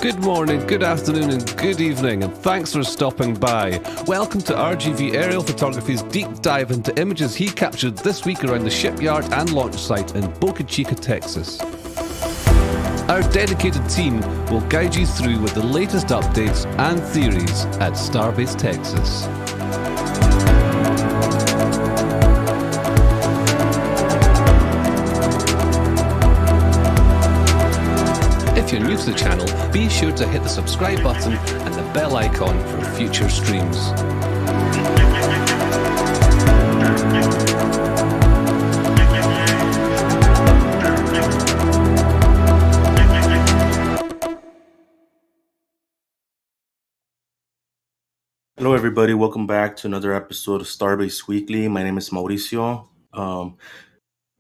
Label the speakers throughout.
Speaker 1: Good morning, good afternoon, and good evening, and thanks for stopping by. Welcome to RGV Aerial Photography's deep dive into images he captured this week around the shipyard and launch site in Boca Chica, Texas. Our dedicated team will guide you through with the latest updates and theories at Starbase, Texas. If you're new to the channel, be sure to hit the subscribe button and the bell icon for future streams.
Speaker 2: Hello everybody, welcome back to another episode of Starbase Weekly. My name is Mauricio.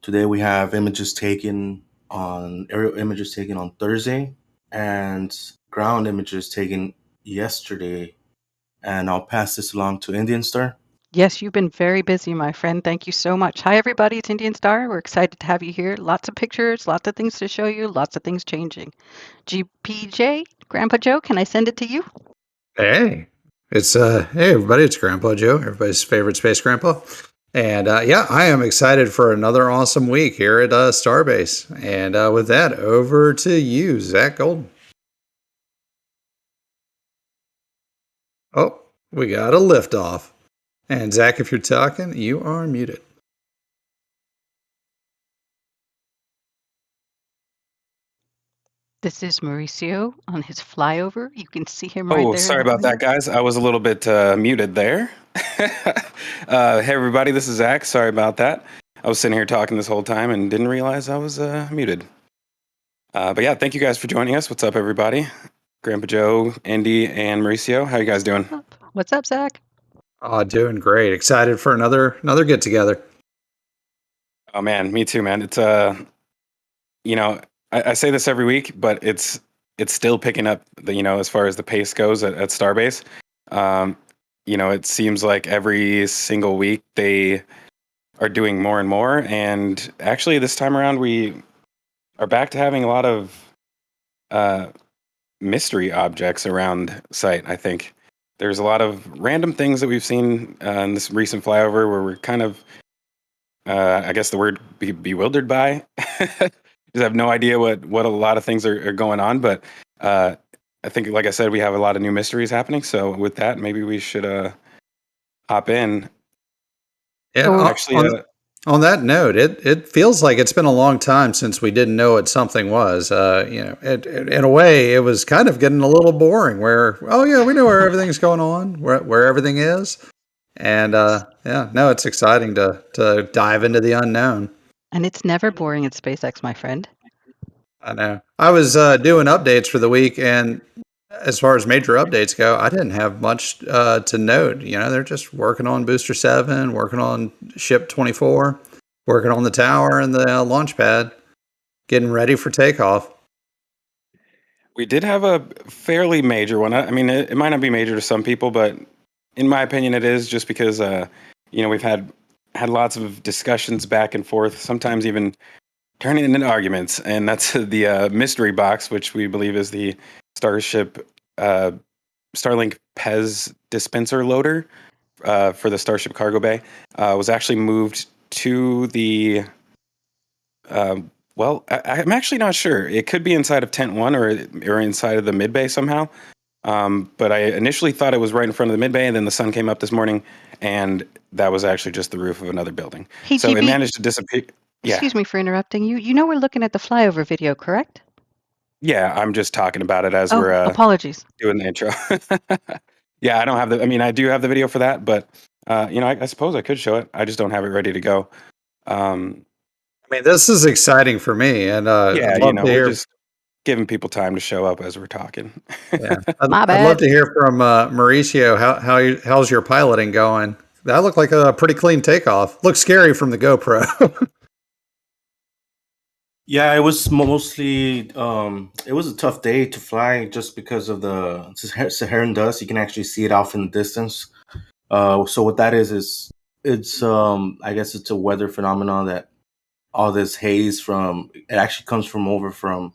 Speaker 2: Today we have aerial images taken on Thursday and ground images taken yesterday. And I'll pass this along to Indian Star.
Speaker 3: Yes, you've been very busy, my friend. Thank you so much. Hi, everybody. It's Indian Star. We're excited to have you here. Lots of pictures, lots of things to show you, lots of things changing. GPJ, Grandpa Joe, can I send it to you?
Speaker 4: Hey, hey everybody, it's Grandpa Joe, everybody's favorite space grandpa. And yeah, I am excited for another awesome week here at Starbase. And with that, over to you, Zach Golden. Oh, we got a liftoff. And Zach, if you're talking, you are muted.
Speaker 3: This is Mauricio on his flyover. You can see him right there.
Speaker 5: Oh, sorry about that, guys. I was a little bit muted there. Hey, everybody, this is Zach. Sorry about that. I was sitting here talking this whole time and didn't realize I was muted. But yeah, thank you guys for joining us. What's up, everybody? Grandpa Joe, Indy, and Mauricio. How you guys doing?
Speaker 3: What's up, Zach?
Speaker 4: Oh, doing great. Excited for another get together.
Speaker 5: Oh man, me too, man. It's I say this every week, but it's still picking up as far as the pace goes at Starbase. It seems like every single week they are doing more and more. And actually this time around we are back to having a lot of mystery objects around site. I think there's a lot of random things that we've seen in this recent flyover where we're kind of, I guess the word bewildered by. Just have no idea what a lot of things are going on, but I think, like I said, we have a lot of new mysteries happening. So with that, maybe we should hop in.
Speaker 4: Yeah, actually, on that note, it feels like it's been a long time since we didn't know what something was. In a way, it was kind of getting a little boring. Where we know where everything's going on, where everything is, and it's exciting to dive into the unknown.
Speaker 3: And it's never boring at SpaceX, my friend.
Speaker 4: I know. I was doing updates for the week, and As far as major updates go, I didn't have much to note. They're just working on Booster 7, working on Ship 24, working on the tower and the launch pad, getting ready for takeoff.
Speaker 5: We did have a fairly major one. I mean, it might not be major to some people, but in my opinion, it is, just because we've had lots of discussions back and forth, sometimes even turning into arguments, and that's the mystery box, which we believe is the Starship Starlink PEZ dispenser loader for the Starship cargo bay, was actually moved to the I'm actually not sure. It could be inside of Tent 1 or inside of the mid bay somehow. But I initially thought it was right in front of the mid bay, and then the sun came up this morning, and that was actually just the roof of another building.
Speaker 3: Hey,
Speaker 5: so
Speaker 3: GB,
Speaker 5: it managed to disappear. Yeah.
Speaker 3: Excuse me for interrupting you. You know we're looking at the flyover video, correct?
Speaker 5: Yeah, I'm just talking about it as we're
Speaker 3: apologies.
Speaker 5: doing the intro. Yeah, I don't have I do have the video for that, but I suppose I could show it. I just don't have it ready to go.
Speaker 4: I mean, this is exciting for me, and
Speaker 5: yeah, we're just giving people time to show up as we're talking.
Speaker 4: Yeah, I'd love to hear from Mauricio. How's your piloting going? That looked like a pretty clean takeoff. Looks scary from the GoPro.
Speaker 2: Yeah, it was mostly it was a tough day to fly just because of the Saharan dust. You can actually see it off in the distance. So what that is it's I guess it's a weather phenomenon that all this haze it actually comes from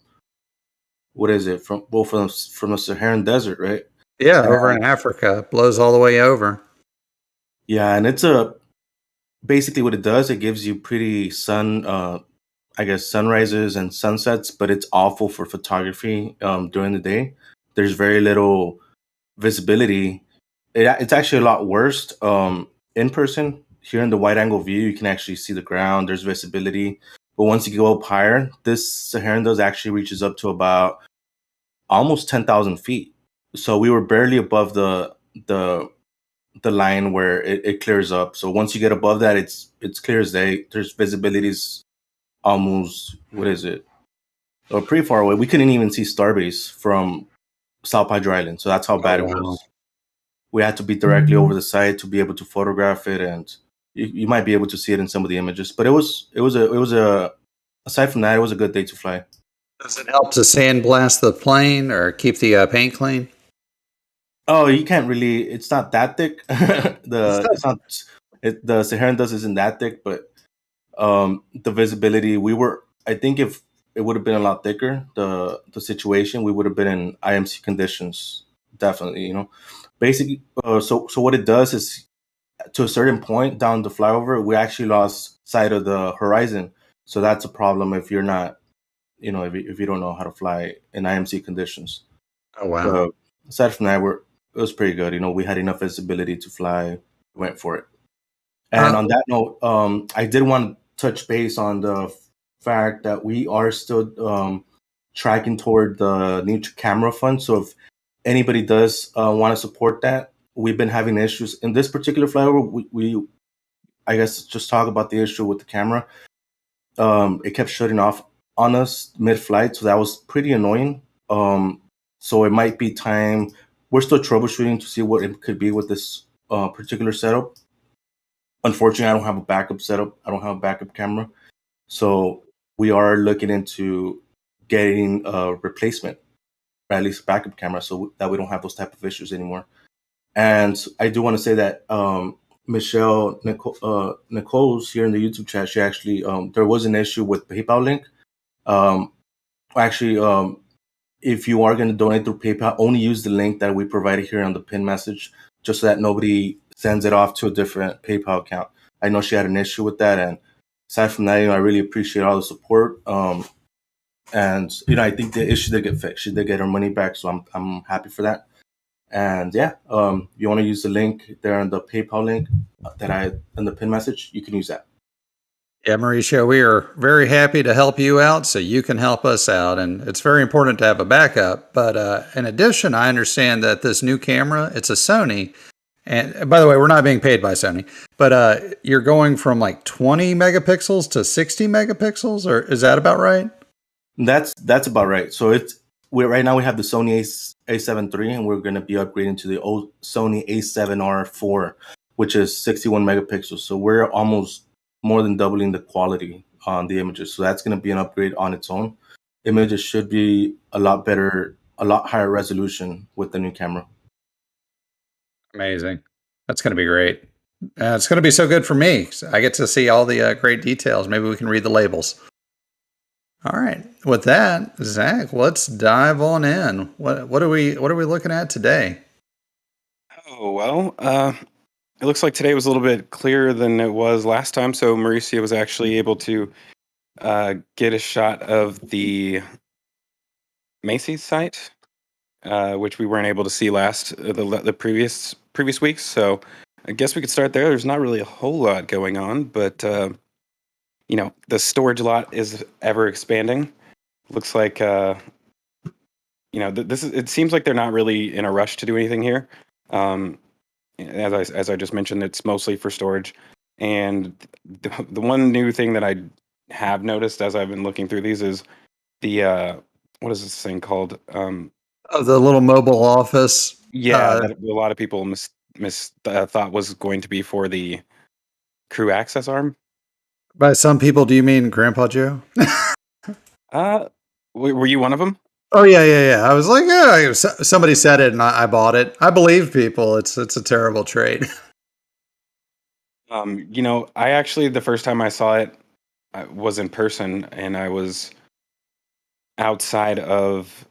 Speaker 2: what is it, from the Saharan desert, right?
Speaker 4: Yeah, over in Africa, blows all the way over.
Speaker 2: Yeah, and it's basically what it does. It gives you pretty sunrises and sunsets, but it's awful for photography during the day. There's very little visibility. It's actually a lot worse in person. Here in the wide angle view, you can actually see the ground. There's visibility. But once you go up higher, this Saharan dust actually reaches up to about almost 10,000 feet. So we were barely above the line where it clears up. So once you get above that, it's clear as day. There's visibilities almost, what is it? Pretty far away. We couldn't even see Starbase from South Padre Island. So that's how bad it was. We had to be directly over the site to be able to photograph it, and you might be able to see it in some of the images. But it was aside from that, it was a good day to fly.
Speaker 4: Does it help to sandblast the plane or keep the paint clean?
Speaker 2: Oh, you can't really. It's not that thick. The Saharan dust isn't that thick, but the visibility. I think if it would have been a lot thicker, the situation, we would have been in IMC conditions. Definitely, basically. So what it does is, to a certain point down the flyover, we actually lost sight of the horizon. So that's a problem if you're not, if you don't know how to fly in IMC conditions.
Speaker 4: Oh wow!
Speaker 2: Aside from that, it was pretty good. We had enough visibility to fly. Went for it. And on that note, I did want to touch base on the fact that we are still tracking toward the new camera fund. So if anybody does want to support that, we've been having issues in this particular flyover. We I guess just talk about the issue with the camera. It kept shutting off on us mid-flight, so that was pretty annoying. So it might be time. We're still troubleshooting to see what it could be with this particular setup. Unfortunately, I don't have a backup setup. I don't have a backup camera. So we are looking into getting a replacement, or at least a backup camera, so that we don't have those type of issues anymore. And I do want to say that Michelle Nicole's here in the YouTube chat. She actually, there was an issue with PayPal link. If you are going to donate through PayPal, only use the link that we provided here on the pin message, just so that nobody sends it off to a different PayPal account. I know she had an issue with that, and aside from that, I really appreciate all the support. And I think the issue did get fixed. She did get her money back, so I'm happy for that. And yeah, you want to use the link there on the PayPal link that in the pin message, you can use that.
Speaker 4: Yeah, Mauricio, we are very happy to help you out so you can help us out. And it's very important to have a backup. But in addition, I understand that this new camera, it's a Sony. And by the way, we're not being paid by Sony. But you're going from like 20 megapixels to 60 megapixels, or is that about right?
Speaker 2: That's about right. So right now we have the Sony A7 III, and we're going to be upgrading to the old Sony A7R4, which is 61 megapixels. So we're almost more than doubling the quality on the images. So that's going to be an upgrade on its own. Images should be a lot better, a lot higher resolution with the new camera.
Speaker 4: Amazing. That's going to be great. It's going to be so good for me. I get to see all the great details. Maybe we can read the labels. All right. With that, Zach, let's dive on in. What are we looking at today?
Speaker 5: Oh well, it looks like today was a little bit clearer than it was last time. So Mauricio was actually able to get a shot of the Macy site, which we weren't able to see last the previous weeks. So I guess we could start there. There's not really a whole lot going on, but the storage lot is ever expanding. Looks like it seems like they're not really in a rush to do anything here. As I just mentioned, it's mostly for storage. And the one new thing that I have noticed as I've been looking through these is the what is this thing called?
Speaker 4: The little mobile office.
Speaker 5: That a lot of people thought was going to be for the crew access arm.
Speaker 4: By some people, do you mean Grandpa Joe?
Speaker 5: Were you one of them?
Speaker 4: Oh yeah. I was like, yeah. Somebody said it, and I bought it. I believe people. It's a terrible trade.
Speaker 5: I actually the first time I saw it, I was in person, and I was outside of.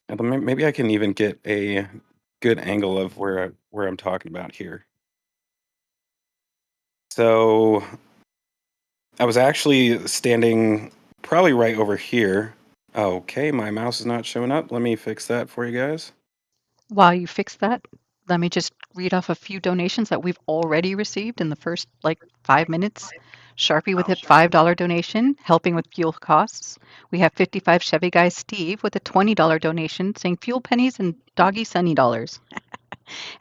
Speaker 5: Maybe I can even get a good angle of where I'm talking about here. So I was actually standing probably right over here. Okay, my mouse is not showing up. Let me fix that for you guys.
Speaker 3: While you fix that, let me just read off a few donations that we've already received in the first 5 minutes. Sharpie with a $5 donation, helping with fuel costs. We have 55 Chevy Guy Steve with a $20 donation, saying fuel pennies and doggy sunny dollars.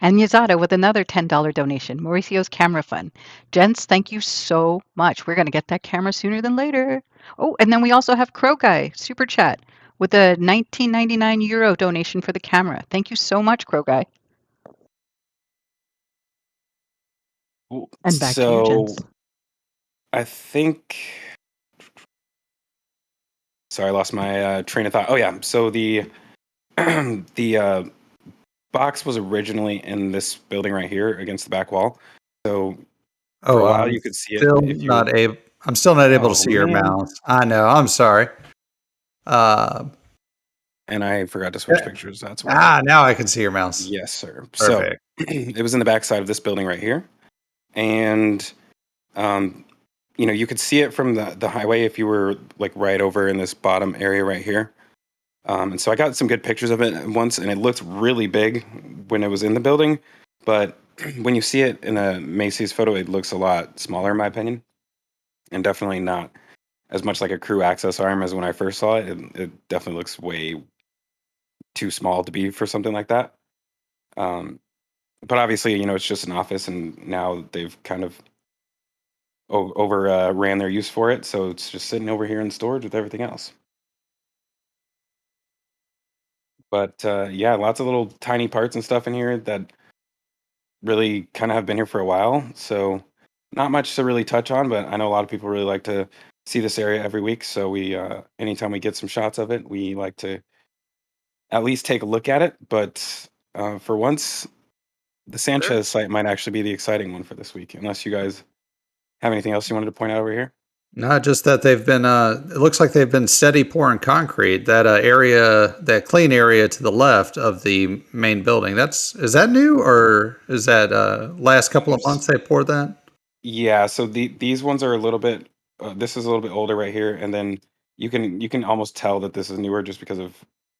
Speaker 3: And Yazada with another $10 donation, Mauricio's Camera Fund. Gents, thank you so much. We're going to get that camera sooner than later. Oh, and then we also have Crow Guy, Super Chat, with a 1999 euro donation for the camera. Thank you so much, Crow Guy. And back to you, gents.
Speaker 5: I think. Sorry, I lost my train of thought. Oh yeah, so the box was originally in this building right here against the back wall. So for a while you could see it.
Speaker 4: I'm still not able to see your mouse. I know. I'm sorry.
Speaker 5: And I forgot to switch pictures. That's why.
Speaker 4: Now I can see your mouse.
Speaker 5: Yes, sir.
Speaker 4: Perfect.
Speaker 5: So it was in the back side of this building right here, and you could see it from the highway if you were right over in this bottom area right here. And so I got some good pictures of it once, and it looked really big when it was in the building. But when you see it in a Macy's photo, it looks a lot smaller, in my opinion, and definitely not as much like a crew access arm as when I first saw it. It definitely looks way too small to be for something like that. But obviously, it's just an office, and now they've kind of ran their use for it, so it's just sitting over here in storage with everything else. But lots of little tiny parts and stuff in here that really kind of have been here for a while. So not much to really touch on, but I know a lot of people really like to see this area every week. So we, anytime we get some shots of it, we like to at least take a look at it. But for once, the Sanchez site might actually be the exciting one for this week, unless you guys have anything else you wanted to point out over here.
Speaker 4: Not just that they've been, it looks like they've been steady pouring concrete. That that clean area to the left of the main building, is that new, or is that last couple of months they poured that?
Speaker 5: Yeah, so these ones are a little bit, this is a little bit older right here, and then you can almost tell that this is newer just because of,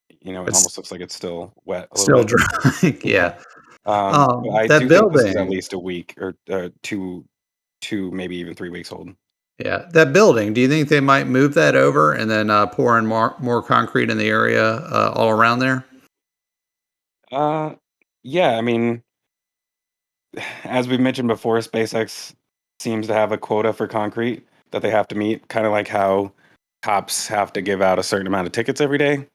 Speaker 5: it almost looks like it's still wet.
Speaker 4: Still dry, yeah.
Speaker 5: I
Speaker 4: that
Speaker 5: do
Speaker 4: building,
Speaker 5: think this is at least a week or two, maybe even 3 weeks old.
Speaker 4: Yeah, that building, do you think they might move that over and then pour in more concrete in the area all around there?
Speaker 5: Yeah, I mean, as we mentioned before, SpaceX seems to have a quota for concrete that they have to meet, kind of like how cops have to give out a certain amount of tickets every day.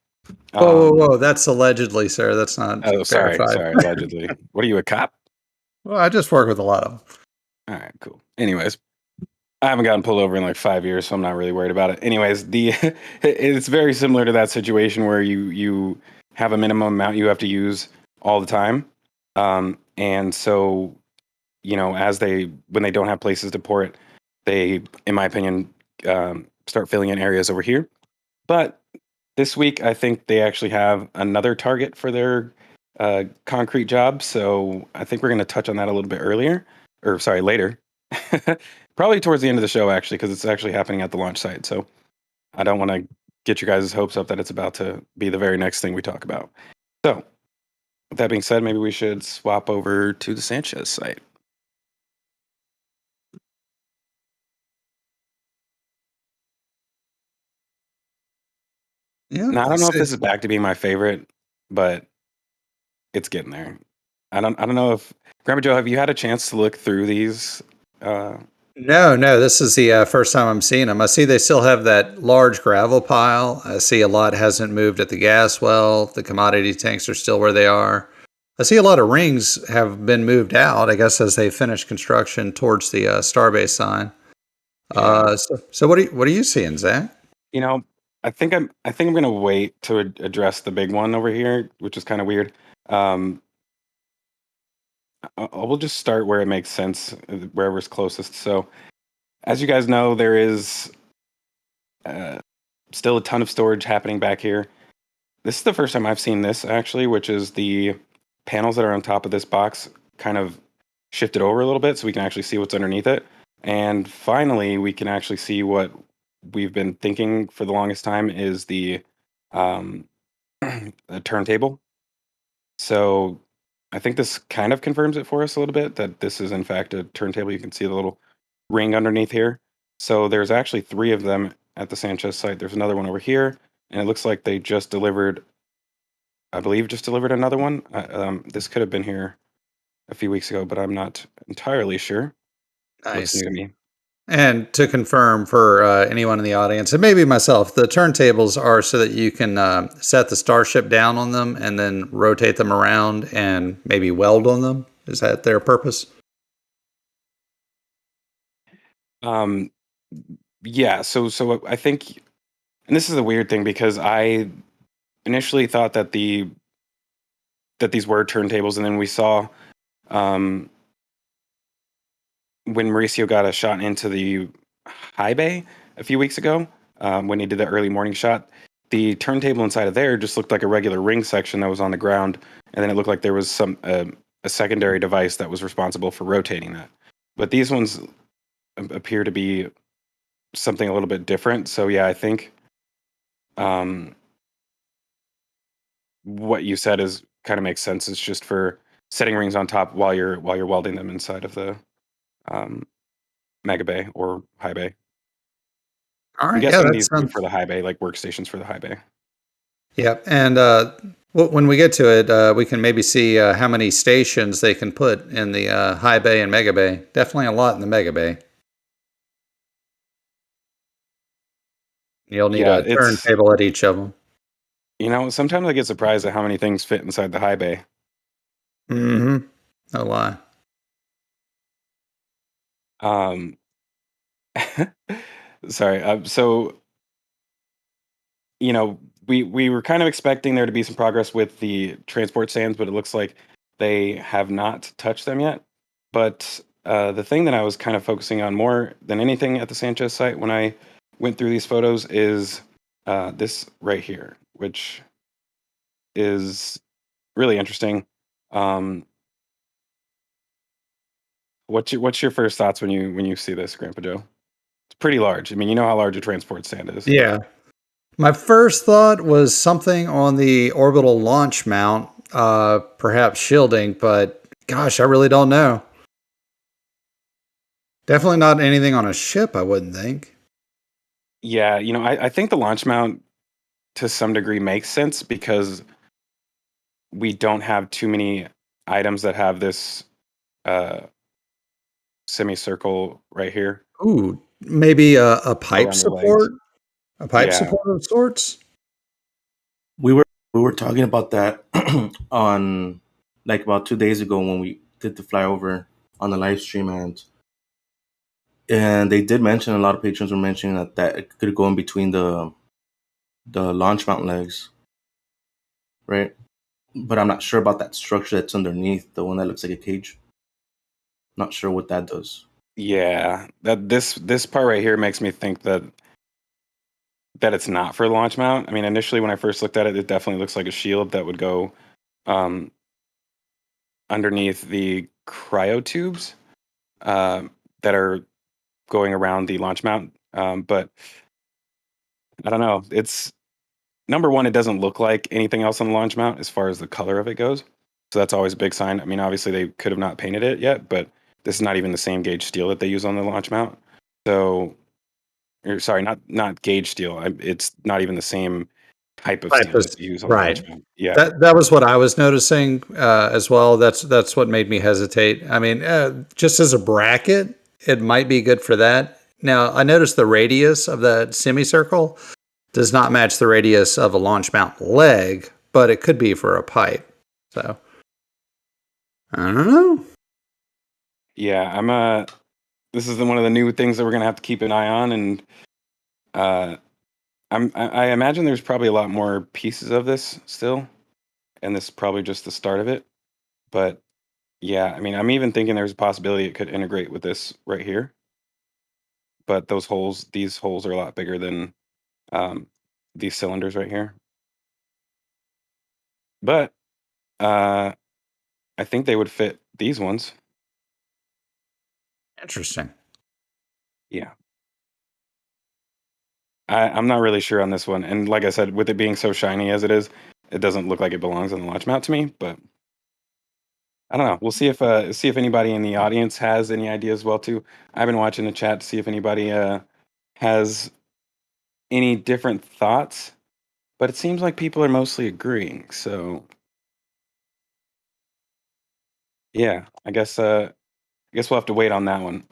Speaker 4: Whoa! That's allegedly, sir. That's not
Speaker 5: sorry,
Speaker 4: verified.
Speaker 5: allegedly. What are you, a cop?
Speaker 4: Well, I just work with a lot of them.
Speaker 5: All right, cool. Anyways, I haven't gotten pulled over in like 5 years, so I'm not really worried about it. Anyways, it's very similar to that situation where you have a minimum amount you have to use all the time, and so when they don't have places to pour it, they, in my opinion, start filling in areas over here. But this week, I think they actually have another target for their concrete job, so I think we're going to touch on that a little bit later. Probably towards the end of the show, actually, because it's actually happening at the launch site. So I don't want to get your guys' hopes up that it's about to be the very next thing we talk about. So with that being said, maybe we should swap over to the Sanchez site.
Speaker 4: Yeah,
Speaker 5: now, I don't know if this is back to being my favorite, but it's getting there. I don't know if Grandpa Joe, have you had a chance to look through these?
Speaker 4: No, this is the first time I'm seeing them. I see they still have that large gravel pile. I see a lot hasn't moved at the gas well. The commodity tanks are still where they are. I see a lot of rings have been moved out, I guess, as they finish construction towards the Starbase sign.
Speaker 5: Yeah.
Speaker 4: So what are you seeing, Zach?
Speaker 5: I think I'm going to wait to address the big one over here, which is kind of weird. We'll just start where it makes sense, wherever's closest. So, as you guys know, there is still a ton of storage happening back here. This is the first time I've seen this, actually, which is the panels that are on top of this box kind of shifted over a little bit so we can actually see what's underneath it. And finally, we can actually see what we've been thinking for the longest time is the a turntable. So I think this kind of confirms it for us a little bit that this is in fact a turntable. You can see the little ring underneath here. So there's actually 3 of them at the Sanchez site. There's another one over here, and it looks like they just delivered, I believe, another one. This could have been here a few weeks ago, but I'm not entirely sure.
Speaker 4: Nice.
Speaker 5: Looks new to me.
Speaker 4: And to confirm for anyone in the audience, and maybe myself, the turntables are so that you can set the Starship down on them and then rotate them around and maybe weld on them. Is that their purpose?
Speaker 5: Yeah. So I think, and this is a weird thing because I initially thought that these were turntables, and then we saw when Mauricio got a shot into the high bay a few weeks ago, when he did the early morning shot, the turntable inside of there just looked like a regular ring section that was on the ground, and then it looked like there was a secondary device that was responsible for rotating that. But these ones appear to be something a little bit different. So yeah, I think what you said is kind of makes sense. It's just for setting rings on top while you're welding them inside of the mega bay or high bay.
Speaker 4: All right,
Speaker 5: I'm guessing
Speaker 4: yeah,
Speaker 5: these are for the high bay, like workstations for the high bay.
Speaker 4: Yeah, and when we get to it, we can maybe see how many stations they can put in the high bay and mega bay. Definitely a lot in the mega bay. You'll need a turntable at each of them.
Speaker 5: Sometimes I get surprised at how many things fit inside the high bay.
Speaker 4: Mm-hmm. No lie.
Speaker 5: Sorry. So, we were kind of expecting there to be some progress with the transport stands, but it looks like they have not touched them yet. But the thing that I was kind of focusing on more than anything at the Sanchez site when I went through these photos is this right here, which is really interesting. What's your first thoughts when you see this, Grandpa Joe? It's pretty large. I mean, you know how large a transport stand is.
Speaker 4: Yeah. My first thought was something on the orbital launch mount, perhaps shielding, but gosh, I really don't know. Definitely not anything on a ship, I wouldn't think.
Speaker 5: Yeah, I think the launch mount to some degree makes sense because we don't have too many items that have this semicircle right here.
Speaker 4: Ooh, maybe a pipe
Speaker 5: Around the
Speaker 4: support?
Speaker 5: legs.
Speaker 4: A pipe
Speaker 5: Yeah.
Speaker 4: support of sorts?
Speaker 2: We were We were talking about that on like about 2 days ago when we did the flyover on the live stream, and they did mention, a lot of patrons were mentioning that it could go in between the launch mount legs, right? But I'm not sure about that structure that's underneath, the one that looks like a cage. Not sure what that does.
Speaker 5: Yeah, that this part right here makes me think that it's not for launch mount. I mean, initially when I first looked at it, it definitely looks like a shield that would go underneath the cryo tubes that are going around the launch mount. But I don't know. It's number one, it doesn't look like anything else on the launch mount as far as the color of it goes. So that's always a big sign. I mean, obviously they could have not painted it yet, but this is not even the same gauge steel that they use on the launch mount. So, sorry, not gauge steel. It's not even the same type of steel that they use on the launch mount. Yeah,
Speaker 4: that was what I was noticing as well. That's what made me hesitate. I mean, just as a bracket, it might be good for that. Now, I noticed the radius of that semicircle does not match the radius of a launch mount leg, but it could be for a pipe. So, I don't know.
Speaker 5: Yeah, this is one of the new things that we're gonna have to keep an eye on, and I imagine there's probably a lot more pieces of this still, and this is probably just the start of it. But yeah, I mean, I'm even thinking there's a possibility it could integrate with this right here. But these holes are a lot bigger than these cylinders right here. But I think they would fit these ones.
Speaker 4: Interesting.
Speaker 5: Yeah. I'm not really sure on this one. And like I said, with it being so shiny as it is, it doesn't look like it belongs on the launch mount to me. But I don't know. We'll see if anybody in the audience has any ideas as well too. I've been watching the chat to see if anybody has any different thoughts. But it seems like people are mostly agreeing. So yeah, I guess we'll have to wait on that one.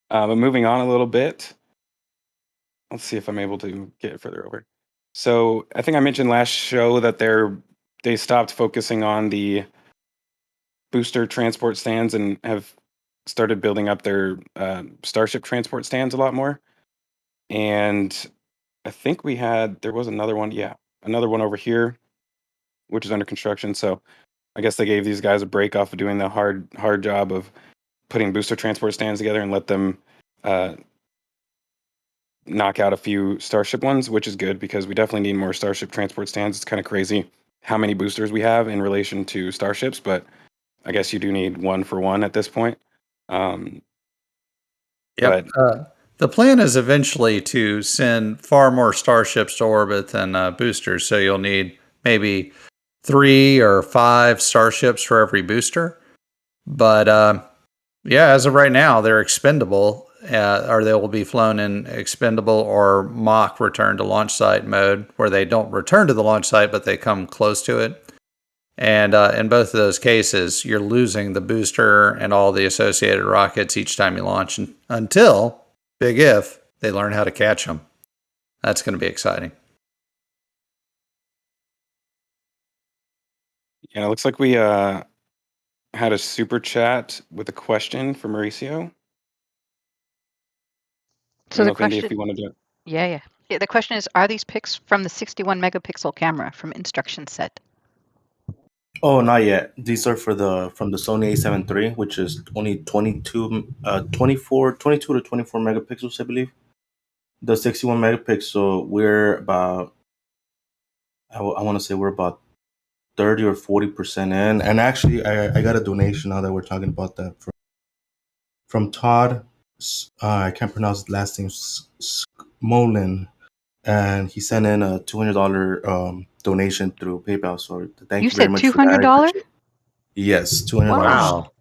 Speaker 5: But moving on a little bit, let's see if I'm able to get it further over. So I think I mentioned last show that they stopped focusing on the booster transport stands and have started building up their Starship transport stands a lot more. And I think there was another one, another one over here, which is under construction. So I guess they gave these guys a break off of doing the hard job of putting booster transport stands together and let them knock out a few Starship ones, which is good because we definitely need more Starship transport stands. It's kind of crazy how many boosters we have in relation to Starships, but I guess you do need one for one at this point.
Speaker 4: Yep. The plan is eventually to send far more Starships to orbit than boosters, so you'll need maybe 3 or 5 Starships for every booster. But yeah, as of right now, they're expendable, or they will be flown in expendable or mock return to launch site mode, where they don't return to the launch site, but they come close to it. And in both of those cases, you're losing the booster and all the associated rockets each time you launch until, big if, they learn how to catch them. That's going to be exciting.
Speaker 5: Yeah, it looks like we had a super chat with a question for Mauricio.
Speaker 3: So the
Speaker 5: Indy,
Speaker 3: question,
Speaker 5: if you want to do it.
Speaker 3: yeah. The question is, are these pics from the 61 megapixel camera from instruction set?
Speaker 2: Oh, not yet. These are from the Sony A7 III, which is only 22 to 24 megapixels, I believe. The 61 megapixel, we're about, I want to say we're about 30 or 40% in. And actually, I got a donation now that we're talking about that from Todd. I can't pronounce his last name, Smolin. And he sent in a $200 donation through PayPal. So thank you very much for that.
Speaker 3: $200?
Speaker 2: Yes, $200.
Speaker 3: Wow.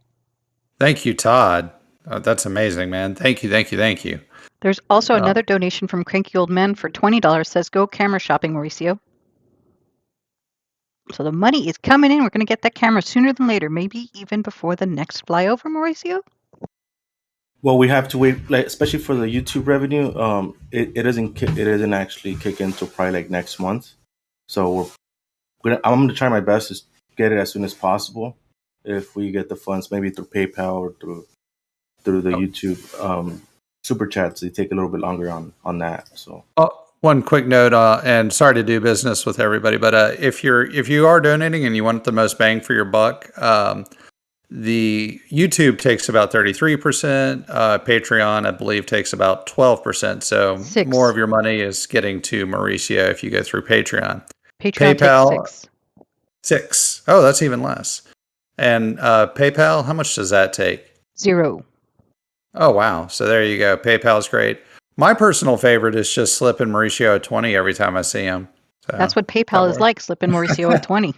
Speaker 4: Thank you, Todd. That's amazing, man. Thank you.
Speaker 3: There's also another donation from Cranky Old Man for $20. Says, go camera shopping, Mauricio. So the money is coming in. We're going to get that camera sooner than later, maybe even before the next flyover, Mauricio.
Speaker 2: Well, we have to wait, like, especially for the YouTube revenue. It doesn't actually kick in until probably like next month. So I'm gonna try my best to get it as soon as possible. If we get the funds, maybe through PayPal or through the YouTube super chats, they take a little bit longer on that. So.
Speaker 4: One quick note, and sorry to do business with everybody, but if you are donating and you want the most bang for your buck, the YouTube takes about 33%. Patreon, I believe, takes about 12%. So
Speaker 3: 6.
Speaker 4: more of your money is getting to Mauricio if you go through Patreon.
Speaker 3: Patreon takes
Speaker 4: 6. Oh, that's even less. And PayPal, how much does that take?
Speaker 3: 0.
Speaker 4: Oh, wow. So there you go. PayPal's great. My personal favorite is just slipping Mauricio a 20 every time I see him. So
Speaker 3: That's what PayPal is like, slipping Mauricio a 20.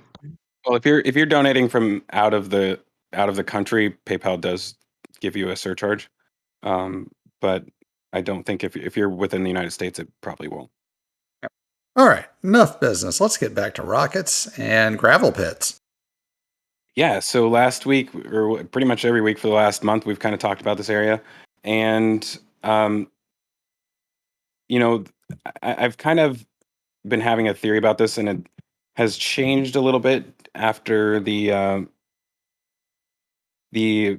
Speaker 5: Well, if you're donating from out of the country, PayPal does give you a surcharge. But I don't think if you're within the United States, it probably won't.
Speaker 4: All right, enough business. Let's get back to rockets and gravel pits.
Speaker 5: Yeah, so last week, or pretty much every week for the last month, we've kind of talked about this area. And, I've kind of been having a theory about this, and it has changed a little bit after the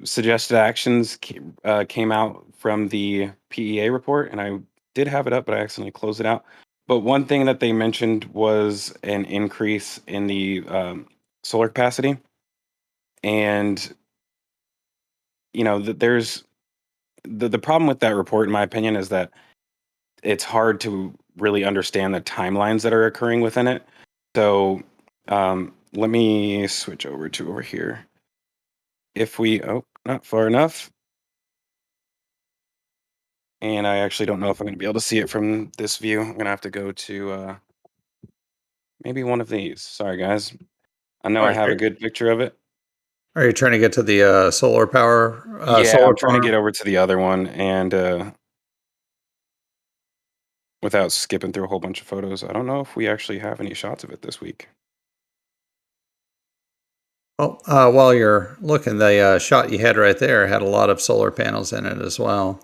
Speaker 5: suggested actions came out from the PEA report. And I did have it up, but I accidentally closed it out. But one thing that they mentioned was an increase in the solar capacity. And, there's the problem with that report, in my opinion, is that it's hard to really understand the timelines that are occurring within it. So let me switch over here. If we, not far enough. And I actually don't know if I'm going to be able to see it from this view. I'm going to have to go to maybe one of these. Sorry, guys. I know I have a good picture of it.
Speaker 4: Are you trying to get to the solar power?
Speaker 5: Yeah, I'm trying to get over to the other one, and without skipping through a whole bunch of photos, I don't know if we actually have any shots of it this week.
Speaker 4: Well, while you're looking, the shot you had right there had a lot of solar panels in it as well.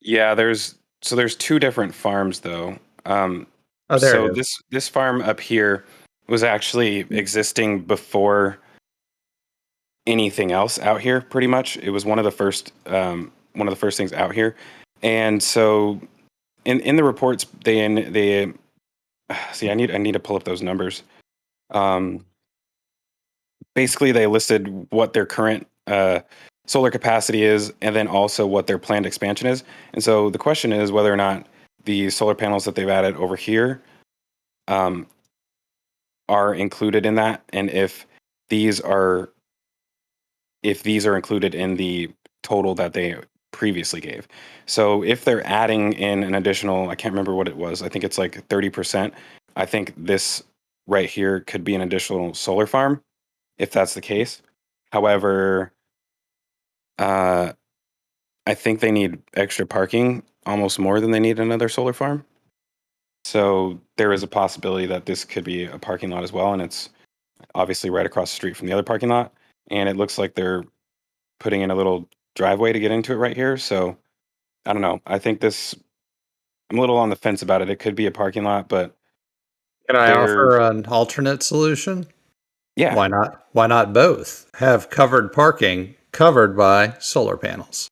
Speaker 5: Yeah, there's 2 different farms though.
Speaker 4: There
Speaker 5: So
Speaker 4: it is.
Speaker 5: this farm up here was actually existing before anything else out here. Pretty much, it was one of the first things out here. And so in the reports, they see. I need to pull up those numbers. Basically, they listed what their current solar capacity is, and then also what their planned expansion is. And so the question is whether or not the solar panels that they've added over here are included in that, and if these are included in the total that they previously gave. So if they're adding in an additional, I can't remember what it was, I think it's like 30%. I think this right here could be an additional solar farm, if that's the case. However, I think they need extra parking, almost more than they need another solar farm. So there is a possibility that this could be a parking lot as well, and it's obviously right across the street from the other parking lot. And it looks like they're putting in a little driveway to get into it right here. So I don't know. I think I'm a little on the fence about it. It could be a parking lot, but
Speaker 4: Can I offer an alternate solution?
Speaker 5: Yeah.
Speaker 4: Why not? Why not both? Have covered parking covered by solar panels.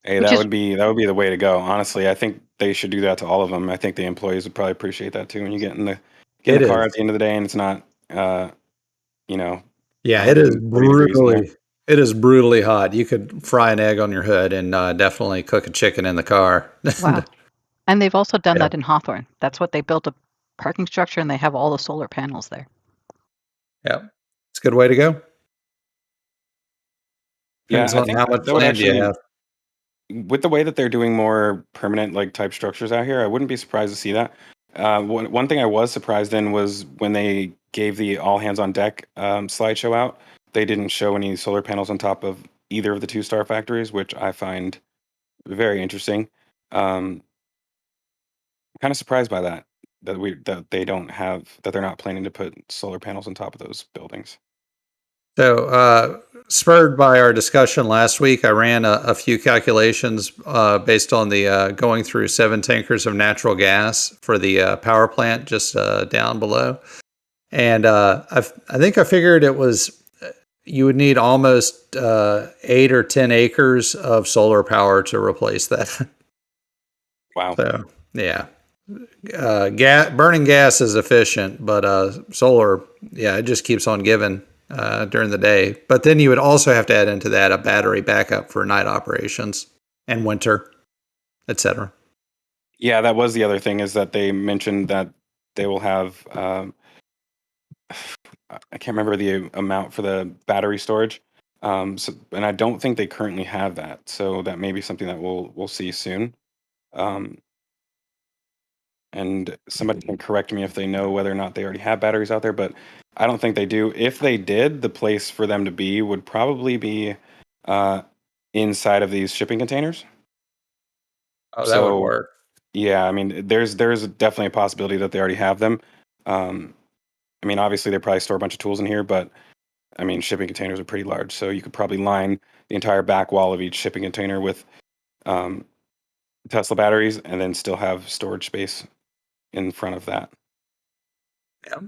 Speaker 5: Hey, that would be the way to go. Honestly, I think they should do that to all of them. I think the employees would probably appreciate that too. When you get in the car at the end of the day and it's not,
Speaker 4: Yeah, it is brutally. It is brutally hot. You could fry an egg on your hood and definitely cook a chicken in the car.
Speaker 3: Wow. And they've also done that in Hawthorne. That's what they built, a parking structure, and they have all the solar panels there.
Speaker 4: Yeah, it's a good way to go.
Speaker 5: Depends on
Speaker 4: how much land do you have.
Speaker 5: With the way that they're doing more permanent type structures out here, I wouldn't be surprised to see that. One thing I was surprised in was when they gave the all hands on deck slideshow out, they didn't show any solar panels on top of either of the 2-star factories, which I find very interesting. Kind of surprised by that they're not planning to put solar panels on top of those buildings.
Speaker 4: So spurred by our discussion last week, I ran a few calculations based on the going through 7 tankers of natural gas for the power plant just down below. And I think I figured it was you would need almost 8 or 10 acres of solar power to replace that.
Speaker 5: Wow.
Speaker 4: So, yeah. Burning gas is efficient, but solar, yeah, it just keeps on giving during the day. But then you would also have to add into that a battery backup for night operations and winter, etc.
Speaker 5: Yeah, that was the other thing, is that they mentioned that they will have I can't remember the amount for the battery storage. And I don't think they currently have that. So that may be something that we'll see soon. Um, and somebody can correct me if they know whether or not they already have batteries out there, but I don't think they do. If they did, the place for them to be would probably be inside of these shipping containers.
Speaker 4: Oh, that would work.
Speaker 5: Yeah, I mean, there's definitely a possibility that they already have them. I mean, obviously they probably store a bunch of tools in here, but I mean, shipping containers are pretty large, so you could probably line the entire back wall of each shipping container with Tesla batteries, and then still have storage space in front of that.
Speaker 4: Yeah.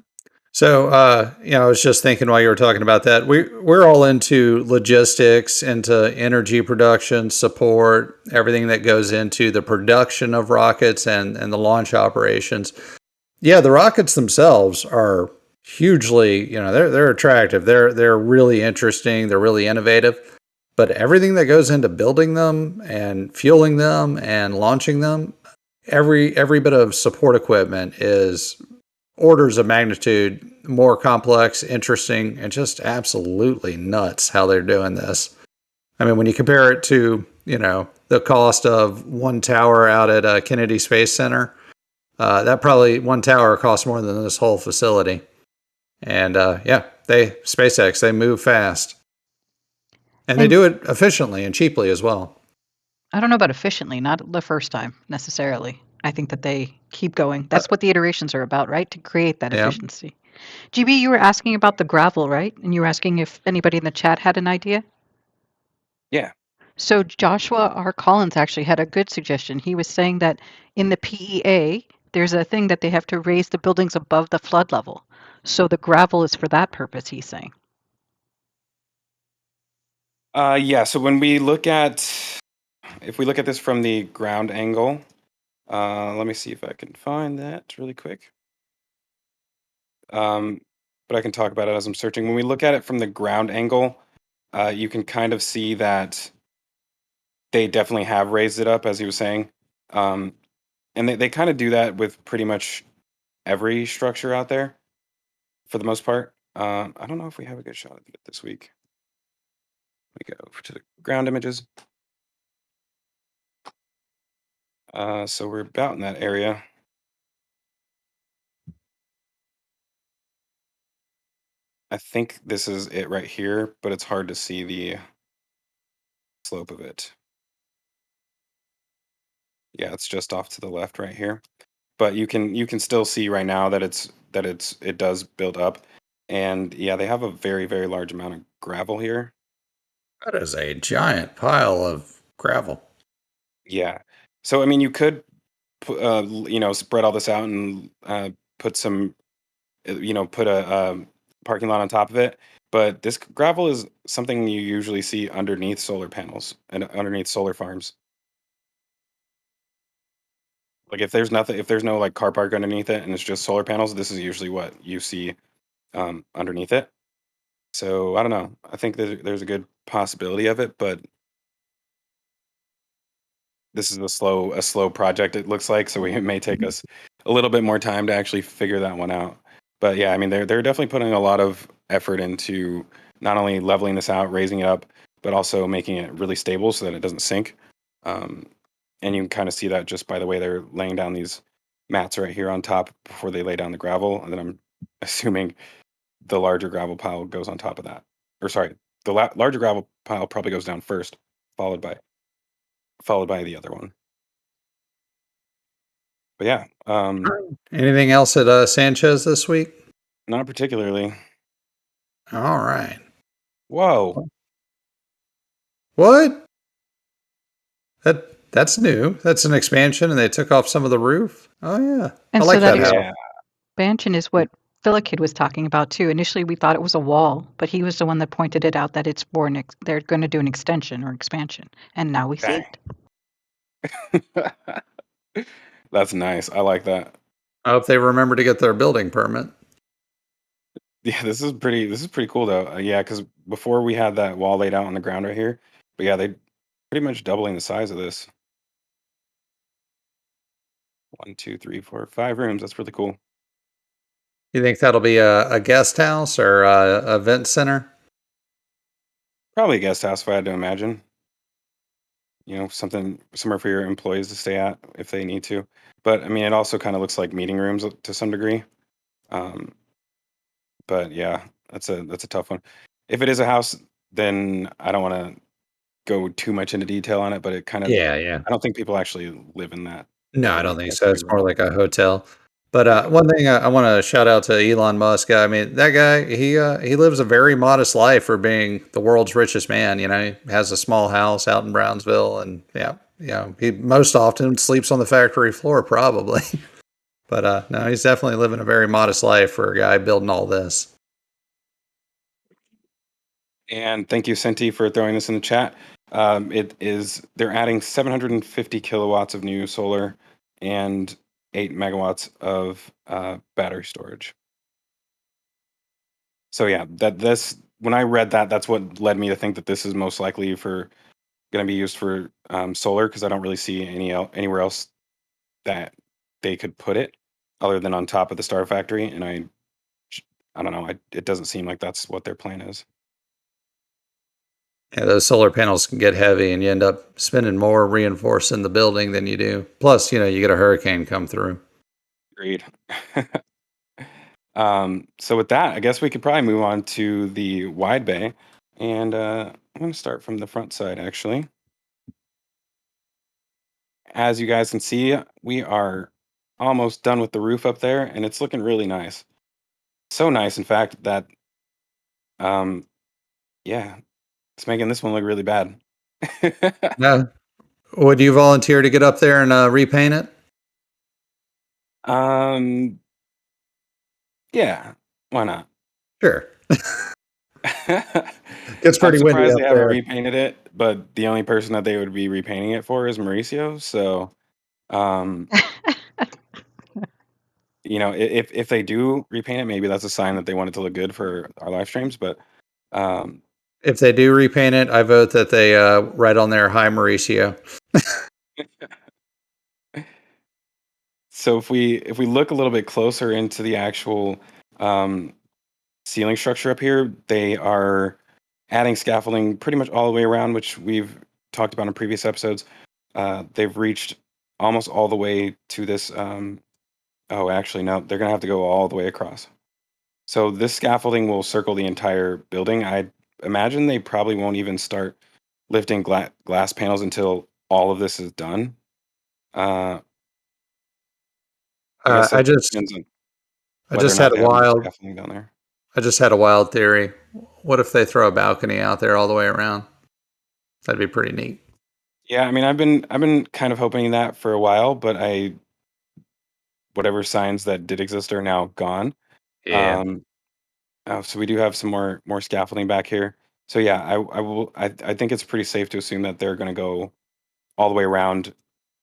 Speaker 4: So, I was just thinking while you were talking about that, we're all into logistics, into energy production, support, everything that goes into the production of rockets and the launch operations. Yeah, the rockets themselves are hugely, they're attractive. They're really interesting. They're really innovative. But everything that goes into building them and fueling them and launching them, every bit of support equipment is orders of magnitude more complex, interesting, and just absolutely nuts how they're doing this. I mean, when you compare it to, the cost of one tower out at Kennedy Space Center, that probably one tower costs more than this whole facility. And SpaceX, they move fast. And they do it efficiently and cheaply as well.
Speaker 3: I don't know about efficiently, not the first time necessarily. I think that they keep going. That's what the iterations are about, right? To create that efficiency. GB, you were asking about the gravel, right? And you were asking if anybody in the chat had an idea?
Speaker 5: Yeah.
Speaker 3: So Joshua R. Collins actually had a good suggestion. He was saying that in the PEA, there's a thing that they have to raise the buildings above the flood level. So the gravel is for that purpose, he's saying.
Speaker 5: Yeah, so when we look at, if we look at this from the ground angle, let me see if I can find that really quick. But I can talk about it as I'm searching. When we look at it from the ground angle, you can kind of see that they definitely have raised it up, as he was saying. And they kind of do that with pretty much every structure out there, for the most part. I don't know if we have a good shot of it this week. Let me go to the ground images. So we're about in that area. I think this is it right here, but it's hard to see the slope of it. Yeah, it's just off to the left right here. But you can still see right now that it does build up. And yeah, they have a very, very large amount of gravel here.
Speaker 4: That is a giant pile of gravel.
Speaker 5: Yeah. So I mean, you could spread all this out and put some put a parking lot on top of it. But this gravel is something you usually see underneath solar panels and underneath solar farms. Like if there's no like car park underneath it and it's just solar panels, this is usually what you see underneath it. So I don't know. I think that there's a good possibility of it, but this is a slow project, it looks like. So it may take us a little bit more time to actually figure that one out. But yeah, I mean they're definitely putting a lot of effort into not only leveling this out, raising it up, but also making it really stable so that it doesn't sink. And you can kind of see that just by the way they're laying down these mats right here on top before they lay down the gravel. And then I'm assuming the larger gravel pile goes on top of that. Or sorry, the larger gravel pile probably goes down first, followed by the other one. But yeah,
Speaker 4: anything else at Sanchez this week?
Speaker 5: not particularly.
Speaker 4: All right.
Speaker 5: Whoa.
Speaker 4: What? That's new. That's an expansion, and they took off some of the roof. Oh yeah,
Speaker 3: And
Speaker 4: I
Speaker 3: so
Speaker 4: like
Speaker 3: that
Speaker 4: that house.
Speaker 3: expansion is what Philakid was talking about too. Initially, we thought it was a wall, but he was the one that pointed it out that it's for they're going to do an extension or expansion, and now we see it.
Speaker 5: That's nice. I like that.
Speaker 4: I hope they remember to get their building permit.
Speaker 5: Yeah, this is pretty cool though. Yeah, because before we had that wall laid out on the ground right here, but yeah, they pretty much doubling the size of this. 1, 2, 3, 4, 5 rooms. That's really cool.
Speaker 4: You think that'll be a guest house or a event center?
Speaker 5: Probably a guest house if I had to imagine. You know, somewhere for your employees to stay at if they need to. But I mean, it also kind of looks like meeting rooms to some degree. Um, but yeah, that's a tough one. If it is a house, then I don't want to go too much into detail on it. But it kind of,
Speaker 4: Yeah.
Speaker 5: I don't think people actually live in that
Speaker 4: No, I
Speaker 5: building.
Speaker 4: don't think
Speaker 5: That's
Speaker 4: so.
Speaker 5: gonna
Speaker 4: It's
Speaker 5: be
Speaker 4: more
Speaker 5: remote.
Speaker 4: like a hotel. But
Speaker 5: Yeah.
Speaker 4: one thing I want to shout out to Elon Musk. I mean, that guy, he lives a very modest life for being the world's richest man. You know, he has a small house out in Brownsville, and he most often sleeps on the factory floor, probably. But no, he's definitely living a very modest life for a guy building all this.
Speaker 5: And thank you, Senti, for throwing this in the chat. They're adding 750 kilowatts of new solar and 8 megawatts of battery storage. So yeah, when I read that, that's what led me to think that this is most likely going to be used for solar, because I don't really see anywhere else that they could put it other than on top of the Star Factory, and I don't know. It doesn't seem like that's what their plan is.
Speaker 4: Yeah, those solar panels can get heavy, and you end up spending more reinforcing the building than you do. Plus, you get a hurricane come through.
Speaker 5: Agreed. So with that, I guess we could probably move on to the wide bay, and I'm going to start from the front side actually. As you guys can see, we are almost done with the roof up there, and it's looking really nice. So nice, in fact, that um, yeah, it's making this one look really bad.
Speaker 4: No, would you volunteer to get up there and repaint it?
Speaker 5: Yeah, why not?
Speaker 4: Sure. It's pretty
Speaker 5: I'm
Speaker 4: windy
Speaker 5: surprised
Speaker 4: up
Speaker 5: they haven't
Speaker 4: there.
Speaker 5: repainted it, but the only person that they would be repainting it for is Mauricio. So, if they do repaint it, maybe that's a sign that they want it to look good for our live streams. But
Speaker 4: If they do repaint it, I vote that they write on there, "Hi, Mauricio."
Speaker 5: so if we look a little bit closer into the actual ceiling structure up here, they are adding scaffolding pretty much all the way around, which we've talked about in previous episodes. They've reached almost all the way to this. Oh, actually, no, they're going to have to go all the way across. So this scaffolding will circle the entire building. I imagine they probably won't even start lifting glass panels until all of this is done. I guess
Speaker 4: I
Speaker 5: it
Speaker 4: just
Speaker 5: depends on
Speaker 4: I
Speaker 5: whether or
Speaker 4: just
Speaker 5: not
Speaker 4: had a
Speaker 5: they have enough
Speaker 4: wild
Speaker 5: scaffolding down there.
Speaker 4: I just had a wild theory. What if they throw a balcony out there all the way around? That'd be pretty neat.
Speaker 5: Yeah, I mean, I've been kind of hoping that for a while, but whatever signs that did exist are now gone.
Speaker 4: Yeah.
Speaker 5: So we do have some more scaffolding back here. So yeah, I think it's pretty safe to assume that they're going to go all the way around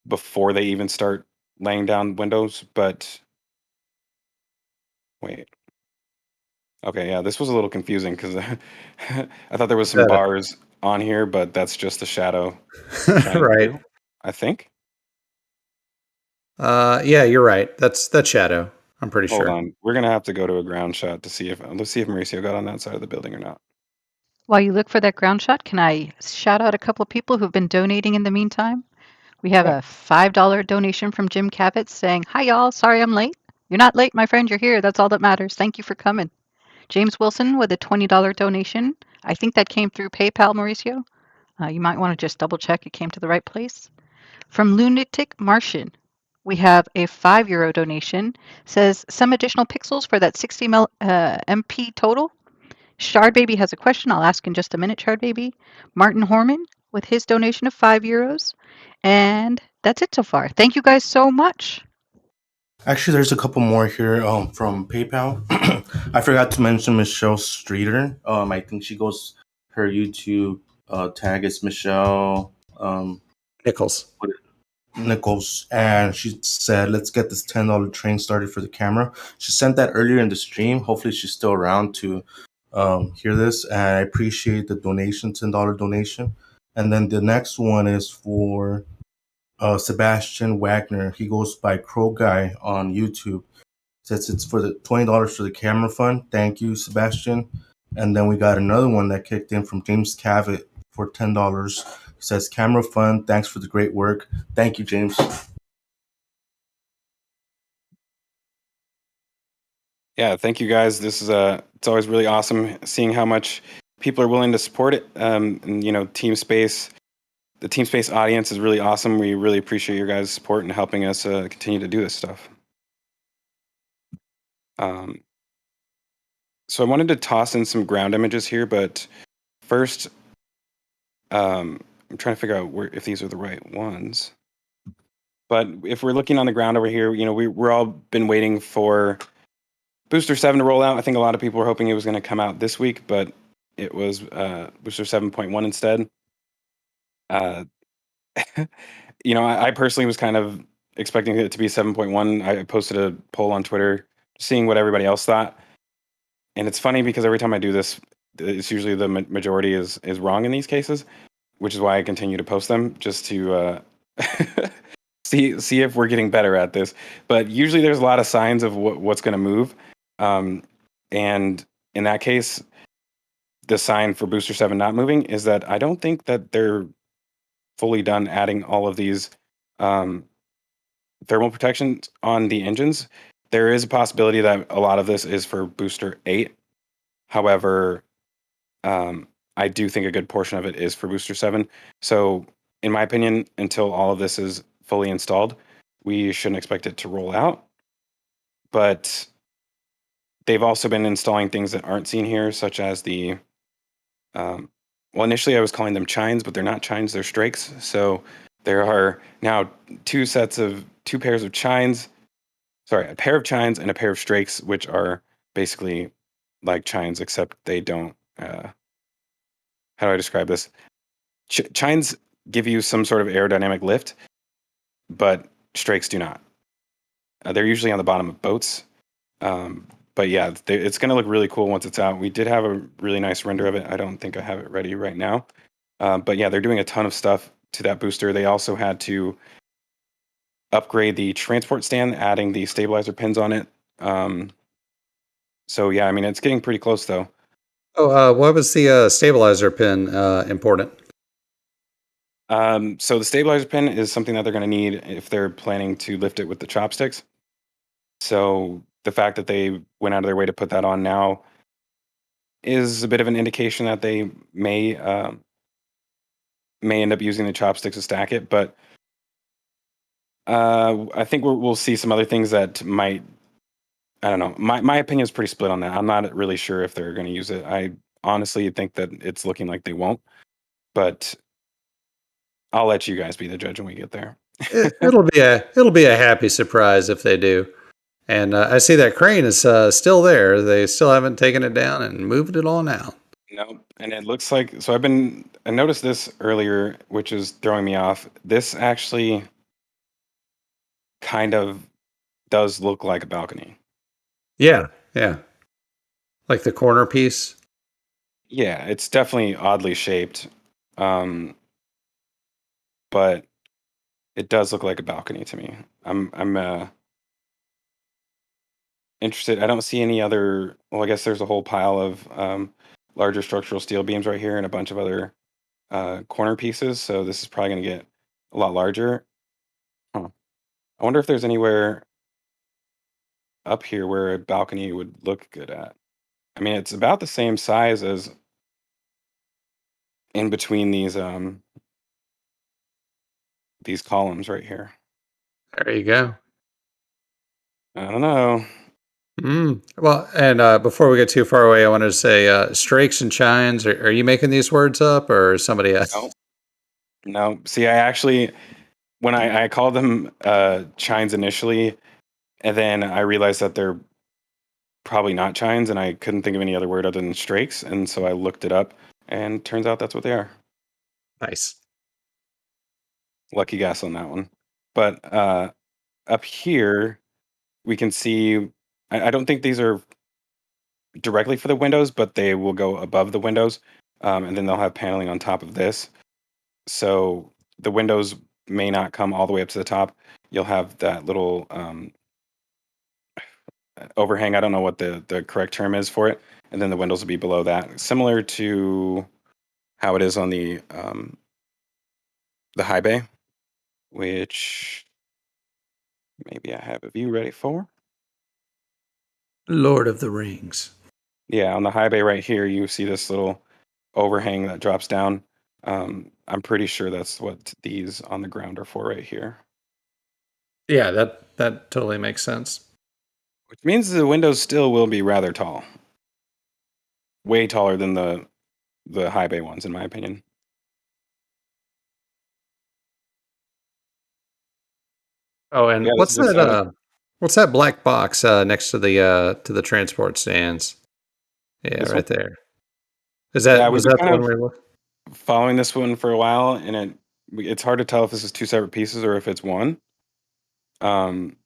Speaker 5: before they even start laying down windows. But wait, okay, yeah, this was a little confusing because I thought there was some bars on here, but that's just the shadow shining
Speaker 4: Right.
Speaker 5: through, I think.
Speaker 4: Yeah, you're right. That's shadow. I'm pretty
Speaker 5: Hold
Speaker 4: sure.
Speaker 5: on, we're gonna have to go to a ground shot to see if let's see if Mauricio got on that side of the building or not.
Speaker 3: While you look for that ground shot, can I shout out a couple of people who've been donating in the meantime? We have
Speaker 5: Yeah.
Speaker 3: a $5 donation from Jim Cabot saying, "Hi, y'all. Sorry I'm late." You're not late, my friend. You're here. That's all that matters. Thank you for coming. James Wilson with a $20 donation. I think that came through PayPal, Mauricio. You might want to just double check it came to the right place. From Lunatic Martian, we have a €5 donation. Says some additional pixels for that 60 MP total. Shard Baby has a question. I'll ask in just a minute, Shard Baby. Martin Horman, with his donation of €5. And that's it so far. Thank you guys so much.
Speaker 2: Actually, there's a couple more here from PayPal. I forgot to mention Michelle Streeter. I think she goes, her YouTube tag is Michelle
Speaker 4: Nichols.
Speaker 2: Nichols, and she said, "Let's get this $10 train started for the camera." She sent that earlier in the stream. Hopefully, she's still around to hear this. And I appreciate the donation, $10 donation. And then the next one is for Sebastian Wagner. He goes by Crow Guy on YouTube. Says it's for the $20 for the camera fund. Thank you, Sebastian. And then we got another one that kicked in from James Cavett for $10. He says, "Camera fund. Thanks for the great work." Thank you, James.
Speaker 5: Yeah, thank you guys. This is it's always really awesome seeing how much people are willing to support it. And Team Space, the Team Space audience is really awesome. We really appreciate your guys' support and helping us continue to do this stuff. So I wanted to toss in some ground images here, but first, I'm trying to figure out if these are the right ones. But if we're looking on the ground over here, we're all been waiting for Booster 7 to roll out. I think a lot of people were hoping it was going to come out this week, but it was Booster 7.1 instead. I personally was kind of expecting it to be 7.1. I posted a poll on Twitter, seeing what everybody else thought. And it's funny because every time I do this, it's usually the majority is wrong in these cases, which is why I continue to post them, just to see if we're getting better at this. But usually there's a lot of signs of what's going to move. And in that case, the sign for Booster 7 not moving is that I don't think that they're fully done adding all of these thermal protections on the engines. There is a possibility that a lot of this is for Booster 8. However, I do think a good portion of it is for Booster 7. So, in my opinion, until all of this is fully installed, we shouldn't expect it to roll out. But they've also been installing things that aren't seen here, such as the initially I was calling them chines, but they're not chines, they're strakes. So there are now two pairs of chines. Sorry, a pair of chines and a pair of strakes, which are basically like chines, except they don't. How do I describe this? Chines give you some sort of aerodynamic lift, but strakes do not. They're usually on the bottom of boats. But yeah, it's going to look really cool once it's out. We did have a really nice render of it. I don't think I have it ready right now. But yeah, they're doing a ton of stuff to that booster. They also had to upgrade the transport stand, adding the stabilizer pins on it. So yeah, I mean, it's getting pretty close though.
Speaker 4: Oh, what was the stabilizer pin important?
Speaker 5: So the stabilizer pin is something that they're going to need if they're planning to lift it with the chopsticks. So the fact that they went out of their way to put that on now is a bit of an indication that they may end up using the chopsticks to stack it. But I think we'll see some other things that might. I don't know. My opinion is pretty split on that. I'm not really sure if they're going to use it. I honestly think that it's looking like they won't. But I'll let you guys be the judge when we get there.
Speaker 4: It'll be a happy surprise if they do. And I see that crane is still there. They still haven't taken it down and moved it on out.
Speaker 5: No, and it looks like so. I noticed this earlier, which is throwing me off. This actually kind of does look like a balcony.
Speaker 4: Yeah. Like the corner piece.
Speaker 5: Yeah, it's definitely oddly shaped, but it does look like a balcony to me. I'm interested. I don't see any other. Well, I guess there's a whole pile of larger structural steel beams right here and a bunch of other corner pieces. So this is probably going to get a lot larger. Huh. I wonder if there's anywhere up here where a balcony would look good at. I mean, it's about the same size as in between these columns right here.
Speaker 4: There you go.
Speaker 5: I don't know.
Speaker 4: Well, and before we get too far away, I wanted to say strakes and chines. Are you making these words up or somebody else?
Speaker 5: No, No, see, I actually, when I called them chines initially, and then I realized that they're probably not chines, and I couldn't think of any other word other than strakes, and so I looked it up, and turns out that's what they are.
Speaker 4: Nice.
Speaker 5: Lucky guess on that one. But up here, we can see, I don't think these are directly for the windows, but they will go above the windows, and then they'll have paneling on top of this. So the windows may not come all the way up to the top. You'll have that little overhang. I don't know what the correct term is for it, and then the windows will be below that, similar to how it is on the high bay, which maybe I have a view ready for.
Speaker 4: Lord of the Rings.
Speaker 5: Yeah, on the high bay right here, you see this little overhang that drops down. I'm pretty sure that's what these on the ground are for right here.
Speaker 4: Yeah, that totally makes sense.
Speaker 5: Which means the windows still will be rather tall. Way taller than the high bay ones, in my opinion.
Speaker 4: Oh, and
Speaker 5: Yeah, this is exciting.
Speaker 4: what's that black box next to the transport stands? Yeah,
Speaker 5: This
Speaker 4: right
Speaker 5: one?
Speaker 4: there. Was
Speaker 5: Yeah, we've been
Speaker 4: that the
Speaker 5: kind
Speaker 4: one
Speaker 5: of
Speaker 4: we were?
Speaker 5: following this one for a while, and it's hard to tell if this is two separate pieces or if it's one. Um,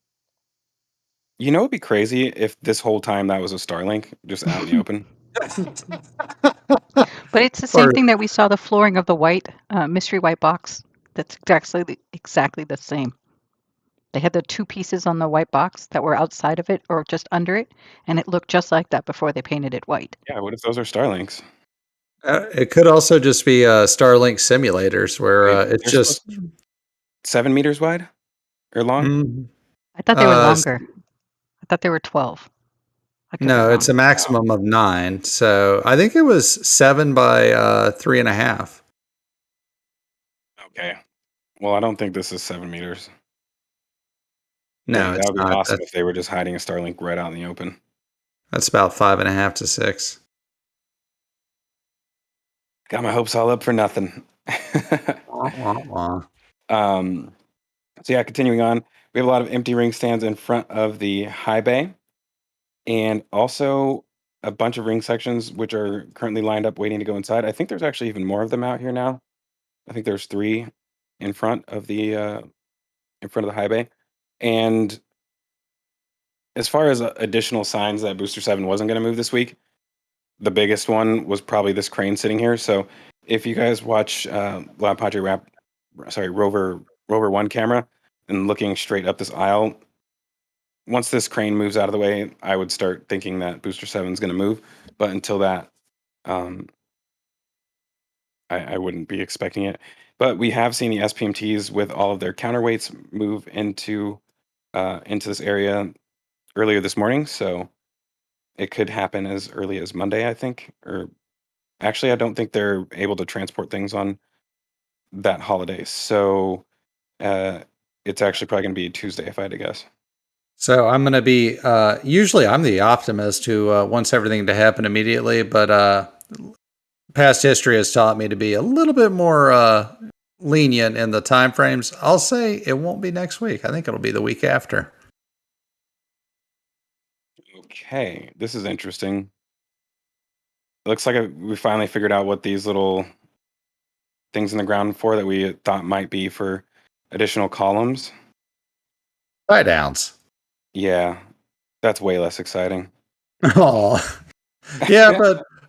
Speaker 5: it'd be crazy if this whole time that was a Starlink just out in the open.
Speaker 3: But it's the same
Speaker 4: Or
Speaker 3: thing that we saw the flooring of the white mystery white box. That's exactly the same. They had the two pieces on the white box that were outside of it or just under it, and it looked just like that before they painted it white.
Speaker 5: Yeah, what if those are Starlinks?
Speaker 4: it could also just be Starlink simulators where
Speaker 5: Wait,
Speaker 4: it's
Speaker 5: they're supposed
Speaker 4: just
Speaker 5: to be 7 meters wide or long?
Speaker 4: mm,
Speaker 3: I thought they were
Speaker 4: uh,
Speaker 3: longer. I thought they were 12. I could be
Speaker 4: no, it's
Speaker 3: wrong.
Speaker 4: a maximum of 9. So I think it was 7 by 3.5.
Speaker 5: Okay. Well, I don't think this is 7 meters.
Speaker 4: No,
Speaker 5: Dang, that
Speaker 4: it's
Speaker 5: would be
Speaker 4: not.
Speaker 5: awesome if they were just hiding a Starlink right out in the open.
Speaker 4: That's about 5.5 to 6.
Speaker 5: Got my hopes all up for nothing.
Speaker 4: Wah, wah, wah.
Speaker 5: um, so yeah, continuing on, we have a lot of empty ring stands in front of the high bay, and also a bunch of ring sections which are currently lined up waiting to go inside. I think there's actually even more of them out here now. I think there's 3 in front of the high bay, and as far as additional signs that Booster 7 wasn't going to move this week, the biggest one was probably this crane sitting here. So if you guys watch La Padre Rover 1 camera and looking straight up this aisle, once this crane moves out of the way, I would start thinking that Booster 7 is going to move. But until that, um, I wouldn't be expecting it. But we have seen the SPMTs with all of their counterweights move into this area earlier this morning. So it could happen as early as Monday, I think. Or actually, I don't think they're able to transport things on that holiday. So uh, it's actually probably going to be Tuesday, if I had to guess.
Speaker 4: So I'm going to be, usually I'm the optimist who wants everything to happen immediately, but past history has taught me to be a little bit more lenient in the time frames. I'll say it won't be next week. I think it'll be the week after.
Speaker 5: Okay, this is interesting. It looks like we finally figured out what these little things in the ground for that we thought might be for additional columns.
Speaker 4: Tie downs.
Speaker 5: Yeah, that's way less exciting.
Speaker 4: Oh, yeah,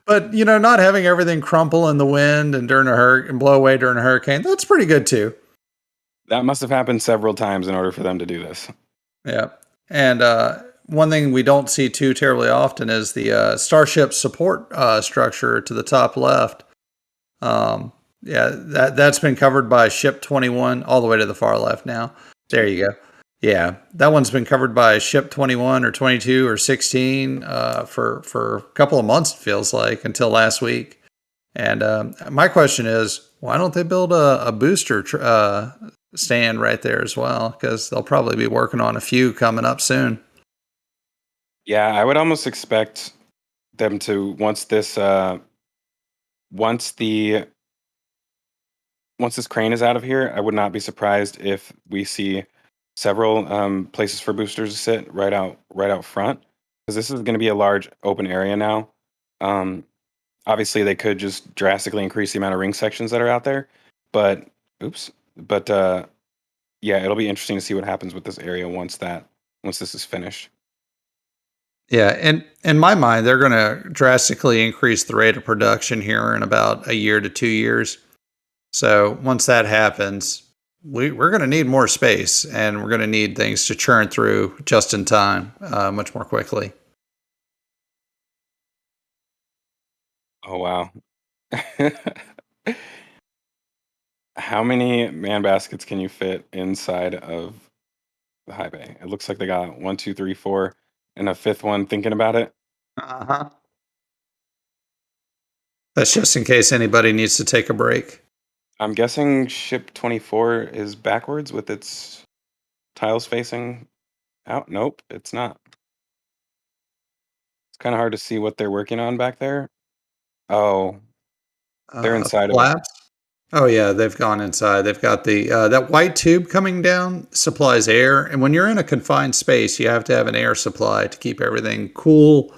Speaker 4: but not having everything crumple in the wind and during a hurricane, blow away during a hurricane, that's pretty good too.
Speaker 5: That must have happened several times in order for them to do this.
Speaker 4: Yeah, and one thing we don't see too terribly often is the Starship support structure to the top left. Yeah, that's been covered by Ship 21 all the way to the far left now. There you go. Yeah, that one's been covered by Ship 21 or 22 or 16 for a couple of months, it feels like, until last week. And my question is, why don't they build a booster stand right there as well? Because they'll probably be working on a few coming up soon.
Speaker 5: Yeah, I would almost expect them to once the once this crane is out of here, I would not be surprised if we see several places for boosters to sit right out front, because this is going to be a large open area now. Obviously, they could just drastically increase the amount of ring sections that are out there, but yeah, it'll be interesting to see what happens with this area once this is finished.
Speaker 4: Yeah, and in my mind, they're going to drastically increase the rate of production here in about a year to 2 years. So once that happens, we're going to need more space, and we're going to need things to churn through just in time, much more quickly.
Speaker 5: Oh wow. How many man baskets can you fit inside of the high bay? It looks like they got 1, 2, 3, 4, and a fifth one thinking about it.
Speaker 4: Uh-huh. That's just in case anybody needs to take a break.
Speaker 5: I'm guessing ship 24 is backwards with its tiles facing out. Nope, it's not. It's kind of hard to see what they're working on back there. Oh, they're inside of it.
Speaker 4: Flaps? Oh yeah, they've gone inside. They've got the that white tube coming down supplies air, and when you're in a confined space, you have to have an air supply to keep everything cool,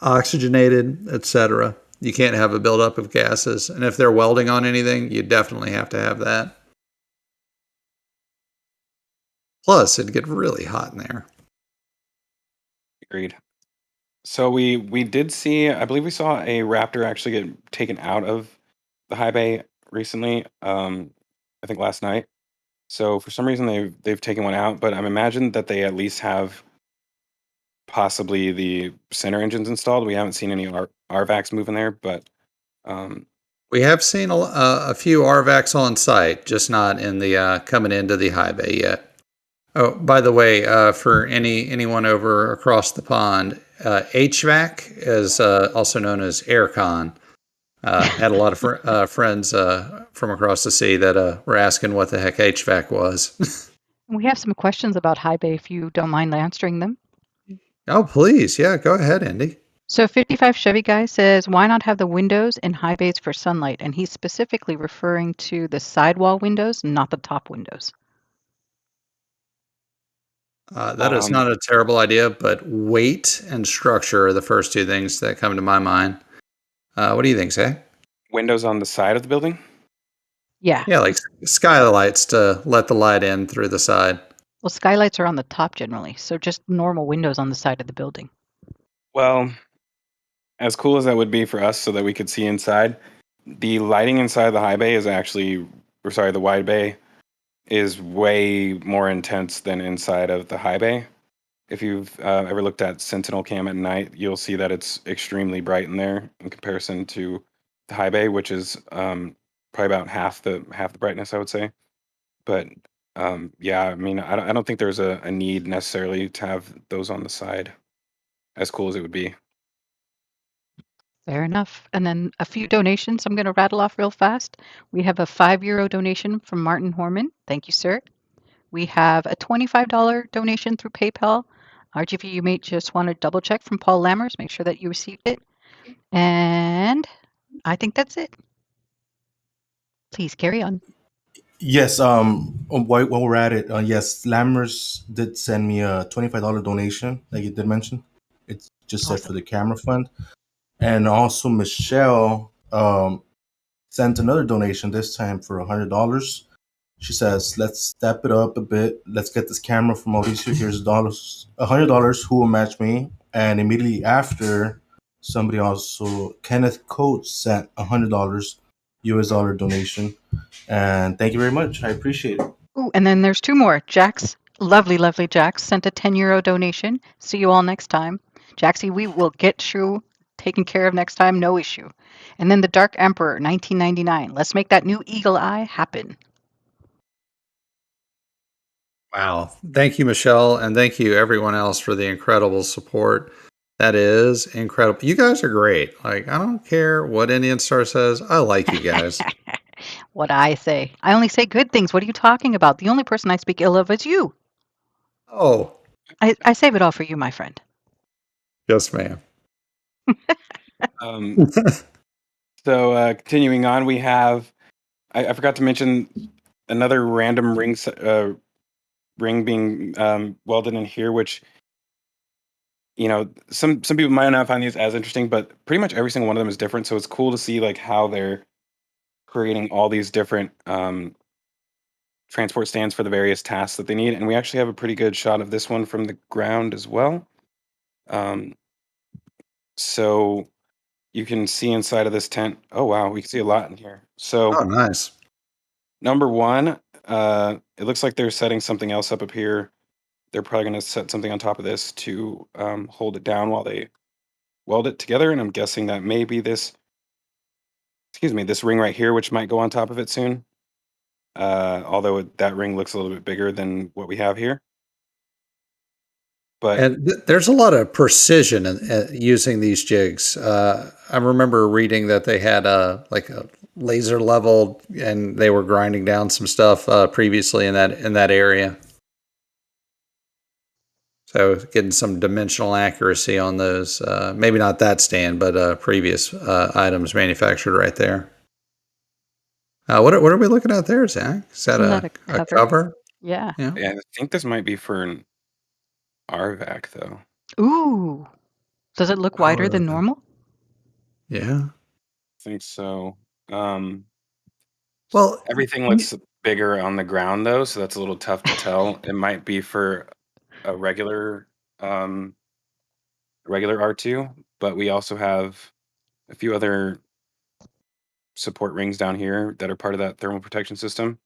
Speaker 4: oxygenated, etc. You can't have a buildup of gases, and if they're welding on anything, you definitely have to have that. Plus, it'd get really hot in there.
Speaker 5: Agreed. So we did see, I believe we saw a Raptor actually get taken out of the high bay recently. I think last night. So for some reason they've taken one out, but I'm imagined that they at least have possibly the center engines installed. We haven't seen any RVACs move in there, but
Speaker 4: we have seen a few RVACs on site, just not in the coming into the high bay yet. Oh, by the way, for anyone over across the pond, HVAC is also known as aircon. Had a lot of friends from across the sea that were asking what the heck HVAC was.
Speaker 3: We have some questions about high bay if you don't mind answering them.
Speaker 4: Oh, please. Yeah, go ahead, Andy.
Speaker 3: So 55 Chevy guy says, why not have the windows in high bays for sunlight? And he's specifically referring to the sidewall windows, not the top windows.
Speaker 4: That is not a terrible idea, but weight and structure are the first two things that come to my mind. What do you think, Zach?
Speaker 5: Windows on the side of the building?
Speaker 3: Yeah.
Speaker 4: Yeah, like skylights to let the light in through the side.
Speaker 3: Well, skylights are on the top generally, so just normal windows on the side of the building.
Speaker 5: Well, as cool as that would be for us so that we could see inside, the lighting inside the high bay is actually, the wide bay is way more intense than inside of the high bay. If you've ever looked at Sentinel Cam at night, you'll see that it's extremely bright in there in comparison to the high bay, which is probably about half the brightness, I would say. But yeah, I mean, I don't think there's a need necessarily to have those on the side, as cool as it would be.
Speaker 3: Fair enough. And then a few donations I'm going to rattle off real fast. We have a €5 donation from Martin Horman. Thank you, sir. We have a $25 donation through PayPal. RGV, you may just want to double check from Paul Lammers. Make sure that you received it. And I think that's it. Please carry on.
Speaker 2: Yes, while we're at it, yes, Lammers did send me a $25 donation, like you did mention. It just said for the camera fund. And also Michelle sent another donation, this time for $100. She says, let's step it up a bit. Let's get this camera from Mauricio. Here's $100. Who will match me? And immediately after, somebody also, Kenneth Coates, sent $100 US dollar donation. And thank you very much. I appreciate it.
Speaker 3: Ooh, and then there's two more. Jax, lovely Jax, sent a €10 donation. See you all next time. Jaxie, we will get you taken care of next time, no issue. And then the Dark Emperor, 1999. Let's make that new eagle eye happen.
Speaker 4: Wow. Thank you, Michelle. And thank you, everyone else, for the incredible support. That is incredible. You guys are great. Like, I don't care what Indian Star says. I like you guys.
Speaker 3: What I say. I only say good things. What are you talking about? The only person I speak ill of is you.
Speaker 4: Oh.
Speaker 3: I save it all for you, my friend.
Speaker 4: Yes, ma'am.
Speaker 5: So continuing on, we have I forgot to mention another random ring being welded in here, which some people might not find these as interesting, but pretty much every single one of them is different. So it's cool to see like how they're creating all these different transport stands for the various tasks that they need. And we actually have a pretty good shot of this one from the ground as well. So you can see inside of this tent. Oh wow, we can see a lot in here. So
Speaker 4: Oh, nice.
Speaker 5: number one, it looks like they're setting something else up here. They're probably going to set something on top of this to hold it down while they weld it together. And I'm guessing that maybe this ring right here, which might go on top of it soon. Although that ring looks a little bit bigger than what we have here. But
Speaker 4: And there's a lot of precision in using these jigs. I remember reading that they had a laser level, and they were grinding down some stuff previously in that area. So getting some dimensional accuracy on those. Maybe not that stand, but previous items manufactured right there. What are we looking at there, Zach? Is that
Speaker 3: Isn't that
Speaker 4: a cover?
Speaker 3: Yeah.
Speaker 4: Yeah.
Speaker 5: yeah, I think this might be for an RVAC though.
Speaker 3: Ooh. Does it look wider than normal?
Speaker 4: Yeah.
Speaker 5: I think so.
Speaker 4: Well,
Speaker 5: Everything looks bigger on the ground though, so that's a little tough to tell. It might be for a regular R2, but we also have a few other support rings down here that are part of that thermal protection system.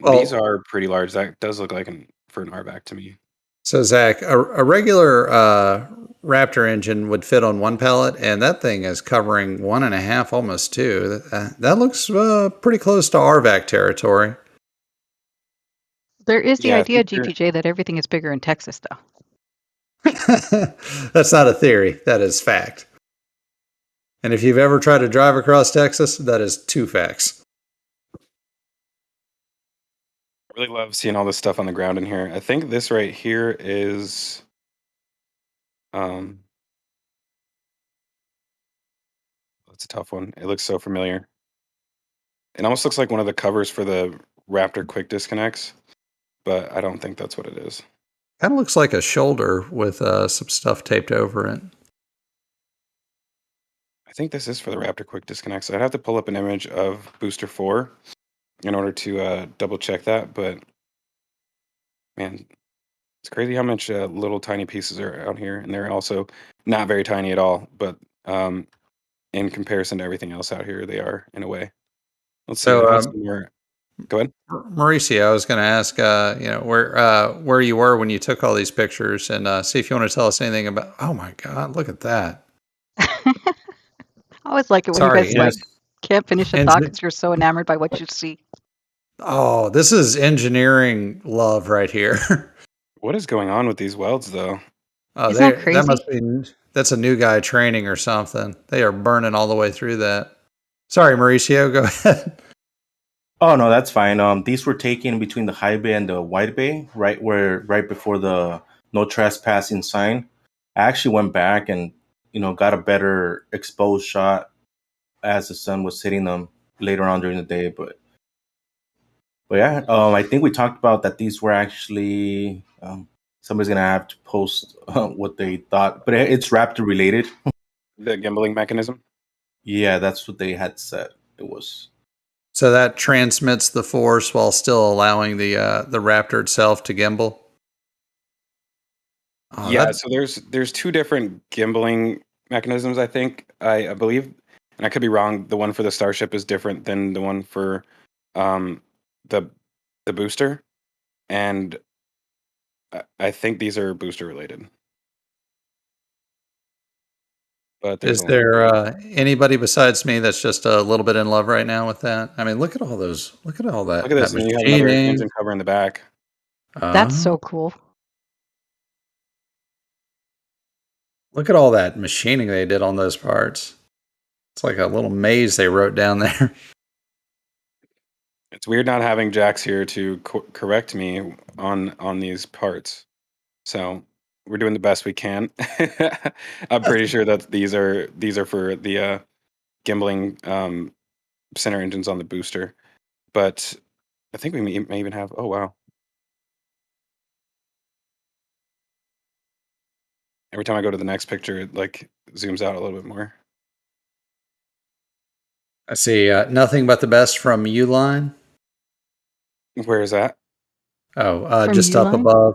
Speaker 5: These
Speaker 4: well,
Speaker 5: are pretty large. That does look like for an RVAC to me.
Speaker 4: so Zach, a regular Raptor engine would fit on one pallet, and that thing is covering 1.5, almost 2. That looks pretty close to RVAC territory.
Speaker 3: There is the
Speaker 5: Yeah, I
Speaker 3: idea,
Speaker 5: think
Speaker 3: GPJ, that everything is bigger in Texas, though.
Speaker 4: That's not a theory. That is fact. And if you've ever tried to drive across Texas, that is 2 facts.
Speaker 5: I really love seeing all this stuff on the ground in here. I think this right here is that's a tough one. It looks so familiar. It almost looks like one of the covers for the Raptor quick disconnects, but I don't think that's what it is.
Speaker 4: Kind of looks like a shoulder with some stuff taped over it.
Speaker 5: I think this is for the Raptor quick disconnects. I'd have to pull up an image of Booster 4 in order to double check that, but man, it's crazy how much little tiny pieces are out here, and they're also not very tiny at all, but in comparison to everything else out here, they are in a way. Let's see.
Speaker 4: So,
Speaker 5: I have some more. Go ahead.
Speaker 4: Mauricio, I was going to ask, where you were when you took all these pictures, and see if you want to tell us anything about. Oh my God, look at that!
Speaker 3: I always like it when you
Speaker 4: Sorry,
Speaker 3: guys can't finish a
Speaker 4: engi-
Speaker 3: thought because you're so enamored by what you see.
Speaker 4: Oh, this is engineering love right here.
Speaker 5: What is going on with these welds, though?
Speaker 4: Oh,
Speaker 3: Isn't that crazy?
Speaker 4: that must be that's a new guy training or something. They are burning all the way through that. Sorry, Mauricio, go ahead.
Speaker 2: Oh no, that's fine. These were taken between the high bay and the wide bay, right before the no trespassing sign. I actually went back and got a better exposed shot as the sun was hitting them later on during the day. But yeah, I think we talked about that these were actually somebody's gonna have to post what they thought, but it's Raptor related.
Speaker 5: The gimbaling mechanism?
Speaker 2: Yeah, that's what they had said. It was.
Speaker 4: So that transmits the force while still allowing the Raptor itself to gimbal. Oh,
Speaker 5: Yeah, so there's two different gimbaling mechanisms, I think. I believe, and I could be wrong, the one for the Starship is different than the one for the booster. And I think these are booster related. But
Speaker 4: Is there anybody besides me that's just a little bit in love right now with that? I mean, look at all those. Look at all that.
Speaker 5: look at this,
Speaker 4: that
Speaker 5: and you have another
Speaker 4: machining.
Speaker 5: engine cover in the back.
Speaker 3: That's so cool.
Speaker 4: Look at all that machining they did on those parts. It's like a little maze they wrote down there.
Speaker 5: It's weird not having Jax here to correct me on these parts. So we're doing the best we can. I'm pretty sure that these are for the gimbaling center engines on the booster, but I think we may even have. Oh wow! Every time I go to the next picture, it like zooms out a little bit more.
Speaker 4: I see nothing but the best from Uline.
Speaker 5: Where is that?
Speaker 4: Oh,
Speaker 3: From
Speaker 4: just up
Speaker 3: Uline?
Speaker 4: above.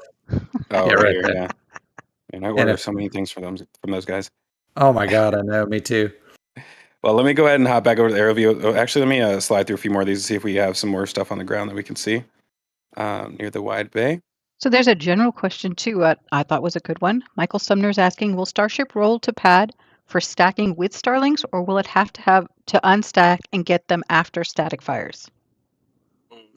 Speaker 5: Oh,
Speaker 4: Yeah,
Speaker 5: right
Speaker 4: right
Speaker 5: here.
Speaker 4: there.
Speaker 5: Yeah, and I
Speaker 4: And
Speaker 5: order
Speaker 4: if
Speaker 5: so many things from those guys.
Speaker 4: oh my God, I know, me too.
Speaker 5: Well, let me go ahead and hop back over to the aerial view. Oh, actually, let me slide through a few more of these to see if we have some more stuff on the ground that we can see near the wide bay.
Speaker 3: So there's a general question too. I thought was a good one. Michael Sumner's asking, will Starship roll to pad for stacking with Starlinks, or will it have to unstack and get them after static fires?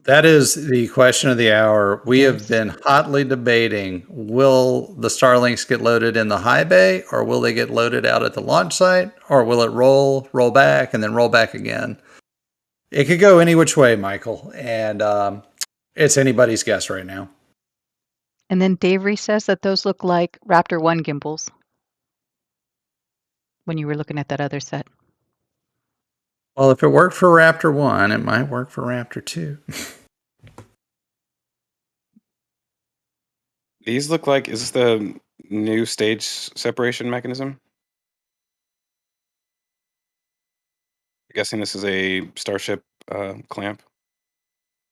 Speaker 4: That is the question of the hour. We have
Speaker 3: Yes.
Speaker 4: been hotly debating, will the Starlinks get loaded in the high bay, or will they get loaded out at the launch site, or will it roll back, and then roll back again? It could go any which way, Michael, and it's anybody's guess right now.
Speaker 3: And then Dave Reese says that those look like Raptor 1 gimbals when you were looking at that other set.
Speaker 4: Well, if it worked for Raptor 1, it might work for Raptor 2.
Speaker 5: These look like, is this the new stage separation mechanism? I'm guessing this is a Starship clamp.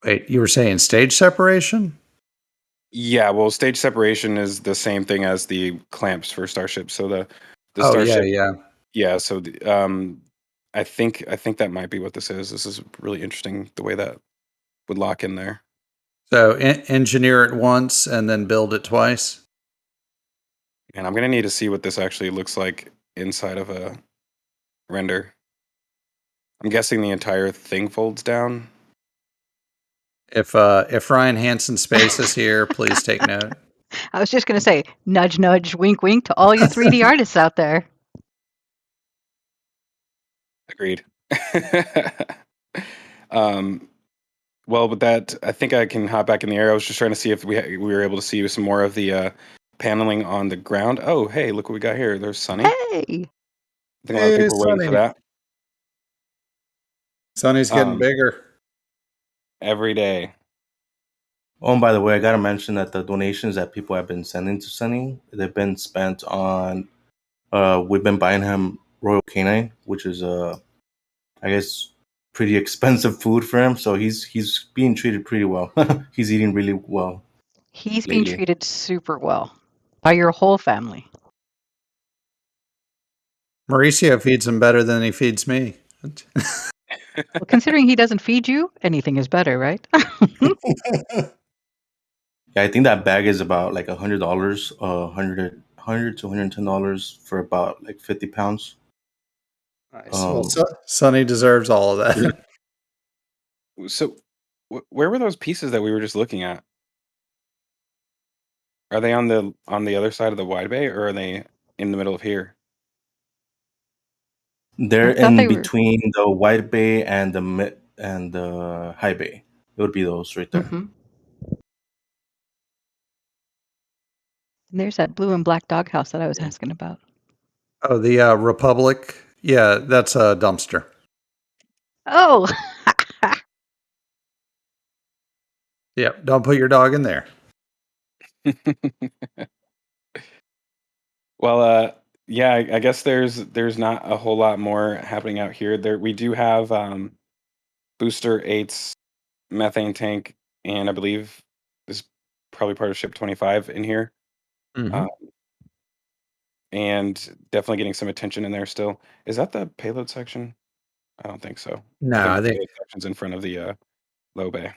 Speaker 4: Wait, you were saying stage separation?
Speaker 5: Yeah, well, stage separation is the same thing as the clamps for Starship. So the
Speaker 4: Oh,
Speaker 5: Starship,
Speaker 4: yeah.
Speaker 5: So I think that might be what this is. This is really interesting the way that would lock in there.
Speaker 4: So engineer it once and then build it twice?
Speaker 5: And I'm gonna need to see what this actually looks like inside of a render. I'm guessing the entire thing folds down.
Speaker 4: If Ryan Hansen Space is here, please take note.
Speaker 3: I was just going to say, nudge, nudge, wink, wink to all you 3D artists out there.
Speaker 5: Agreed. Well, with that, I think I can hop back in the air. I was just trying to see if we were able to see some more of the paneling on the ground. Oh, hey, look what we got here. There's Sunny.
Speaker 3: Hey!
Speaker 5: I think a lot of people are waiting for that.
Speaker 4: Sunny's getting bigger.
Speaker 5: Every day.
Speaker 2: Oh, and by the way, I gotta mention that the donations that people have been sending to Sunny, they've been spent on. We've been buying him Royal Canine, which is I guess pretty expensive food for him. So he's being treated pretty well. He's eating really well.
Speaker 3: He's being
Speaker 2: lately.
Speaker 3: treated super well by your whole family.
Speaker 2: Mauricio feeds him better than he feeds me.
Speaker 3: Well, considering he doesn't feed you, anything is better, right?
Speaker 2: Yeah, I think that bag is about like $100, $100 to $110 for about like 50 pounds.
Speaker 4: Nice. Well, Sonny deserves all of that.
Speaker 5: So, where were those pieces that we were just looking at? Are they on the other side of the wide bay, or are they in the middle of here?
Speaker 2: They're
Speaker 3: I thought
Speaker 2: in
Speaker 3: they were.
Speaker 2: between the wide bay and the high bay. It would be those right there.
Speaker 3: Mhm. And there's that blue and black doghouse that I was asking about.
Speaker 4: Oh, the Republic. Yeah, that's a dumpster.
Speaker 3: Oh,
Speaker 4: Yep. Don't put your dog in there.
Speaker 5: Well, yeah, I guess there's not a whole lot more happening out here. There we do have Booster 8's methane tank, and I believe this is probably part of Ship 25 in here.
Speaker 4: Mm-hmm.
Speaker 5: And definitely getting some attention in there still. Is that the payload section? I don't think so.
Speaker 4: No,
Speaker 5: I
Speaker 4: I
Speaker 5: think the
Speaker 4: think
Speaker 5: payload section's in front of the low bay.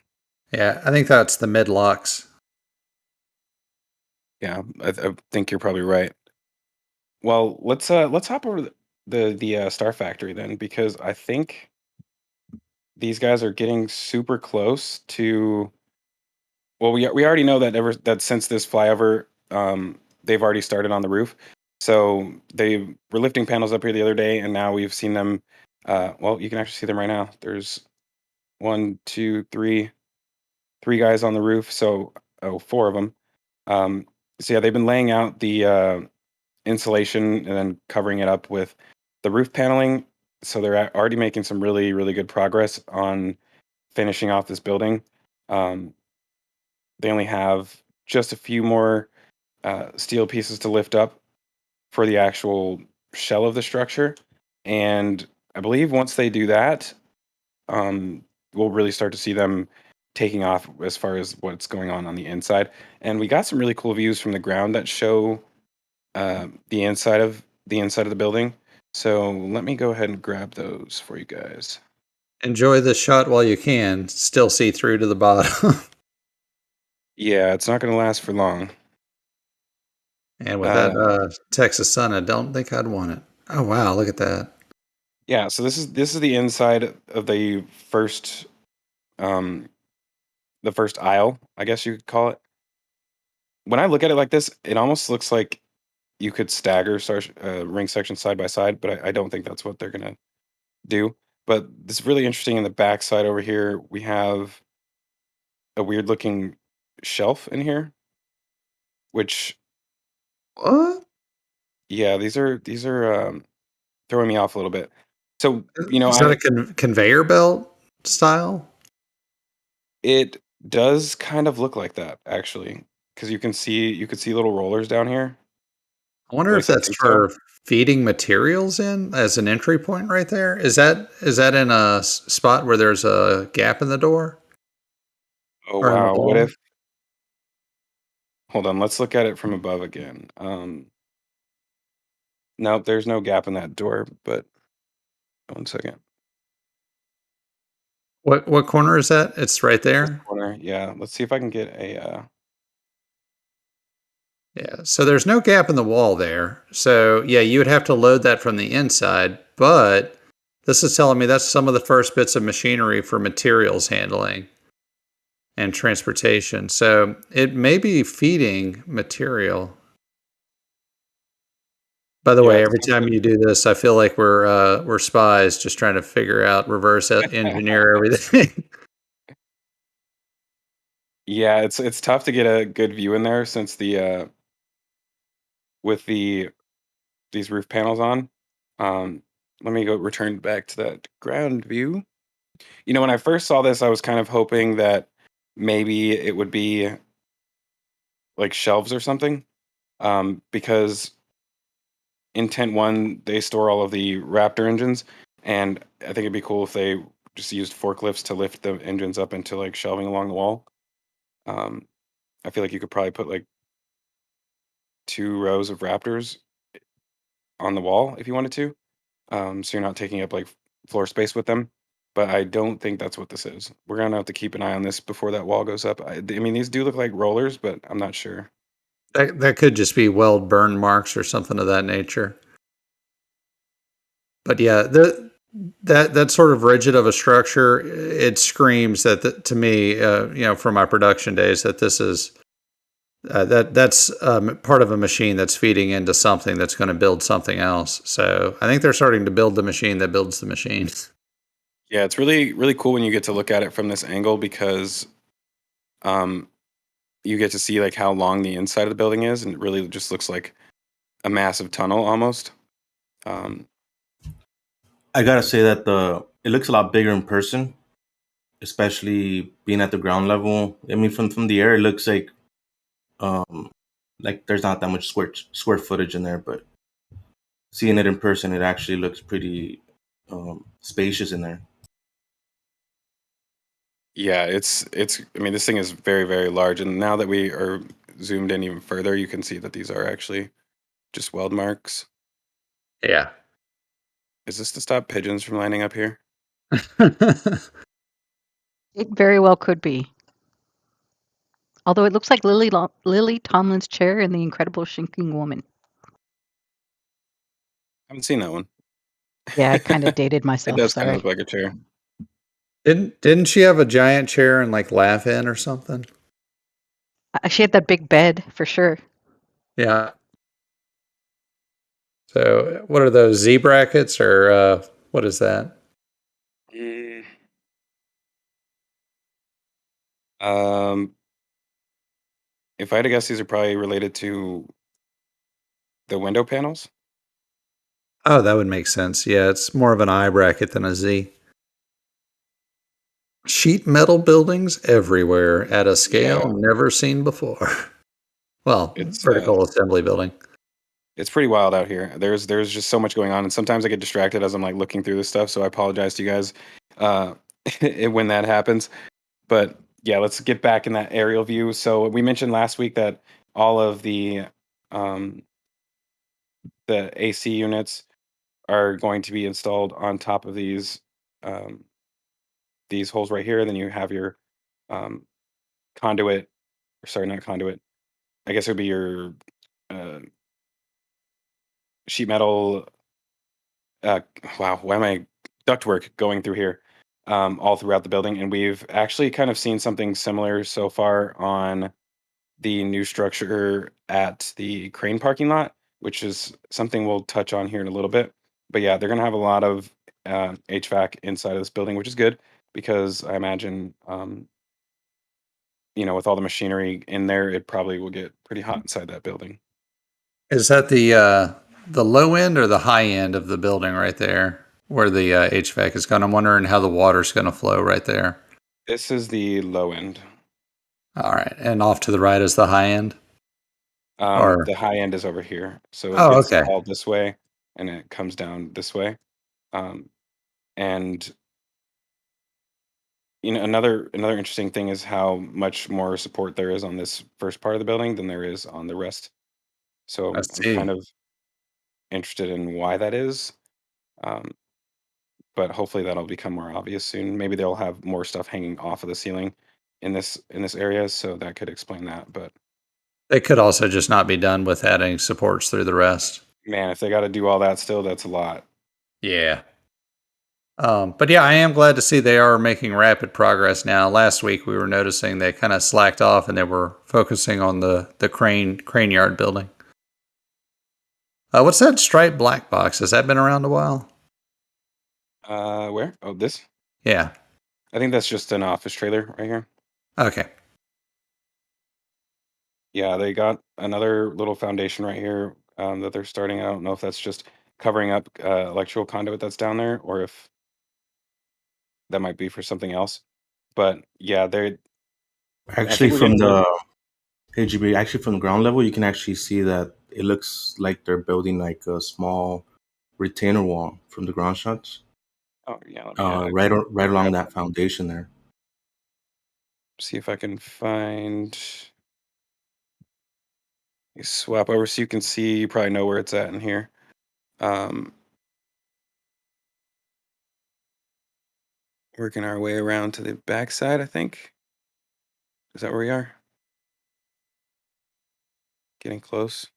Speaker 4: yeah, I think that's the mid locks.
Speaker 5: Yeah, I think you're probably right. Well, let's hop over to the Star Factory then, because I think these guys are getting super close to. Well, we already know that since this flyover, they've already started on the roof. So they were lifting panels up here the other day, and now we've seen them. Well, you can actually see them right now. There's 1, 2, 3 guys on the roof. So, four of them. So yeah, they've been laying out the insulation and then covering it up with the roof paneling. so they're already making some really, really good progress on finishing off this building. Um, they only have just a few more steel pieces to lift up for the actual shell of the structure. And I believe once they do that, we'll really start to see them taking off as far as what's going on the inside. And we got some really cool views from the ground that show the inside of the building. So let me go ahead and grab those for you guys.
Speaker 4: Enjoy the shot while you can. Still see through to the bottom.
Speaker 5: Yeah, it's not going to last for long.
Speaker 4: And with that Texas sun, I don't think I'd want it. Oh wow, look at that.
Speaker 5: Yeah, so this is the inside of the first aisle, I guess you could call it. When I look at it like this, it almost looks like you could stagger ring sections side by side, but I don't think that's what they're gonna do. But it's really interesting in the back side over here. We have a weird looking shelf in here, which
Speaker 4: What?
Speaker 5: yeah, these are throwing me off a little bit. So
Speaker 4: Is that a conveyor belt style?
Speaker 5: it does kind of look like that actually, because you could see little rollers down here.
Speaker 4: I wonder
Speaker 5: At
Speaker 4: if
Speaker 5: least I
Speaker 4: that's
Speaker 5: think so.
Speaker 4: for feeding materials in as an entry point right there. Is that in a spot where there's a gap in the door
Speaker 5: Oh
Speaker 4: or in the
Speaker 5: wow, what
Speaker 4: wall?
Speaker 5: if? Hold on, let's look at it from above again. Nope, there's no gap in that door, but 1 second.
Speaker 4: What corner is that? It's right
Speaker 5: This
Speaker 4: there.
Speaker 5: corner, yeah. Let's see if I can get a.
Speaker 4: Yeah. So there's no gap in the wall there. So yeah, you would have to load that from the inside, but this is telling me that's some of the first bits of machinery for materials handling and transportation. So it may be feeding material. By the
Speaker 5: Yeah,
Speaker 4: way,
Speaker 5: it
Speaker 4: every
Speaker 5: seems
Speaker 4: time
Speaker 5: like
Speaker 4: you do this, I feel like we're spies just trying to figure out reverse engineer everything.
Speaker 5: yeah, it's tough to get a good view in there since with these roof panels on. Um, Let me go return back to that ground view. When I first saw this, I was kind of hoping that maybe it would be like shelves or something, because in Tent 1, they store all of the Raptor engines, and I think it'd be cool if they just used forklifts to lift the engines up into like shelving along the wall. Um, I feel like you could probably put like 2 rows of Raptors on the wall if you wanted to, so you're not taking up like floor space with them. But I don't think that's what this is. We're gonna have to keep an eye on this before that wall goes up. I mean, these do look like rollers, but I'm not sure.
Speaker 4: That could just be weld burn marks or something of that nature. But yeah, that sort of rigid of a structure, it screams to me, from my production days, that this is that's part of a machine that's feeding into something that's going to build something else. So I think they're starting to build the machine that builds the machine.
Speaker 5: Yeah, it's really really cool when you get to look at it from this angle because um, you get to see like how long the inside of the building is, and it really just looks like a massive tunnel almost. Um,
Speaker 2: I gotta say that it looks a lot bigger in person, especially being at the ground level. I mean, from the air, it looks like there's not that much square footage in there, but seeing it in person, it actually looks pretty spacious in there.
Speaker 5: yeah, it's. I mean, this thing is very very large, and now that we are zoomed in even further, you can see that these are actually just weld marks.
Speaker 4: Yeah.
Speaker 5: Is this to stop pigeons from landing up here?
Speaker 3: It very well could be. Although it looks like Lily Tomlin's chair in The Incredible Shrinking Woman.
Speaker 5: Haven't seen that one.
Speaker 3: Yeah, I kind of dated
Speaker 5: It
Speaker 3: myself.
Speaker 5: does kind of look
Speaker 3: Sorry.
Speaker 5: like a chair.
Speaker 4: Didn't she have a giant chair and like laugh in or something?
Speaker 3: She had that big bed for sure.
Speaker 4: Yeah. So what are those, Z brackets or what is that?
Speaker 5: Mm. Um, if I had to guess, these are probably related to the window panels.
Speaker 4: Oh, that would make sense. Yeah, it's more of an I bracket than a Z. Sheet metal buildings everywhere at a scale never seen before. Well,
Speaker 5: It's
Speaker 4: vertical assembly building.
Speaker 5: it's pretty wild out here. There's just so much going on, and sometimes I get distracted as I'm like looking through this stuff. So I apologize to you guys uh, when that happens. But yeah, let's get back in that aerial view. So we mentioned last week that all of um, the AC units are going to be installed on top of um, these holes right here. Then you have your um, conduit, or sorry, not conduit. I guess it would be your uh, sheet metal. Uh, wow, why am I ductwork going through here all throughout the building? And we've actually kind of seen something similar so far on the new structure at the crane parking lot, which is something we'll touch on here in a little bit. But yeah, they're going to have a lot of HVAC inside of this building, which is good because I imagine, with all the machinery in there, it probably will get pretty hot inside that building.
Speaker 4: Is that the low end or the high end of the building right there where the HVAC is going? I'm wondering how the water's going to flow right there.
Speaker 5: This is the low end.
Speaker 4: All right, and off to the right is the high end?
Speaker 5: The high end is over here. So it gets
Speaker 4: okay.
Speaker 5: hauled this way and it comes down this way. And another interesting thing is how much more support there is on this first part of the building than there is on the rest. So
Speaker 4: I
Speaker 5: I'm kind
Speaker 4: see.
Speaker 5: of interested in why that is. Um, but hopefully that'll become more obvious soon. Maybe they'll have more stuff hanging off of the ceiling in this area, so that could explain that. But
Speaker 4: They could also just not be done with adding supports through the rest.
Speaker 5: man, if they got to do all that still, that's a lot.
Speaker 4: Yeah. But yeah, I am glad to see they are making rapid progress now. Last week we were noticing they kind of slacked off and they were focusing on the crane yard building. What's that striped black box? Has that been around a while?
Speaker 5: Where? Oh, this?
Speaker 4: Yeah.
Speaker 5: I think that's just an office trailer right here.
Speaker 4: Okay.
Speaker 5: Yeah, they got another little foundation right here that they're starting. I don't know if that's just covering up electrical conduit that's down there, or if that might be for something else. But yeah, I
Speaker 2: Actually,
Speaker 5: think we're getting
Speaker 2: actually from the ground level, you can actually see that it looks like they're building like a small retainer wall from the ground shots.
Speaker 5: Oh yeah, let me
Speaker 2: Right along that foundation there.
Speaker 5: see if I can find a swap over so you can see. You probably know where it's at in here. Working our way around to the backside, I think. Is that where we are? Getting close.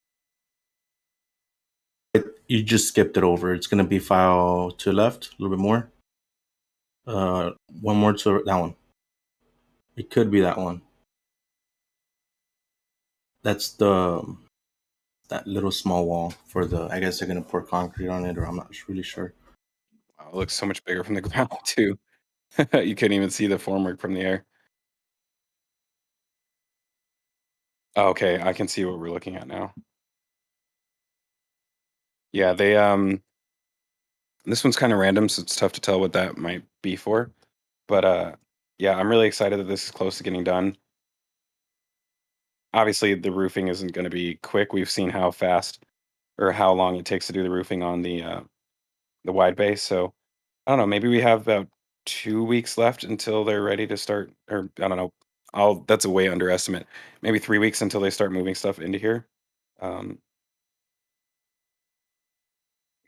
Speaker 2: You just skipped it over. It's gonna be file to the left, a little bit more. One more to that one. It could be that one. That's that little small wall for the. I guess they're gonna pour concrete on it, or I'm not really sure.
Speaker 5: Wow, it looks so much bigger from the ground too. You couldn't even see the formwork from the air. Oh, okay, I can see what we're looking at now. Yeah, this one's kind of random, so it's tough to tell what that might be for. But yeah, I'm really excited that this is close to getting done. Obviously, the roofing isn't going to be quick. We've seen how fast or how long it takes to do the roofing on the wide base. So I don't know. Maybe we have about 2 weeks left until they're ready to start. Or I don't know. That's a way underestimate. Maybe 3 weeks until they start moving stuff into here. Um,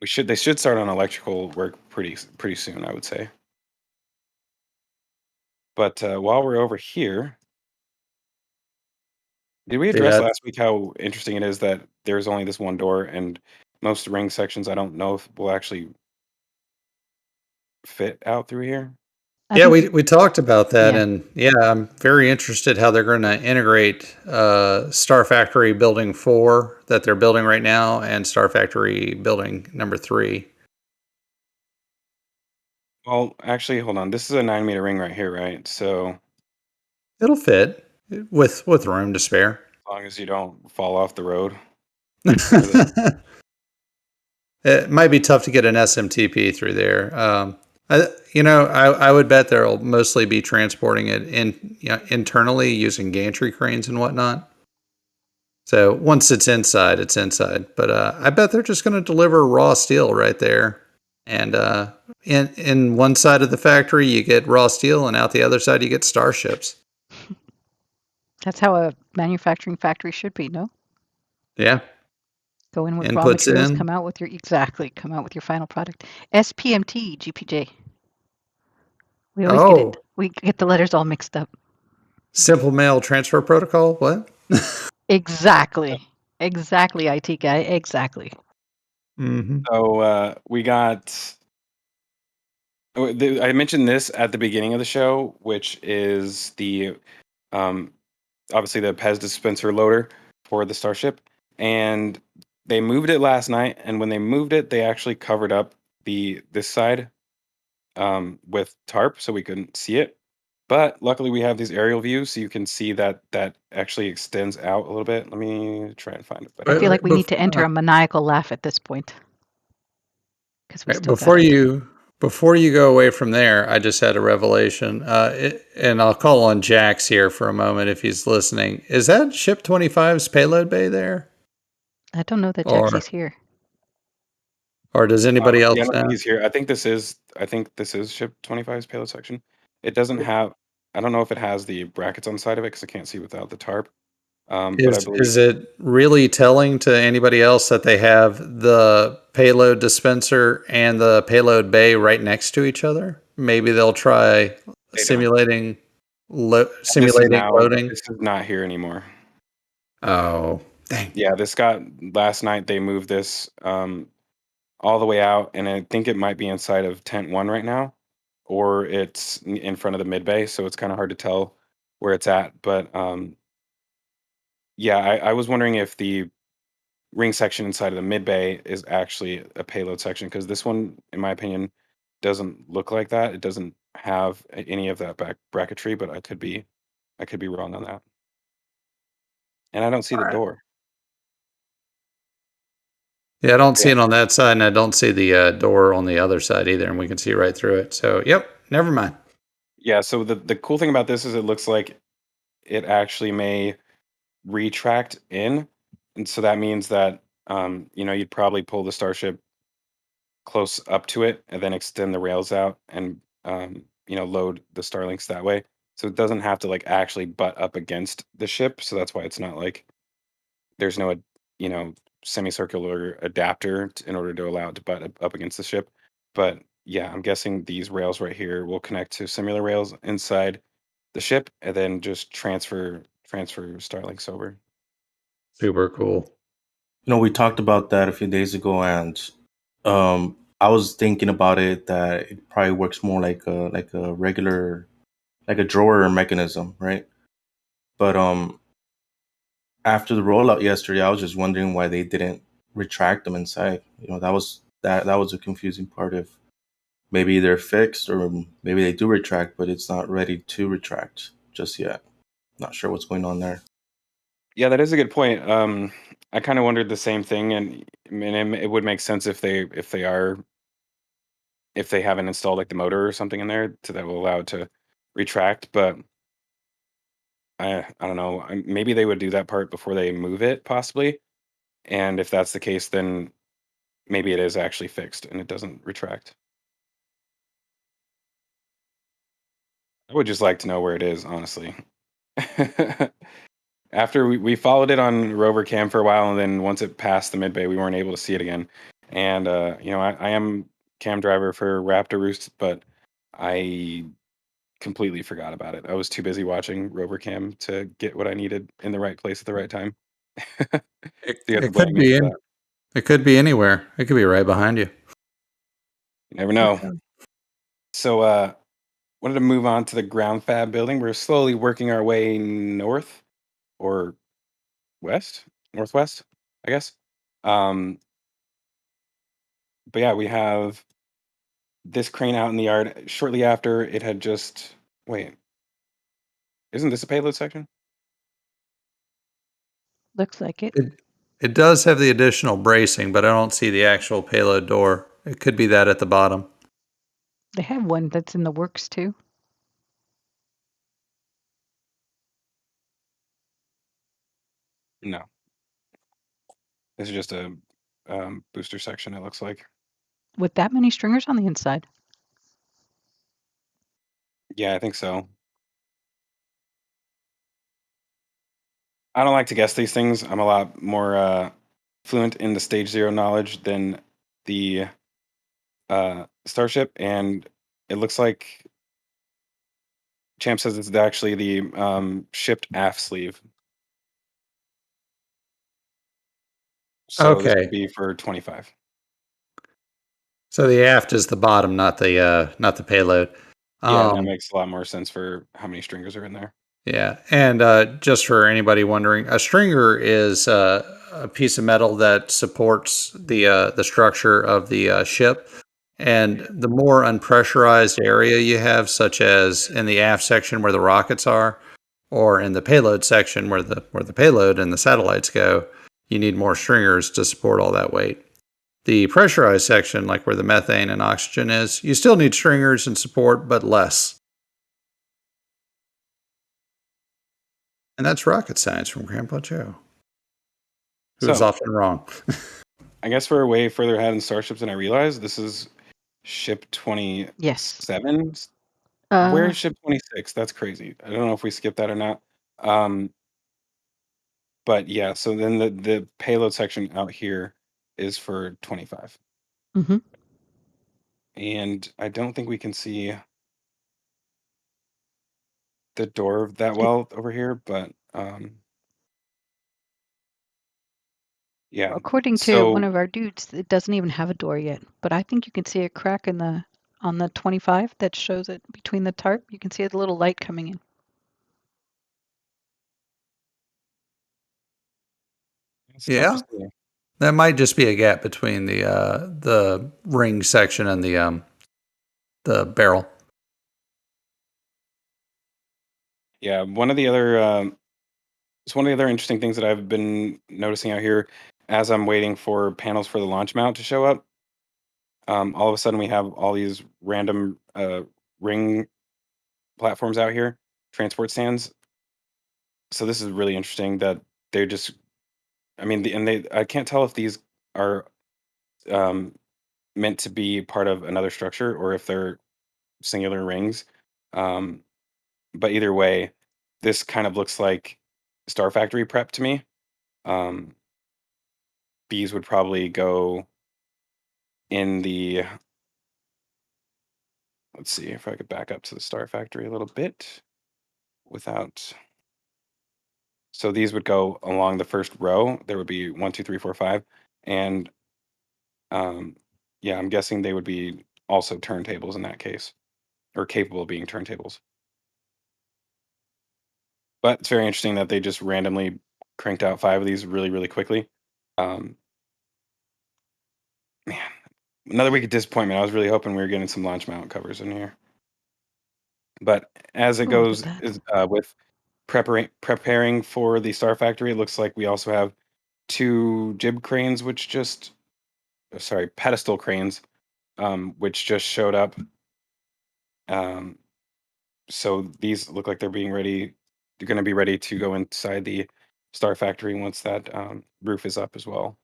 Speaker 5: They should start on electrical work pretty soon, I would say. But while we're over here, did we address
Speaker 4: Yeah.
Speaker 5: last week how interesting it is that there's only this one door and most ring sections I don't know if will actually fit out through here?
Speaker 4: Yeah, we talked about that,
Speaker 3: Yeah.
Speaker 4: and yeah, I'm very interested how they're going to integrate Star Factory Building 4 that they're building right now and Star Factory Building number 3.
Speaker 5: Well, actually, hold on. This is a 9-meter ring right here, right? So
Speaker 4: It'll fit with room to spare.
Speaker 5: as long as you don't fall off the road.
Speaker 4: It it might be tough to get an SMTP through there. I would bet they'll mostly be transporting it internally using gantry cranes and whatnot. So once it's inside, it's inside. But I bet they're just going to deliver raw steel right there. And in one side of the factory, you get raw steel, and out the other side, you get starships.
Speaker 3: That's how a manufacturing factory should be, no?
Speaker 4: Yeah.
Speaker 3: Go in with raw
Speaker 4: Inputs
Speaker 3: materials,
Speaker 4: in.
Speaker 3: come out with your final product. SPMT, GPJ. We always get the letters all mixed up.
Speaker 4: Simple mail transfer protocol. What?
Speaker 3: Exactly, IT guy. Exactly.
Speaker 4: Mm-hmm.
Speaker 5: So we got. I mentioned this at the beginning of the show, which is the obviously the Pez dispenser loader for the Starship, and they moved it last night. And when they moved it, they actually covered up this side with tarp so we couldn't see it. But luckily, we have these aerial views, so you can see that actually extends out a little bit. Let me try and find it better.
Speaker 3: I feel like we need to enter a maniacal laugh at this point because we still got it.
Speaker 4: Before you go away from there, I just had a revelation, and I'll call on Jax here for a moment if he's listening. Is that Ship 25's payload bay there?
Speaker 3: I don't know that Jaxie's here.
Speaker 4: Or does anybody else
Speaker 5: I don't
Speaker 4: know?
Speaker 5: think he's here. I think this is Ship 25's payload section. It doesn't have. I don't know if it has the brackets on the side of it because I can't see without the tarp. But I believe,
Speaker 4: is it really telling to anybody else that they have the payload dispenser and the payload bay right next to each other? Maybe they'll try simulating loading.
Speaker 5: This is not here anymore.
Speaker 4: Oh, dang.
Speaker 5: Yeah, last night they moved this all the way out, and I think it might be inside of tent 1 right now, or it's in front of the mid bay, so it's kind of hard to tell where it's at. But yeah, I was wondering if the ring section inside of the mid bay is actually a payload section, because this one, in my opinion, doesn't look like that. It doesn't have any of that bracketry, but I could be wrong on that. And I don't see the door.
Speaker 4: Yeah, I don't see it on that side, and I don't see the door on the other side either, and we can see right through it. So, yep, never mind.
Speaker 5: Yeah, so the cool thing about this is it looks like it actually may retract in, and so that means that you'd probably pull the Starship close up to it and then extend the rails out and load the Starlinks that way. So it doesn't have to like actually butt up against the ship. So that's why it's not like there's no semicircular adapter in order to allow it to butt up against the ship. But yeah, I'm guessing these rails right here will connect to similar rails inside the ship and then just transfer Starlinks over.
Speaker 4: Super cool.
Speaker 2: We talked about that a few days ago, and I was thinking about it that it probably works more like a regular, like a drawer mechanism, right? But after the rollout yesterday, I was just wondering why they didn't retract them inside. That was a confusing part of maybe they're fixed or maybe they do retract, but it's not ready to retract just yet. Not sure what's going on there.
Speaker 5: Yeah, that is a good point. I kind of wondered the same thing, and I mean, it would make sense if they haven't installed like the motor or something in there that will allow it to retract. But I don't know. Maybe they would do that part before they move it, possibly. And if that's the case, then maybe it is actually fixed and it doesn't retract. I would just like to know where it is, honestly. After we followed it on rover cam for a while, and then once it passed the mid bay, we weren't able to see it again. And I am cam driver for Raptor Roost, but I completely forgot about it. I was too busy watching rover cam to get what I needed in the right place at the right time.
Speaker 4: It could be it could be anywhere. It could be right behind you.
Speaker 5: You never know. So wanted to move on to the ground fab building. We're slowly working our way north or northwest, I guess. But yeah, we have this crane out in the yard shortly after it had just isn't this a payload section?
Speaker 3: Looks like it.
Speaker 4: It does have the additional bracing, but I don't see the actual payload door. It could be that at the bottom.
Speaker 3: They have one that's in the works too.
Speaker 5: No. This is just a booster section, it looks like.
Speaker 3: With that many stringers on the inside?
Speaker 5: Yeah, I think so. I don't like to guess these things. I'm a lot more fluent in the stage 0 knowledge than the Starship, and it looks like Champ says it's actually the shipped aft sleeve. So this would be for 25.
Speaker 4: So the aft is the bottom, not the payload.
Speaker 5: Yeah, that makes a lot more sense for how many stringers are in there.
Speaker 4: Yeah, and just for anybody wondering, a stringer is a piece of metal that supports the structure of the ship. And the more unpressurized area you have, such as in the aft section where the rockets are, or in the payload section where the payload and the satellites go, you need more stringers to support all that weight. The pressurized section, like where the methane and oxygen is, you still need stringers and support, but less. And that's rocket science from Grandpa Joe, who's often wrong.
Speaker 5: I guess we're way further ahead in Starships than I realized. This is ship 27.
Speaker 3: Yes.
Speaker 5: Where's ship 26? That's crazy. I don't know if we skipped that or not. But yeah, so then the payload section out here is for 25.
Speaker 3: Mm-hmm.
Speaker 5: And I don't think we can see the door that well over here, but yeah.
Speaker 3: According to one of our dudes, it doesn't even have a door yet. But I think you can see a crack in on the 25 that shows it between the tarp. You can see a little light coming in.
Speaker 4: Yeah, that might just be a gap between the ring section and the barrel.
Speaker 5: Yeah, one of the other interesting things that I've been noticing out here as I'm waiting for panels for the launch mount to show up. All of a sudden we have all these random ring platforms out here, transport stands. So this is really interesting that they're just, I mean, I can't tell if these are meant to be part of another structure or if they're singular rings. But either way, this kind of looks like Star Factory prep to me. Bees would probably go in the, let's see if I could back up to the Star Factory a little bit without. So these would go along the first row. There would be 1, 2, 3, 4, 5, and yeah, I'm guessing they would be also turntables in that case, or capable of being turntables. But it's very interesting that they just randomly cranked out 5 of these really, really quickly. Man, another week of disappointment. I was really hoping we were getting some launch mount covers in here. But as it goes with preparing for the Star Factory, it looks like we also have 2 jib cranes, pedestal cranes, which just showed up. So these look like they're going to be ready to go inside the Star Factory once that roof is up as well.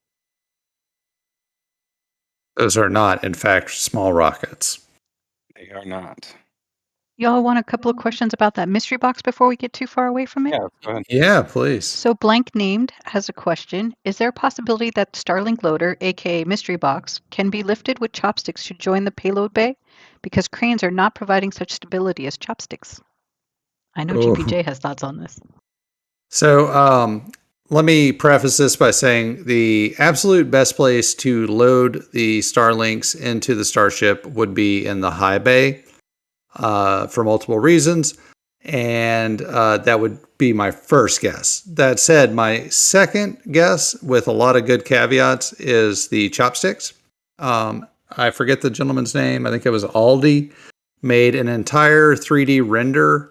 Speaker 4: Those are not, in fact, small rockets.
Speaker 5: They are not.
Speaker 3: Y'all want a couple of questions about that mystery box before we get too far away from it?
Speaker 5: Yeah, go ahead.
Speaker 4: Yeah, please.
Speaker 3: So Blank Named has a question. Is there a possibility that Starlink loader, aka mystery box, can be lifted with chopsticks to join the payload bay? Because cranes are not providing such stability as chopsticks. I know GPJ has thoughts on this.
Speaker 4: So let me preface this by saying the absolute best place to load the Starlinks into the Starship would be in the high bay for multiple reasons. And that would be my first guess. That said, my second guess, with a lot of good caveats, is the chopsticks. I forget the gentleman's name. I think it was Aldi. Made an entire 3D render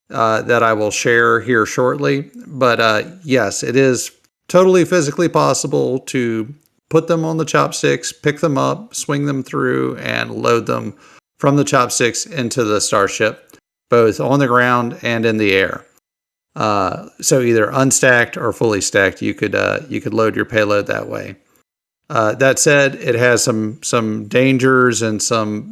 Speaker 4: that I will share here shortly. But yes, it is totally physically possible to put them on the chopsticks, pick them up, swing them through, and load them from the chopsticks into the Starship, both on the ground and in the air. So either unstacked or fully stacked, you could load your payload that way. That said, it has some dangers and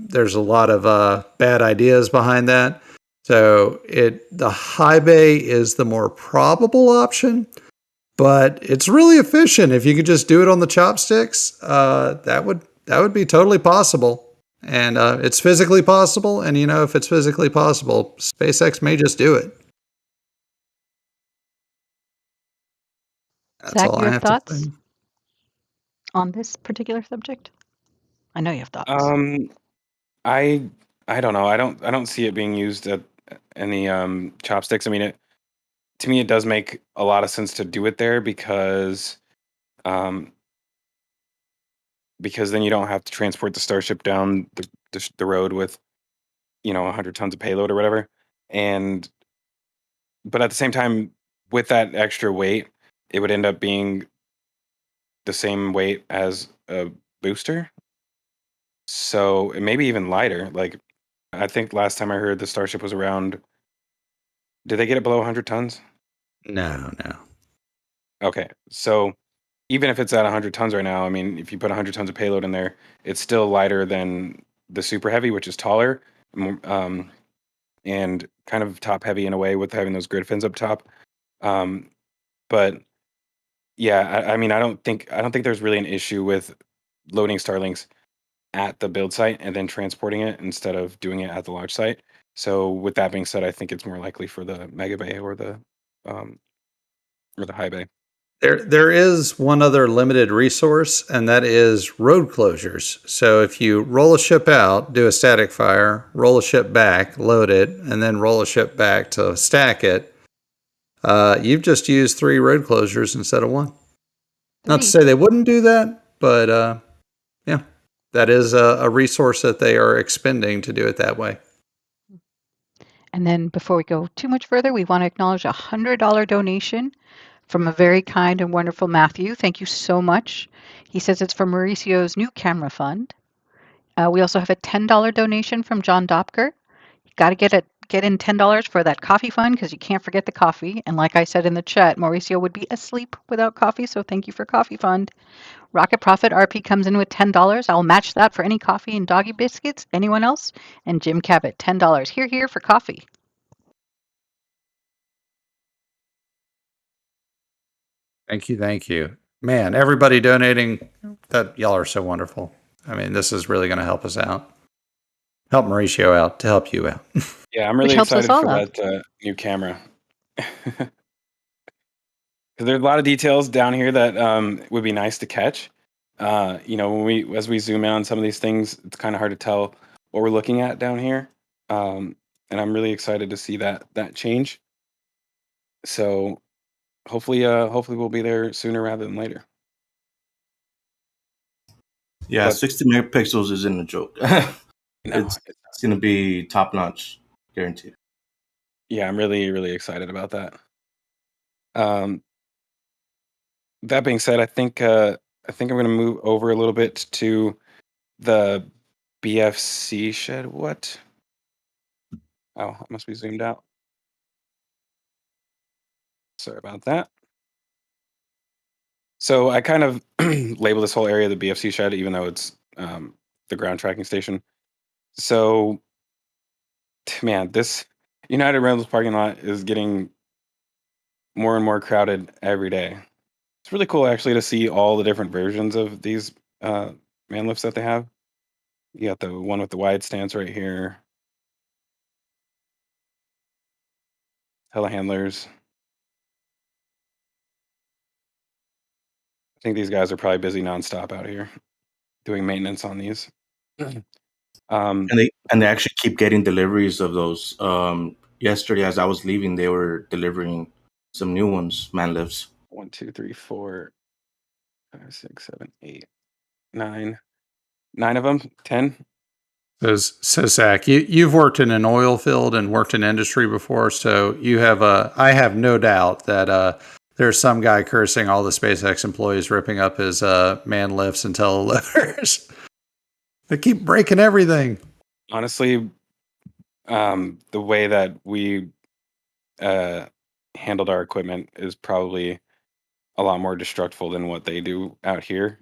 Speaker 4: there's a lot of bad ideas behind that. So the high bay is the more probable option, but it's really efficient. If you could just do it on the chopsticks, that would be totally possible. And it's physically possible. And if it's physically possible, SpaceX may just do it. That's
Speaker 3: Zach,
Speaker 4: all
Speaker 3: you
Speaker 4: I
Speaker 3: have
Speaker 4: have
Speaker 3: thoughts
Speaker 4: to say.
Speaker 3: on this particular subject? I know you have thoughts.
Speaker 5: I don't know. I don't see it being used at any chopsticks. I mean, to me it does make a lot of sense to do it there because then you don't have to transport the Starship down the road with 100 tons of payload or whatever. But at the same time, with that extra weight, it would end up being the same weight as a booster. So it may be even lighter. Like, I think last time I heard the Starship was around. Did they get it below 100 tons?
Speaker 4: No.
Speaker 5: Okay. So even if it's at 100 tons right now, I mean, if you put 100 tons of payload in there, it's still lighter than the Super Heavy, which is taller, and kind of top heavy in a way with having those grid fins up top. But yeah, I mean, I don't think there's really an issue with loading Starlinks at the build site and then transporting it instead of doing it at the launch site. So with that being said, I think it's more likely for the Mega Bay or the High Bay.
Speaker 4: There is one other limited resource, and that is road closures. So if you roll a ship out, do a static fire, roll a ship back, load it, and then roll a ship back to stack it, you've just used 3 road closures instead of 1. Not to say they wouldn't do that, but yeah, that is a resource that they are expending to do it that way.
Speaker 3: And then before we go too much further, we want to acknowledge a $100 donation from a very kind and wonderful Matthew. Thank you so much. He says it's for Mauricio's new camera fund. We also have a $10 donation from John Dopker. You got to get in $10 for that coffee fund because you can't forget the coffee. And like I said in the chat, Mauricio would be asleep without coffee, so thank you for Coffee Fund. Rocket Profit RP comes in with $10. I'll match that for any coffee and doggy biscuits. Anyone else? And Jim Cabot, $10. Here for coffee.
Speaker 4: Thank you. Man, everybody donating, that y'all are so wonderful. I mean, this is really going to help us out. Help Mauricio out to help you out.
Speaker 5: Yeah, I'm really excited for that new camera. Because there's a lot of details down here that would be nice to catch. As we zoom in on some of these things, it's kind of hard to tell what we're looking at down here. And I'm really excited to see that change. So hopefully we'll be there sooner rather than later.
Speaker 2: Yeah, 60 megapixels isn't a joke. It's going to be top notch, guaranteed.
Speaker 5: Yeah, I'm really, really excited about that. That being said, I think I'm going to move over a little bit to the BFC shed. What? Oh, it must be zoomed out. Sorry about that. So I kind of label this whole area the BFC shed, even though it's the ground tracking station. So, man, this United Rentals parking lot is getting more and more crowded every day. It's really cool, actually, to see all the different versions of these man lifts that they have. You got the one with the wide stance right here. Telehandlers. I think these guys are probably busy nonstop out here doing maintenance on these.
Speaker 2: And they actually keep getting deliveries of those. Yesterday, as I was leaving, they were delivering some new ones, man lifts.
Speaker 5: 1, 2, 3, 4, 5, 6, 7, 8, 9. 9 of them. 10.
Speaker 4: So Zach, you've worked in an oil field and worked in industry before, so I have no doubt that there's some guy cursing all the SpaceX employees ripping up his man lifts and telelivers. They keep breaking everything.
Speaker 5: Honestly, the way that we handled our equipment is probably a lot more destructible than what they do out here.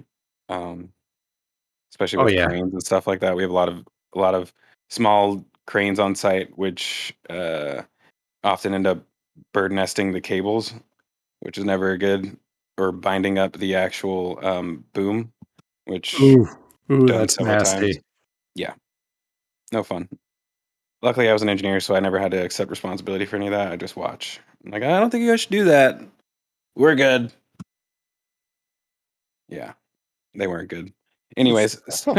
Speaker 5: Especially with cranes and stuff like that. We have a lot of small cranes on site, which often end up bird nesting the cables, which is never good, or binding up the actual boom, which done
Speaker 4: that's
Speaker 5: several
Speaker 4: nasty.
Speaker 5: times. Yeah, no fun. Luckily, I was an engineer, so I never had to accept responsibility for any of that. I just watch. I'm like, I don't think you guys should do that. We're good. Yeah, they weren't good. Anyways, so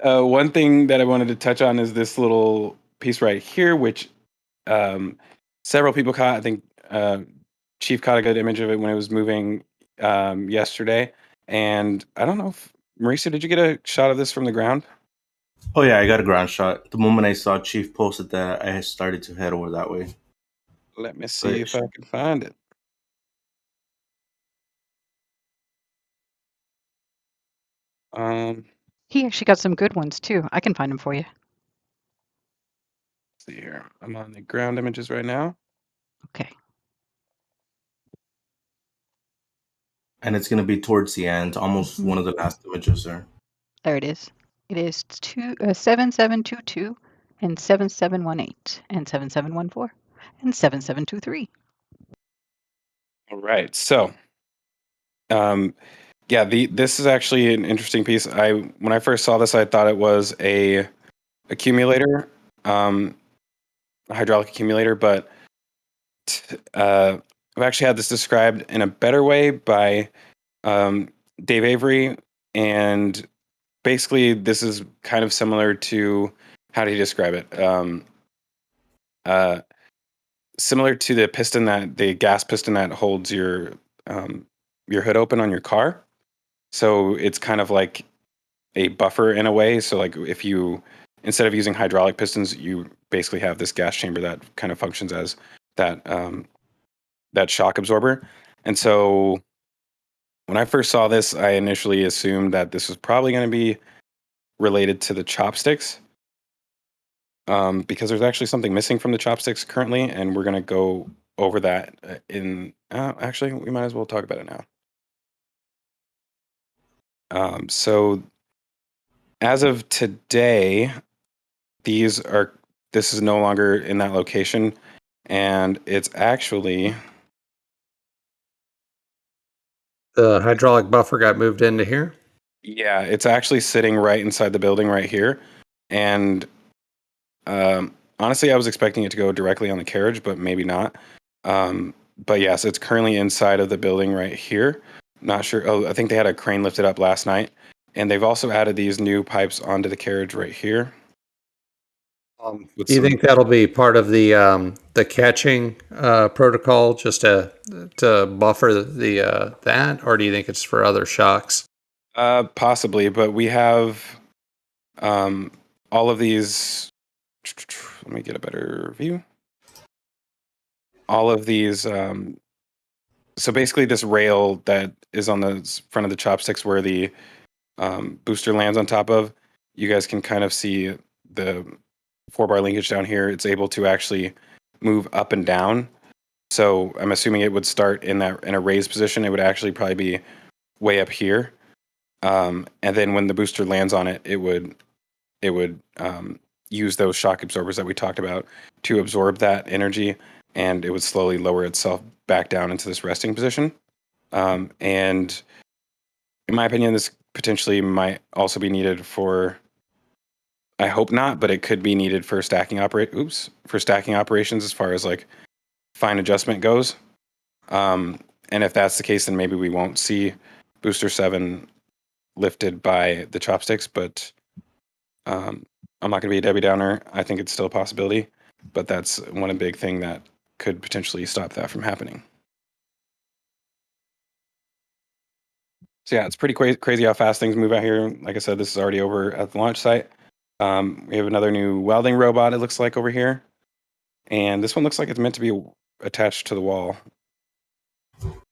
Speaker 5: one thing that I wanted to touch on is this little piece right here, which several people caught. I think Chief caught a good image of it when it was moving yesterday. And I don't know if Mauricio, did you get a shot of this from the ground?
Speaker 2: Oh yeah, I got a ground shot. The moment I saw Chief posted that, I started to head over that way.
Speaker 5: Let me see if I can find it.
Speaker 3: He actually got some good ones too. I can find them for you.
Speaker 5: Let's see here. I'm on the ground images right now.
Speaker 3: Okay.
Speaker 2: And it's going to be towards the end, almost one of the last images there.
Speaker 3: There it is. It is 7722 and 7718 and 7714 and 7723.
Speaker 5: All right. So, yeah, this is actually an interesting piece. When I first saw this, I thought it was a accumulator, a hydraulic accumulator, but I've actually had this described in a better way by Dave Avery, and basically this is kind of similar to, how do you describe it? Similar to the gas piston that holds your hood open on your car. So it's kind of like a buffer in a way. So like if you, instead of using hydraulic pistons, you basically have this gas chamber that kind of functions as that that shock absorber. And so when I first saw this, I initially assumed that this was probably going to be related to the chopsticks, because there's actually something missing from the chopsticks currently, and we're going to go over that in. Actually, we might as well talk about it now. So as of today, this is no longer in that location, and it's actually
Speaker 4: the hydraulic buffer got moved into here.
Speaker 5: Yeah, it's actually sitting right inside the building right here, and honestly, I was expecting it to go directly on the carriage, but maybe not. But yes, it's currently inside of the building right here. Not sure. Oh, I think they had a crane lifted up last night, and they've also added these new pipes onto the carriage right here.
Speaker 4: Do you think that'll be part of the catching protocol, just to buffer the that, or do you think it's for other shocks?
Speaker 5: Possibly, but we have all of these. Let me get a better view. All of these. So basically, this rail that is on the front of the chopsticks, where the booster lands on top of, you guys can kind of see the 4-bar linkage down here. It's able to actually move up and down. So I'm assuming it would start in a raised position. It would actually probably be way up here, and then when the booster lands on it, it would use those shock absorbers that we talked about to absorb that energy, and it would slowly lower itself back down into this resting position. And in my opinion, this potentially might also be needed for, I hope not, but it could be needed for stacking operations as far as like fine adjustment goes. And if that's the case, then maybe we won't see Booster 7 lifted by the chopsticks, but I'm not going to be a Debbie Downer. I think it's still a possibility, but that's one big thing that could potentially stop that from happening. So yeah, it's pretty crazy how fast things move out here. Like I said, this is already over at the launch site. We have another new welding robot, it looks like, over here. And this one looks like it's meant to be attached to the wall.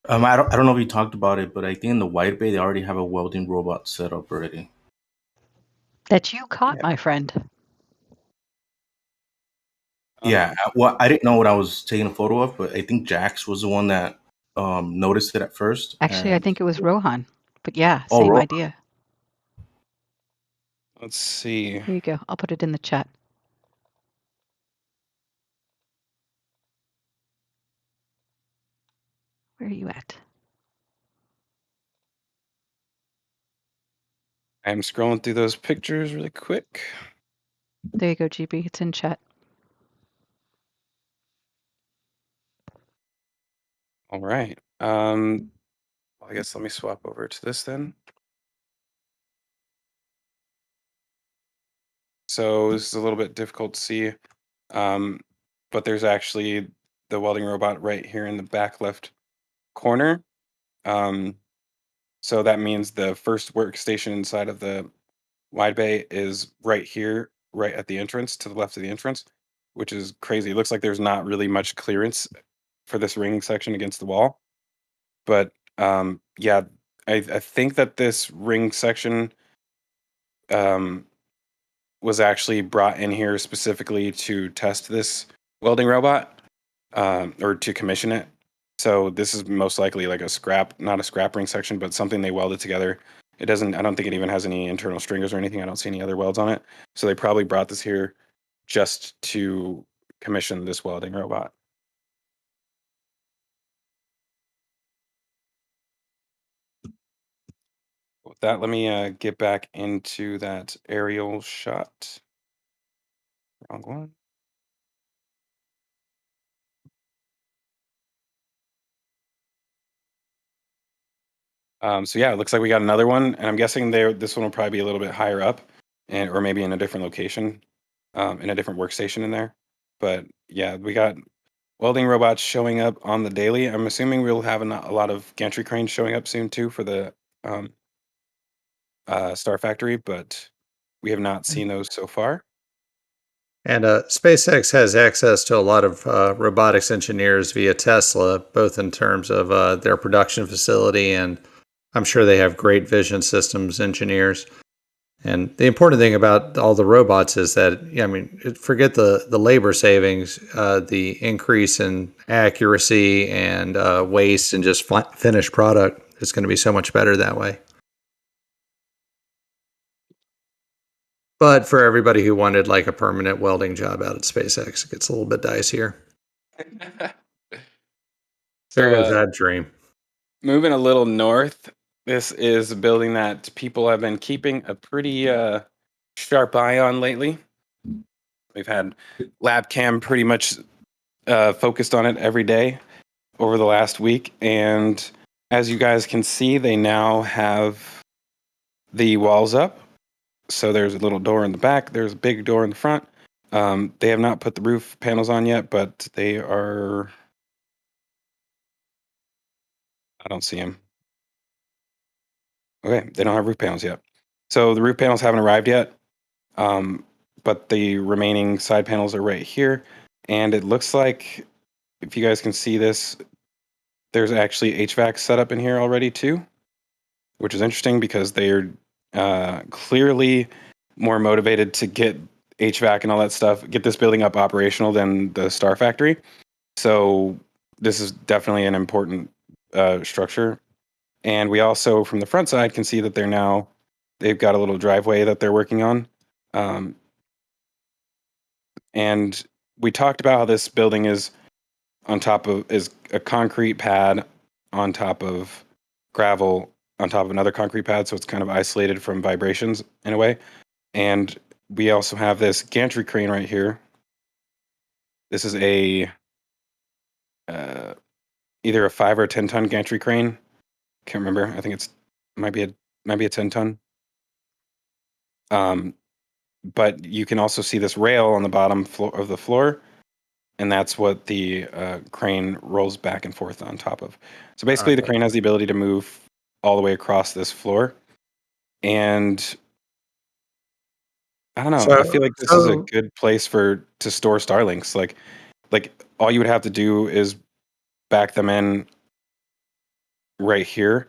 Speaker 2: I don't know if you talked about it, but I think in the White Bay they already have a welding robot set up already.
Speaker 3: That you caught, my friend.
Speaker 2: Yeah, well, I didn't know what I was taking a photo of, but I think Jax was the one that noticed it at first.
Speaker 3: Actually, I
Speaker 2: And
Speaker 3: think it was Rohan. But yeah,
Speaker 2: oh,
Speaker 3: same idea.
Speaker 5: Let's see.
Speaker 3: Here you go. I'll put it in the chat. Where are you at?
Speaker 5: I'm scrolling through those pictures really quick.
Speaker 3: There you go, GB. It's in chat.
Speaker 5: All right. I guess let me swap over to this then. So this is a little bit difficult to see, but there's actually the welding robot right here in the back left corner. So that means the first workstation inside of the wide bay is right here, right at the entrance, to the left of the entrance, which is crazy. It looks like there's not really much clearance for this ring section against the wall. But yeah, I think that this ring section was actually brought in here specifically to test this welding robot or to commission it. So this is most likely like a scrap, not a scrap ring section, but something they welded together. It doesn't, I don't think it even has any internal stringers or anything. I don't see any other welds on it. So they probably brought this here just to commission this welding robot. With that, let me get back into that aerial shot. Wrong one. So yeah, it looks like we got another one, and I'm guessing this one will probably be a little bit higher up, and or maybe in a different location, in a different workstation in there. But yeah, we got welding robots showing up on the daily. I'm assuming we'll have a lot of gantry cranes showing up soon too for the um, Star Factory, but we have not seen those so far.
Speaker 4: And SpaceX has access to a lot of robotics engineers via Tesla, both in terms of their production facility, and I'm sure they have great vision systems engineers. And the important thing about all the robots is that, I mean, forget the labor savings, the increase in accuracy and waste and just finished product is going to be so much better that way. But for everybody who wanted like a permanent welding job out at SpaceX, it gets a little bit dicier. There goes that dream.
Speaker 5: Moving a little north, this is a building that people have been keeping a pretty sharp eye on lately. We've had LabCam pretty much focused on it every day over the last week. And as you guys can see, they now have the walls up. So there's a little door in the back. There's a big door in the front. They have not put the roof panels on yet, but they are... I don't see them. Okay, they don't have roof panels yet. So the roof panels haven't arrived yet. But the remaining side panels are right here. And it looks like, if you guys can see this, there's actually HVAC set up in here already too, which is interesting because they're clearly more motivated to get HVAC and all that stuff, get this building up operational than the Star Factory. So this is definitely an important structure. And we also, from the front side, can see that they've got a little driveway that they're working on. And we talked about how this building is a concrete pad on top of gravel on top of another concrete pad, so it's kind of isolated from vibrations in a way. And we also have this gantry crane right here. This is a either a 5 or 10 ton gantry crane. Can't remember. I think might be a 10 ton. But you can also see this rail on the bottom floor of the floor, and that's what the crane rolls back and forth on top of. So basically, the crane has the ability to move all the way across this floor. And I don't know. I feel like this is a good place to store Starlinks. Like all you would have to do is back them in right here,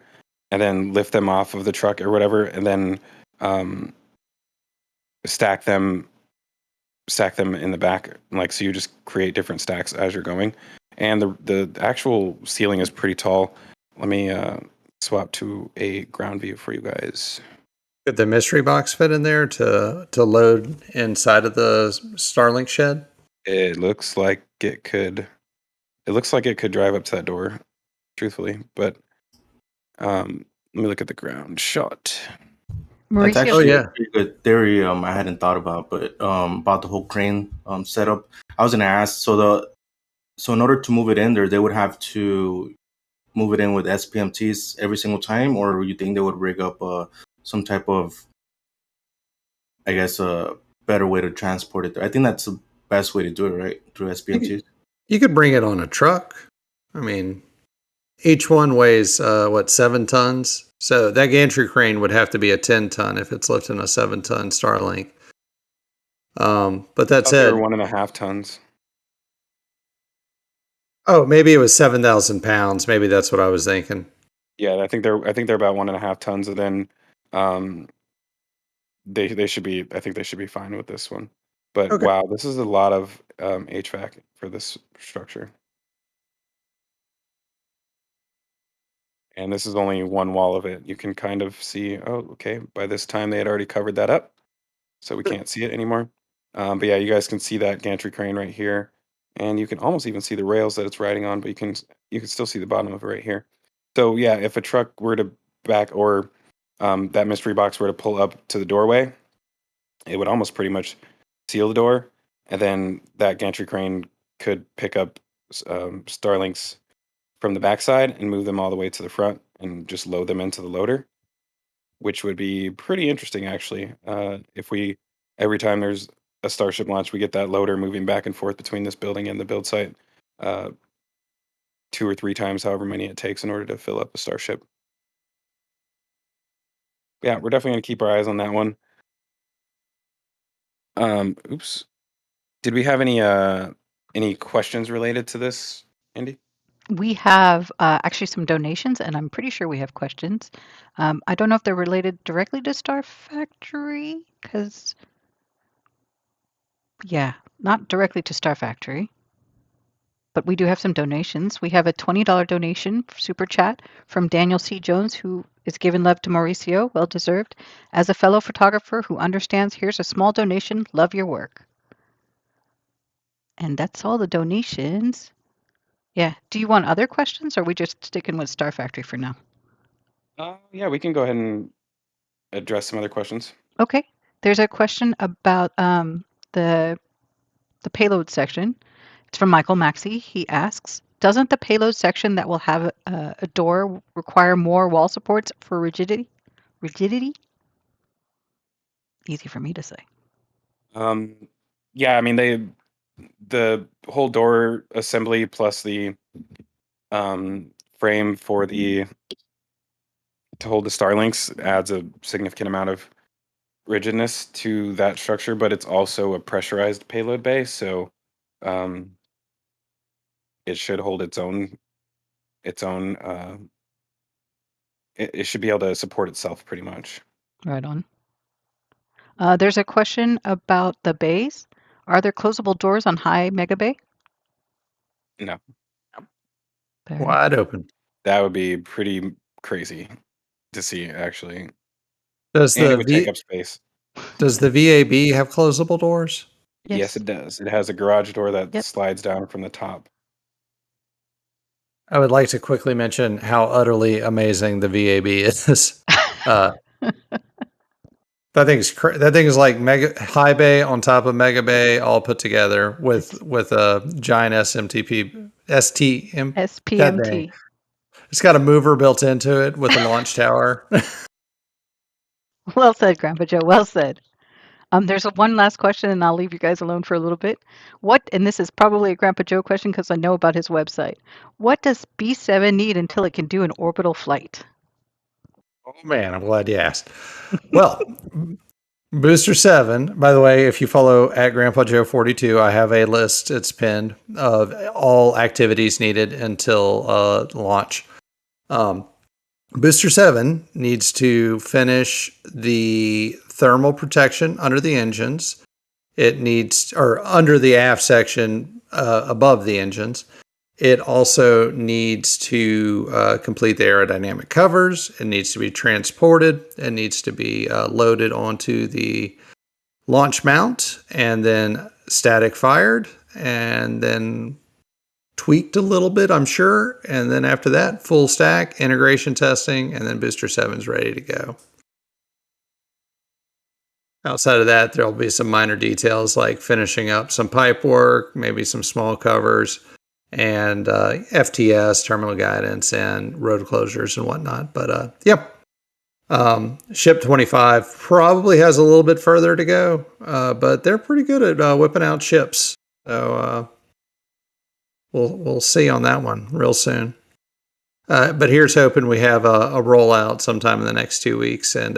Speaker 5: and then lift them off of the truck or whatever, and then stack them in the back. Like, so you just create different stacks as you're going, and the actual ceiling is pretty tall. Let me swap to a ground view for you guys.
Speaker 4: Could the mystery box fit in there to load inside of the Starlink shed?
Speaker 5: It looks like it could. It looks like it could drive up to that door, truthfully. But let me look at the ground shot.
Speaker 2: That's
Speaker 3: Mauricio,
Speaker 2: actually a pretty good theory. I hadn't thought about, but about the whole crane setup. I was gonna ask. So in order to move it in there, they would have to move it in with SPMTs every single time, or you think they would rig up some type of, I guess, a better way to transport it? I think that's the best way to do it, right? Through SPMTs.
Speaker 4: You could bring it on a truck. I mean, each one weighs 7 tons. So that gantry crane would have to be a 10-ton if it's lifting a 7-ton Starlink. But that said,
Speaker 5: 1.5 tons.
Speaker 4: Oh, maybe it was 7,000 pounds. Maybe that's what I was thinking.
Speaker 5: Yeah, I think they're about 1.5 tons, and then they should be. I think they should be fine with this one. But
Speaker 4: Okay.
Speaker 5: wow, this is a lot of HVAC for this structure. And this is only one wall of it. You can kind of see, oh, okay, by this time they had already covered that up, so we can't see it anymore. But yeah, you guys can see that gantry crane right here, and you can almost even see the rails that it's riding on, but you can still see the bottom of it right here. So yeah, if a truck were to back, or that mystery box were to pull up to the doorway, it would almost pretty much seal the door, and then that gantry crane could pick up Starlinks from the backside and move them all the way to the front and just load them into the loader, which would be pretty interesting, actually. If we, every time there's a Starship launch, we get that loader moving back and forth between this building and the build site 2 or 3 times, however many it takes in order to fill up a Starship. Yeah, we're definitely going to keep our eyes on that one. Oops. Did we have any questions related to this, Andy?
Speaker 3: we have actually some donations, and I'm pretty sure we have questions. I don't know if they're related directly to Star Factory, because, yeah, not directly to Star Factory. But we do have some donations. We have a $20 donation super chat from Daniel C. Jones, who is giving love to Mauricio, well deserved. As a fellow photographer who understands, here's a small donation. Love your work. And that's all the donations. Yeah. Do you want other questions, or are we just sticking with Star Factory for now?
Speaker 5: Yeah, we can go ahead and address some other questions.
Speaker 3: Okay. There's a question about the payload section. It's from Michael Maxey. He asks, doesn't the payload section that will have a door require more wall supports for rigidity? Rigidity? Easy for me to say.
Speaker 5: Yeah, I mean, the whole door assembly plus the frame for to hold the Starlinks adds a significant amount of rigidness to that structure, but it's also a pressurized payload bay, so it should hold its own it should be able to support itself pretty much.
Speaker 3: Right on. There's a question about the bays. Are there closable doors on high mega bay?
Speaker 5: No.
Speaker 4: Wide open.
Speaker 5: That would be pretty crazy to see, actually.
Speaker 4: Does
Speaker 5: And it would take up space.
Speaker 4: Does the VAB have closable doors?
Speaker 5: Yes, it does. It has a garage door that slides down from the top.
Speaker 4: I would like to quickly mention how utterly amazing the VAB is. That thing is like mega high bay on top of mega bay, all put together with a giant SPMT. It's got a mover built into it with a launch tower.
Speaker 3: Well said, Grandpa Joe. Well said. There's one last question, and I'll leave you guys alone for a little bit. And this is probably a Grandpa Joe question because I know about his website. What does B7 need until it can do an orbital flight?
Speaker 4: Oh man, I'm glad you asked. Well, Booster 7, by the way, if you follow at Grandpa Joe 42, I have a list, it's pinned, of all activities needed until launch. Booster 7 needs to finish the thermal protection under the engines. It needs, or under the aft section above the engines. It also needs to complete the aerodynamic covers. It needs to be transported. It needs to be loaded onto the launch mount and then static fired and then tweaked a little bit, I'm sure. And then after that, full stack, integration testing, and then Booster 7's ready to go. Outside of that, there'll be some minor details like finishing up some pipe work, maybe some small covers, and FTS, terminal guidance, and road closures and whatnot. But yep. Ship 25 probably has a little bit further to go, but they're pretty good at whipping out ships. So we'll see on that one real soon. But here's hoping we have a rollout sometime in the next 2 weeks, and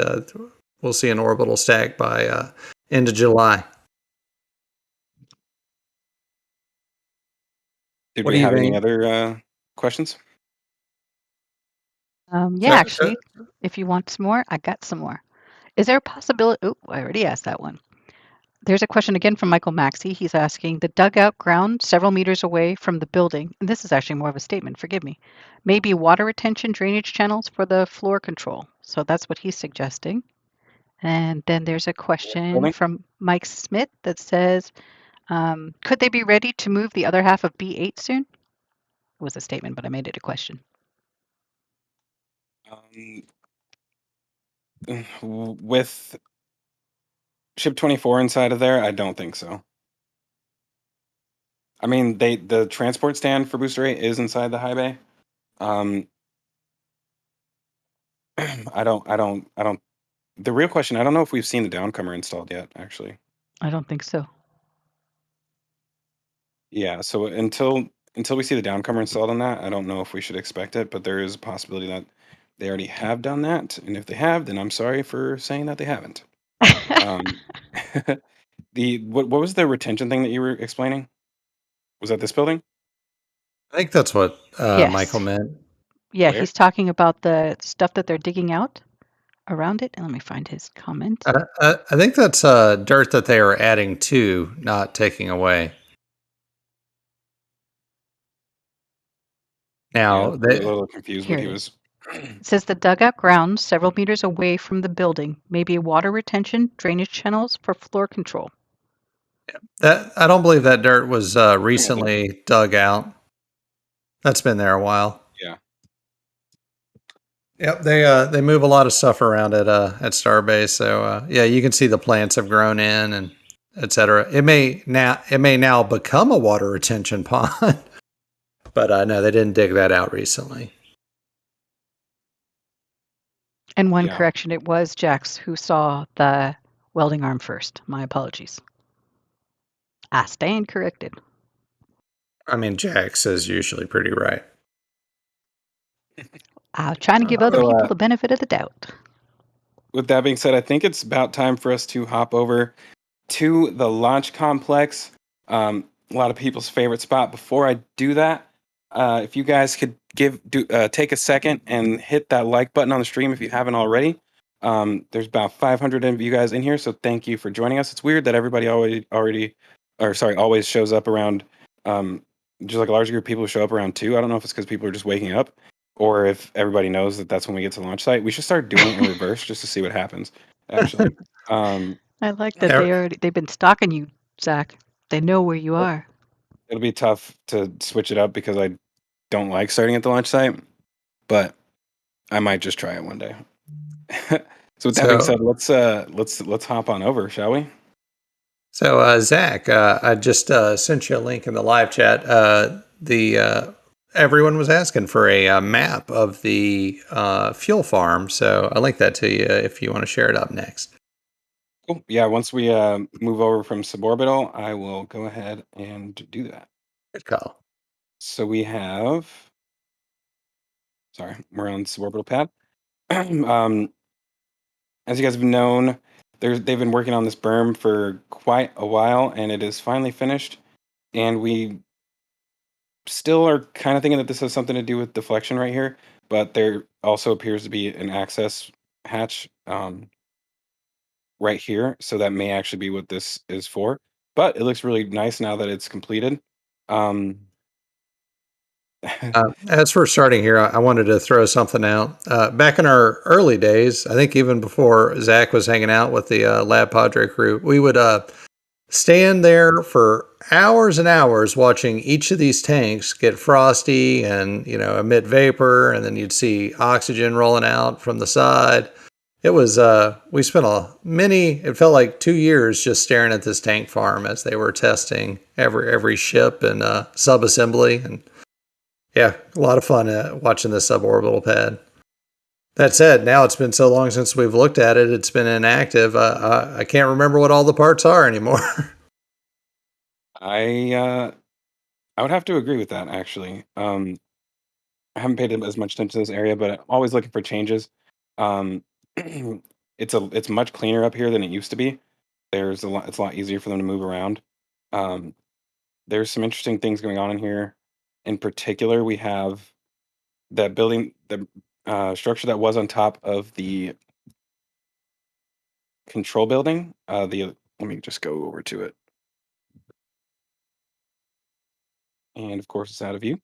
Speaker 4: we'll see an orbital stack by end of July.
Speaker 5: Did we have any other questions?
Speaker 3: Yeah, actually, if you want some more, I got some more. Is there a possibility? Oh, I already asked that one. There's a question again from Michael Maxey. He's asking the dugout ground several meters away from the building, and this is actually more of a statement, forgive me, maybe water retention drainage channels for the floor control. So that's what he's suggesting. And then there's a question from Mike Smith that says, could they be ready to move the other half of B8 soon? It was a statement, but I made it a question.
Speaker 5: With Ship 24 inside of there, I don't think so. I mean, the transport stand for Booster 8 is inside the high bay. I don't. The real question, I don't know if we've seen the downcomer installed yet, actually.
Speaker 3: I don't think so.
Speaker 5: Yeah, so until we see the downcomer installed on that, I don't know if we should expect it, but there is a possibility that they already have done that, and if they have, then I'm sorry for saying that they haven't. What was the retention thing that you were explaining? Was that this building?
Speaker 4: I think that's what
Speaker 3: Yes.
Speaker 4: Michael meant.
Speaker 3: Yeah, he's talking about the stuff that they're digging out around it. And let me find his comment.
Speaker 4: I think that's dirt that they are adding to, not taking away. Now,
Speaker 5: I'm a little confused what he was.
Speaker 3: It says the dugout grounds several meters away from the building, maybe water retention, drainage channels for floor control.
Speaker 4: That I don't believe that dirt was recently dug out. That's been there a while.
Speaker 5: Yeah.
Speaker 4: Yep, they move a lot of stuff around at Starbase, so yeah, you can see the plants have grown in and etc. It may now become a water retention pond, but no, they didn't dig that out recently.
Speaker 3: And one correction, it was Jax who saw the welding arm first. My apologies. I stand corrected.
Speaker 4: I mean, Jax is usually pretty right.
Speaker 3: I'm trying to give other people the benefit of the doubt.
Speaker 5: With that being said, I think it's about time for us to hop over to the launch complex. A lot of people's favorite spot. Before I do that, if you guys could take a second and hit that like button on the stream if you haven't already. There's about 500 of you guys in here, so thank you for joining us. It's weird that everybody always shows up around. Just like a large group of people show up around 2. I don't know if it's because people are just waking up, or if everybody knows that that's when we get to launch site. We should start doing it in reverse just to see what happens. Actually,
Speaker 3: I like that they've been stalking you, Zach. They know where you are.
Speaker 5: It'll be tough to switch it up because I don't like starting at the launch site, but I might just try it one day. So with that being said, let's hop on over, shall we?
Speaker 4: So Zach, I just sent you a link in the live chat. Everyone was asking for a map of the fuel farm, so I linked that to you if you want to share it up next.
Speaker 5: Cool. Yeah, once we move over from Suborbital, I will go ahead and do that.
Speaker 4: Good call.
Speaker 5: So we have, we're on Suborbital pad. As you guys have known, they've been working on this berm for quite a while, and it is finally finished. And we still are kind of thinking that this has something to do with deflection right here, but there also appears to be an access hatch right here, so that may actually be what this is for. But it looks really nice now that it's completed. Um,
Speaker 4: As for starting here, I wanted to throw something out. Back in our early days, I think even before Zach was hanging out with the Lab Padre crew, we would stand there for hours and hours watching each of these tanks get frosty and, emit vapor, and then you'd see oxygen rolling out from the side. It was we spent it felt like 2 years just staring at this tank farm as they were testing every ship and sub-assembly, and yeah, a lot of fun watching the suborbital pad. That said, now it's been so long since we've looked at it, it's been inactive. I can't remember what all the parts are anymore.
Speaker 5: I would have to agree with that actually. I haven't paid as much attention to this area, but I'm always looking for changes. Um, it's much cleaner up here than it used to be. It's a lot easier for them to move around. Um, there's some interesting things going on in here. In particular, we have that building, the structure that was on top of the control building. Let me just go over to it, and of course, it's out of view.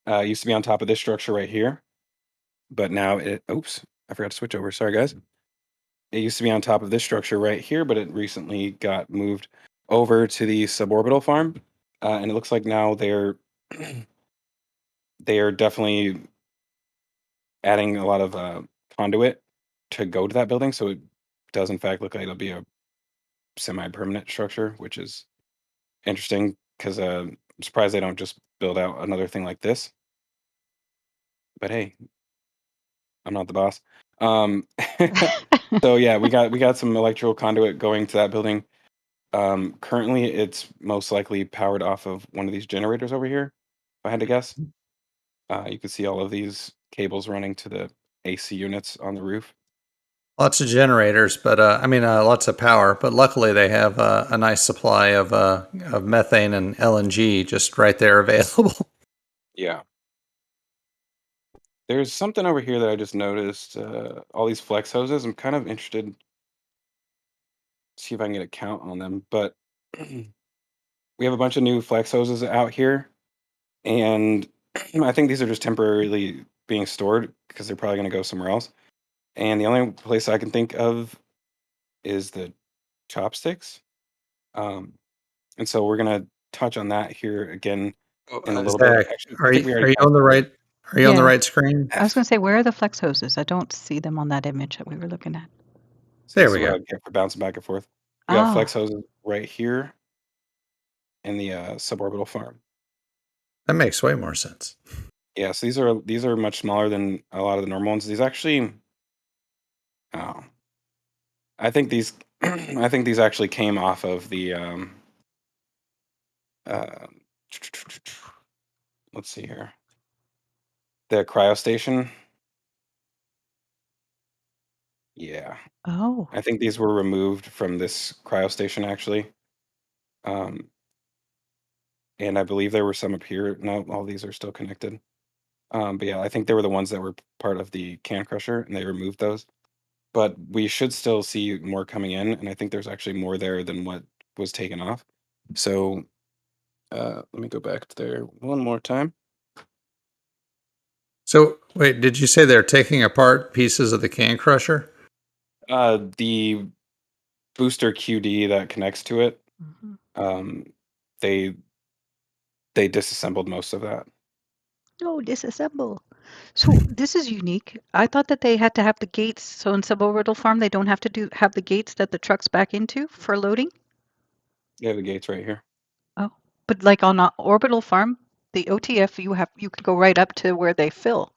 Speaker 5: It used to be on top of this structure right here, but now it. Oops, I forgot to switch over. Sorry, guys. It used to be on top of this structure right here, but it recently got moved over to the suborbital farm, and it looks like now they're they are definitely adding a lot of conduit to go to that building. So it does in fact look like it'll be a semi-permanent structure, which is interesting because I'm surprised they don't just build out another thing like this. But hey, I'm not the boss. Um, so yeah, we got some electrical conduit going to that building. Currently, it's most likely powered off of one of these generators over here. If I had to guess, you can see all of these cables running to the AC units on the roof.
Speaker 4: Lots of generators, but lots of power. But luckily, they have a nice supply of methane and LNG just right there available.
Speaker 5: Yeah. There's something over here that I just noticed. All these flex hoses. I'm kind of interested to see if I can get a count on them. But we have a bunch of new flex hoses out here, and I think these are just temporarily being stored because they're probably going to go somewhere else. And the only place I can think of is the chopsticks. Um, and so we're gonna touch on that here again in a little bit.
Speaker 4: Zach,
Speaker 5: Actually, I
Speaker 4: are
Speaker 5: think
Speaker 4: you,
Speaker 5: we
Speaker 4: are
Speaker 5: already
Speaker 4: you
Speaker 5: talked
Speaker 4: on the
Speaker 5: about
Speaker 4: right? Are you on the
Speaker 3: Yeah.
Speaker 4: right screen?
Speaker 3: I was going to say, where are the flex hoses? I don't see them on that image that we were looking at.
Speaker 5: So
Speaker 4: There
Speaker 5: this
Speaker 4: we
Speaker 5: is what
Speaker 4: go.
Speaker 5: I get for bouncing back and forth. We got
Speaker 3: Oh,
Speaker 5: flex hoses right here in the suborbital farm.
Speaker 4: That makes way more sense.
Speaker 5: Yeah, so these are much smaller than a lot of the normal ones. These actually, oh, I think these I think these actually came off of the uh, let's see here, the cryo station. Yeah,
Speaker 3: oh.
Speaker 5: I think these were removed from this cryo station actually. Um, and I believe there were some up here. No, all these are still connected. But yeah, I think they were the ones that were part of the can crusher, and they removed those. But we should still see more coming in, and I think there's actually more there than what was taken off. So let me go back to there one more time.
Speaker 4: So, wait, did you say they're taking apart pieces of the can crusher?
Speaker 5: The booster QD that connects to it,
Speaker 3: Mhm.
Speaker 5: um, they they disassembled most of that.
Speaker 3: Oh, disassemble. So this is unique. I thought that they had to have the gates. So in suborbital farm, they don't have to have the gates that the trucks back into for loading.
Speaker 5: They have the gates right here.
Speaker 3: Oh, but like on an orbital farm, the OTF, you could go right up to where they fill.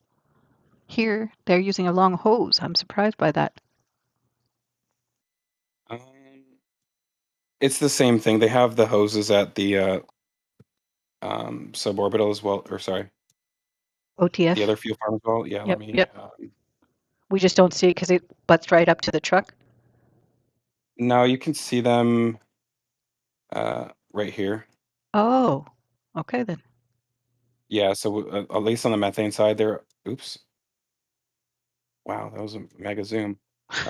Speaker 3: Here, they're using a long hose. I'm surprised by that.
Speaker 5: It's the same thing. They have the hoses at the suborbital as well, or sorry, the
Speaker 3: OTF.
Speaker 5: other fuel farm as well. Yeah, let
Speaker 3: Yep,
Speaker 5: me.
Speaker 3: yep. We just don't see it because it butts right up to the truck.
Speaker 5: No, you can see them right here.
Speaker 3: Oh, okay then.
Speaker 5: Yeah, so at least on the methane side there. Oops. Wow, that was a mega zoom.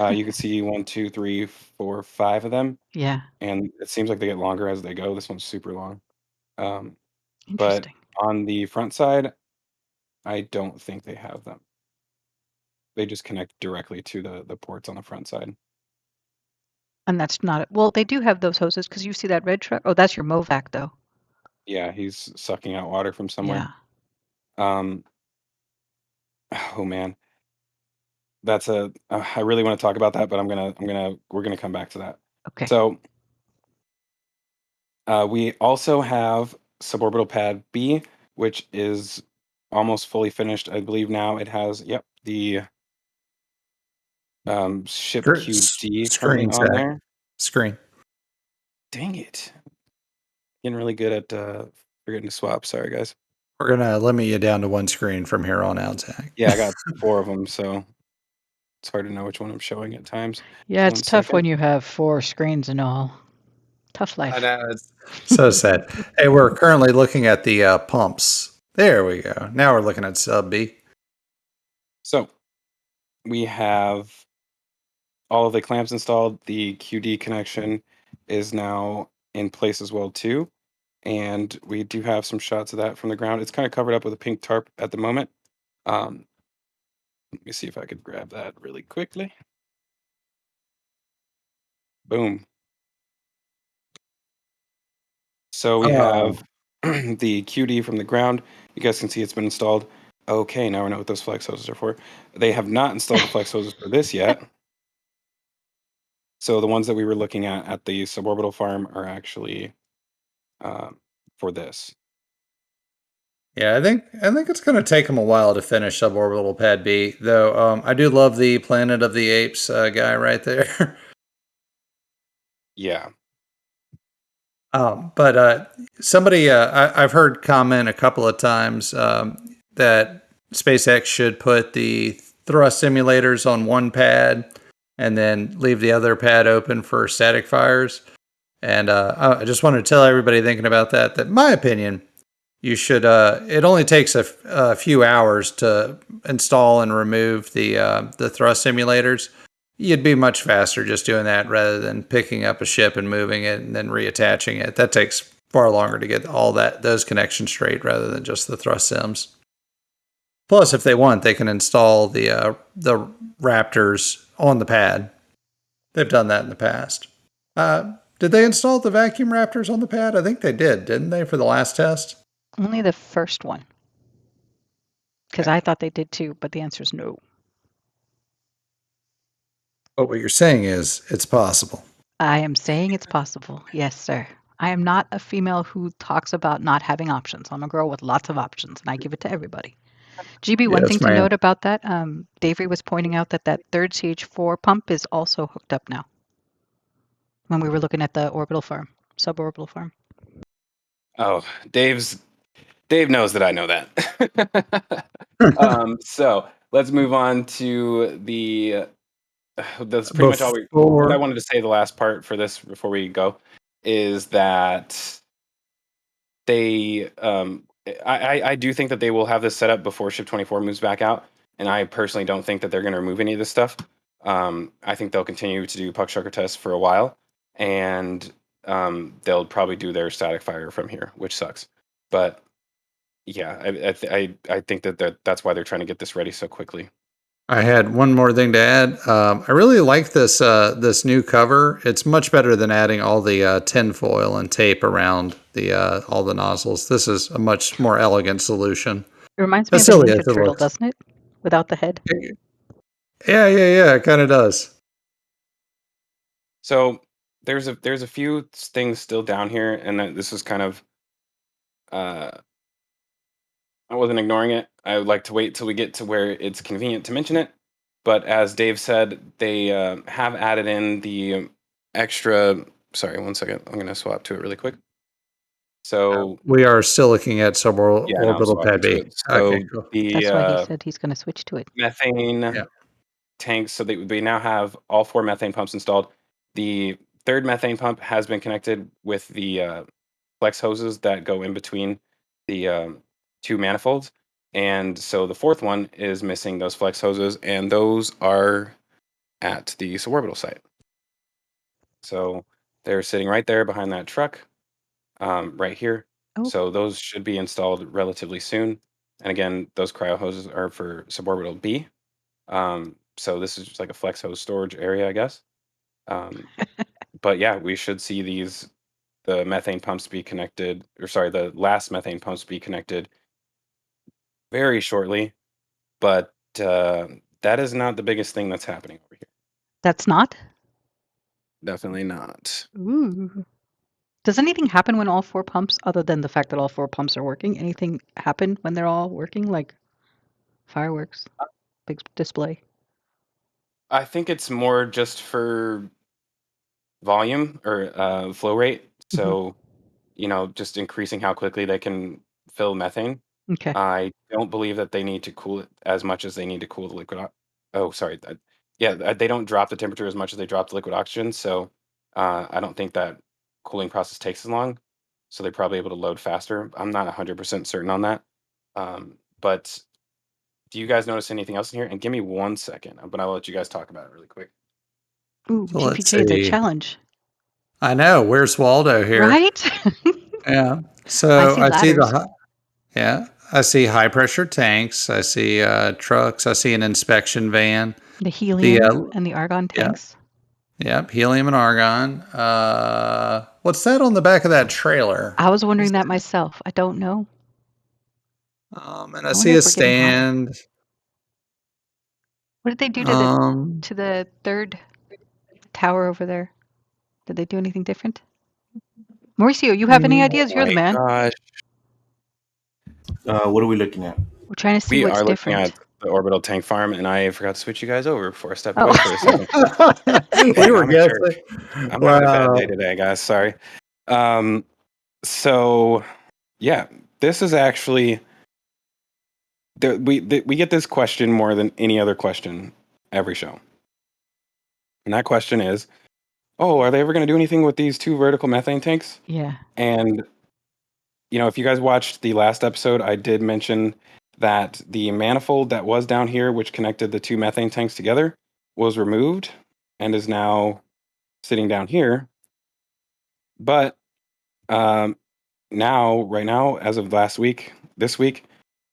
Speaker 5: You can see 1, 2, 3, 4, 5 of them,
Speaker 3: Yeah,
Speaker 5: and it seems like they get longer as they go. This one's super long. Um, but
Speaker 3: interesting.
Speaker 5: on the front side, I don't think they have them. They just connect directly to the ports on the front side.
Speaker 3: And that's not well, they do have those hoses because you see that red truck. Oh, that's your Movac though.
Speaker 5: Yeah, he's sucking out water from somewhere.
Speaker 3: Yeah.
Speaker 5: Um, oh man, that's a. I really want to talk about that, but we're gonna come back to that.
Speaker 3: Okay.
Speaker 5: So we also have Suborbital Pad B, which is almost fully finished. I believe now it has, yep, the ship QD currently
Speaker 4: Screen,
Speaker 5: on
Speaker 4: Zach.
Speaker 5: there.
Speaker 4: Screen.
Speaker 5: Dang it. Getting really good at forgetting to swap. Sorry, guys.
Speaker 4: We're gonna limit you down to one screen from here on out, Zach.
Speaker 5: Yeah, I got 4 of them, so it's hard to know which one I'm showing at times.
Speaker 3: Yeah, it's
Speaker 5: One
Speaker 3: tough when
Speaker 5: second.
Speaker 3: you have 4 screens and all. Tough
Speaker 4: I
Speaker 3: life.
Speaker 4: know, it's so sad. Hey, we're currently looking at the pumps. There we go. Now we're looking at sub B.
Speaker 5: So we have all of the clamps installed. The QD connection is now in place as well too. And we do have some shots of that from the ground. It's kind of covered up with a pink tarp at the moment. Let me see if I could grab that really quickly. Boom. So we have the QD from the ground. You guys can see it's been installed. Okay, now we know what those flex hoses are for. They have not installed the flex hoses for this yet. So the ones that we were looking at the suborbital farm are actually for this.
Speaker 4: Yeah, I think it's going to take them a while to finish Suborbital Pad B, though. I do love the Planet of the Apes guy right there.
Speaker 5: Yeah.
Speaker 4: But somebody I've heard comment a couple of times that SpaceX should put the thrust simulators on one pad and then leave the other pad open for static fires. And I just wanted to tell everybody thinking about that my opinion, you should. It only takes a few hours to install and remove the thrust simulators. You'd be much faster just doing that rather than picking up a ship and moving it and then reattaching it. That takes far longer to get all those connections straight rather than just the thrust sims. Plus, if they want, they can install the Raptors on the pad. They've done that in the past. Did they install the vacuum Raptors on the pad? I think they did, didn't they, for the last test?
Speaker 3: Only the first one. Because I thought they did too, but the answer is no.
Speaker 4: But what you're saying is it's possible.
Speaker 3: I am saying it's possible. Yes, sir. I am not a female who talks about not having options. I'm a girl with lots of options, and I give it to everybody. GB, one thing
Speaker 4: Yes,
Speaker 3: to
Speaker 4: ma'am.
Speaker 3: note about that, Davey was pointing out that third CH4 pump is also hooked up now when we were looking at the orbital farm, suborbital farm.
Speaker 5: Oh, Dave knows that I know that. So let's move on to the. That's pretty much all what I wanted to say. The last part for this before we go is that they. I do think that they will have this set up before Ship 24 moves back out, and I personally don't think that they're going to remove any of this stuff. I think they'll continue to do puck sucker tests for a while, and they'll probably do their static fire from here, which sucks. But yeah, I think that's why they're trying to get this ready so quickly.
Speaker 4: I had one more thing to add. I really like this new cover. It's much better than adding all the tinfoil and tape around all the nozzles. This is a much more elegant solution.
Speaker 3: It reminds me
Speaker 4: As
Speaker 3: of a
Speaker 4: silly
Speaker 3: Ninja
Speaker 4: as it
Speaker 3: Turtle,
Speaker 4: looks.
Speaker 3: doesn't it? Without the head.
Speaker 4: Yeah, it kind of does.
Speaker 5: So there's a few things still down here, and this is kind of I wasn't ignoring it. I would like to wait till we get to where it's convenient to mention it. But as Dave said, they have added in the extra. Sorry, one second. I'm going to swap to it really quick. So
Speaker 4: we are still looking at suborbital
Speaker 5: swapping
Speaker 4: pad
Speaker 5: to
Speaker 4: B.
Speaker 5: it. So
Speaker 4: Okay, cool.
Speaker 3: That's why he said he's going to switch to it.
Speaker 5: Methane tanks. So they now have all 4 methane pumps installed. The third methane pump has been connected with the flex hoses that go in between the 2 manifolds. And so the fourth one is missing those flex hoses, and those are at the suborbital site. So they're sitting right there behind that truck, right here.
Speaker 3: Oh.
Speaker 5: So those should be installed relatively soon. And again, those cryo hoses are for suborbital B. So this is just like a flex hose storage area, I guess. But yeah, we should see the methane pumps be connected, or sorry, the last methane pumps be connected very shortly. But that is not the biggest thing that's happening over here.
Speaker 3: That's not?
Speaker 5: Definitely not.
Speaker 3: Ooh. Does anything happen when all 4 pumps, other than the fact that all 4 pumps are working? Anything happen when they're all working, like fireworks, big display?
Speaker 5: I think it's more just for volume or flow rate. So, just increasing how quickly they can fill methane.
Speaker 3: Okay.
Speaker 5: I don't believe that they need to cool it as much as they need to cool the liquid. Oh, sorry. They don't drop the temperature as much as they drop the liquid oxygen. So I don't think that cooling process takes as long. So they're probably able to load faster. I'm not 100% certain on that. But do you guys notice anything else in here? And give me 1 second, but I'll let you guys talk about it really quick.
Speaker 3: Ooh,
Speaker 4: So let's
Speaker 3: GPJ, the
Speaker 4: see.
Speaker 3: challenge.
Speaker 4: I know. Where's Waldo here?
Speaker 3: Right?
Speaker 4: Yeah. So
Speaker 3: I see ladders.
Speaker 4: I see high pressure tanks. I see trucks. I see an inspection van.
Speaker 3: The helium and the argon
Speaker 4: Yeah.
Speaker 3: tanks.
Speaker 4: Yep, helium and argon. What's that on the back of that trailer?
Speaker 3: I was wondering that myself. I don't know.
Speaker 4: And I see a stand.
Speaker 3: What did they do to the third tower over there? Did they do anything different? Mauricio, you have any ideas? You're the man.
Speaker 5: Gosh.
Speaker 2: What are we looking at?
Speaker 3: We're trying to see
Speaker 5: We
Speaker 3: what's
Speaker 5: are looking
Speaker 3: different.
Speaker 5: at the orbital tank farm, and I forgot to switch you guys over before I stepped
Speaker 3: Oh.
Speaker 5: away for a second.
Speaker 4: We were guessing.
Speaker 5: I'm having a bad day today, guys. Sorry. So yeah, this is actually we get this question more than any other question every show, and that question is, "Oh, are they ever going to do anything with these 2 vertical methane tanks?"
Speaker 3: Yeah.
Speaker 5: And if you guys watched the last episode, I did mention that the manifold that was down here, which connected the 2 methane tanks together, was removed and is now sitting down here. But right now, as of this week,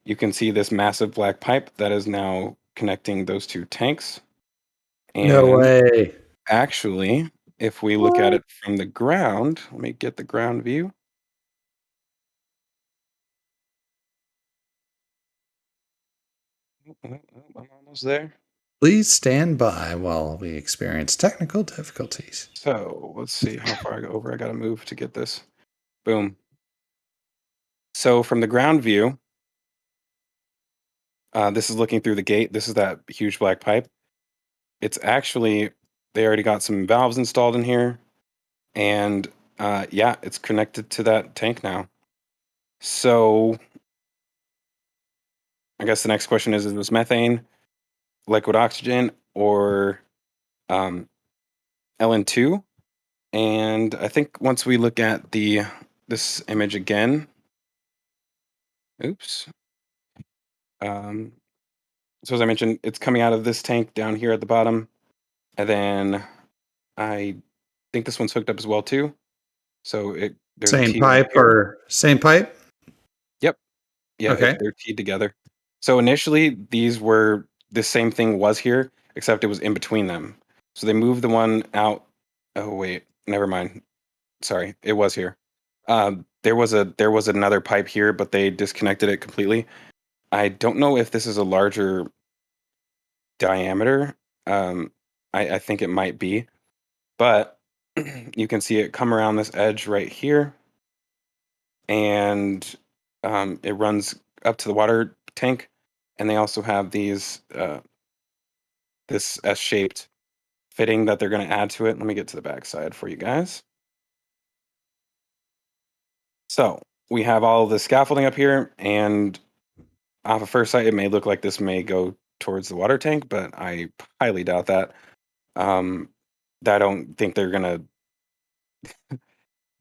Speaker 5: you can see this massive black pipe that is now connecting those 2 tanks. And
Speaker 4: no way.
Speaker 5: Actually, if we look at it from the ground, let me get the ground view. I'm almost there.
Speaker 4: Please stand by while we experience technical difficulties.
Speaker 5: So let's see how far I got to move to get this. Boom. So from the ground view, this is looking through the gate. This is that huge black pipe. It's actually, they already got some valves installed in here. And it's connected to that tank now. So I guess the next question is this methane, liquid oxygen, or LN2? And I think once we look at this image again, oops. So as I mentioned, it's coming out of this tank down here at the bottom. And then I think this one's hooked up as well too. So there's
Speaker 4: same pipe or same pipe?
Speaker 5: Yep. Yeah,
Speaker 4: okay.
Speaker 5: They're teed together. So initially the same thing was here, except it was in between them. So they moved the one out. Oh wait, never mind. Sorry, it was here. There was another pipe here, but they disconnected it completely. I don't know if this is a larger diameter. I think it might be, but you can see it come around this edge right here, and it runs up to the water tank, and they also have these this S-shaped fitting that they're going to add to it. Let me get to the back side for you guys. So we have all of the scaffolding up here, and off of first sight, it may look like this may go towards the water tank, but I highly doubt that. I don't think they're going to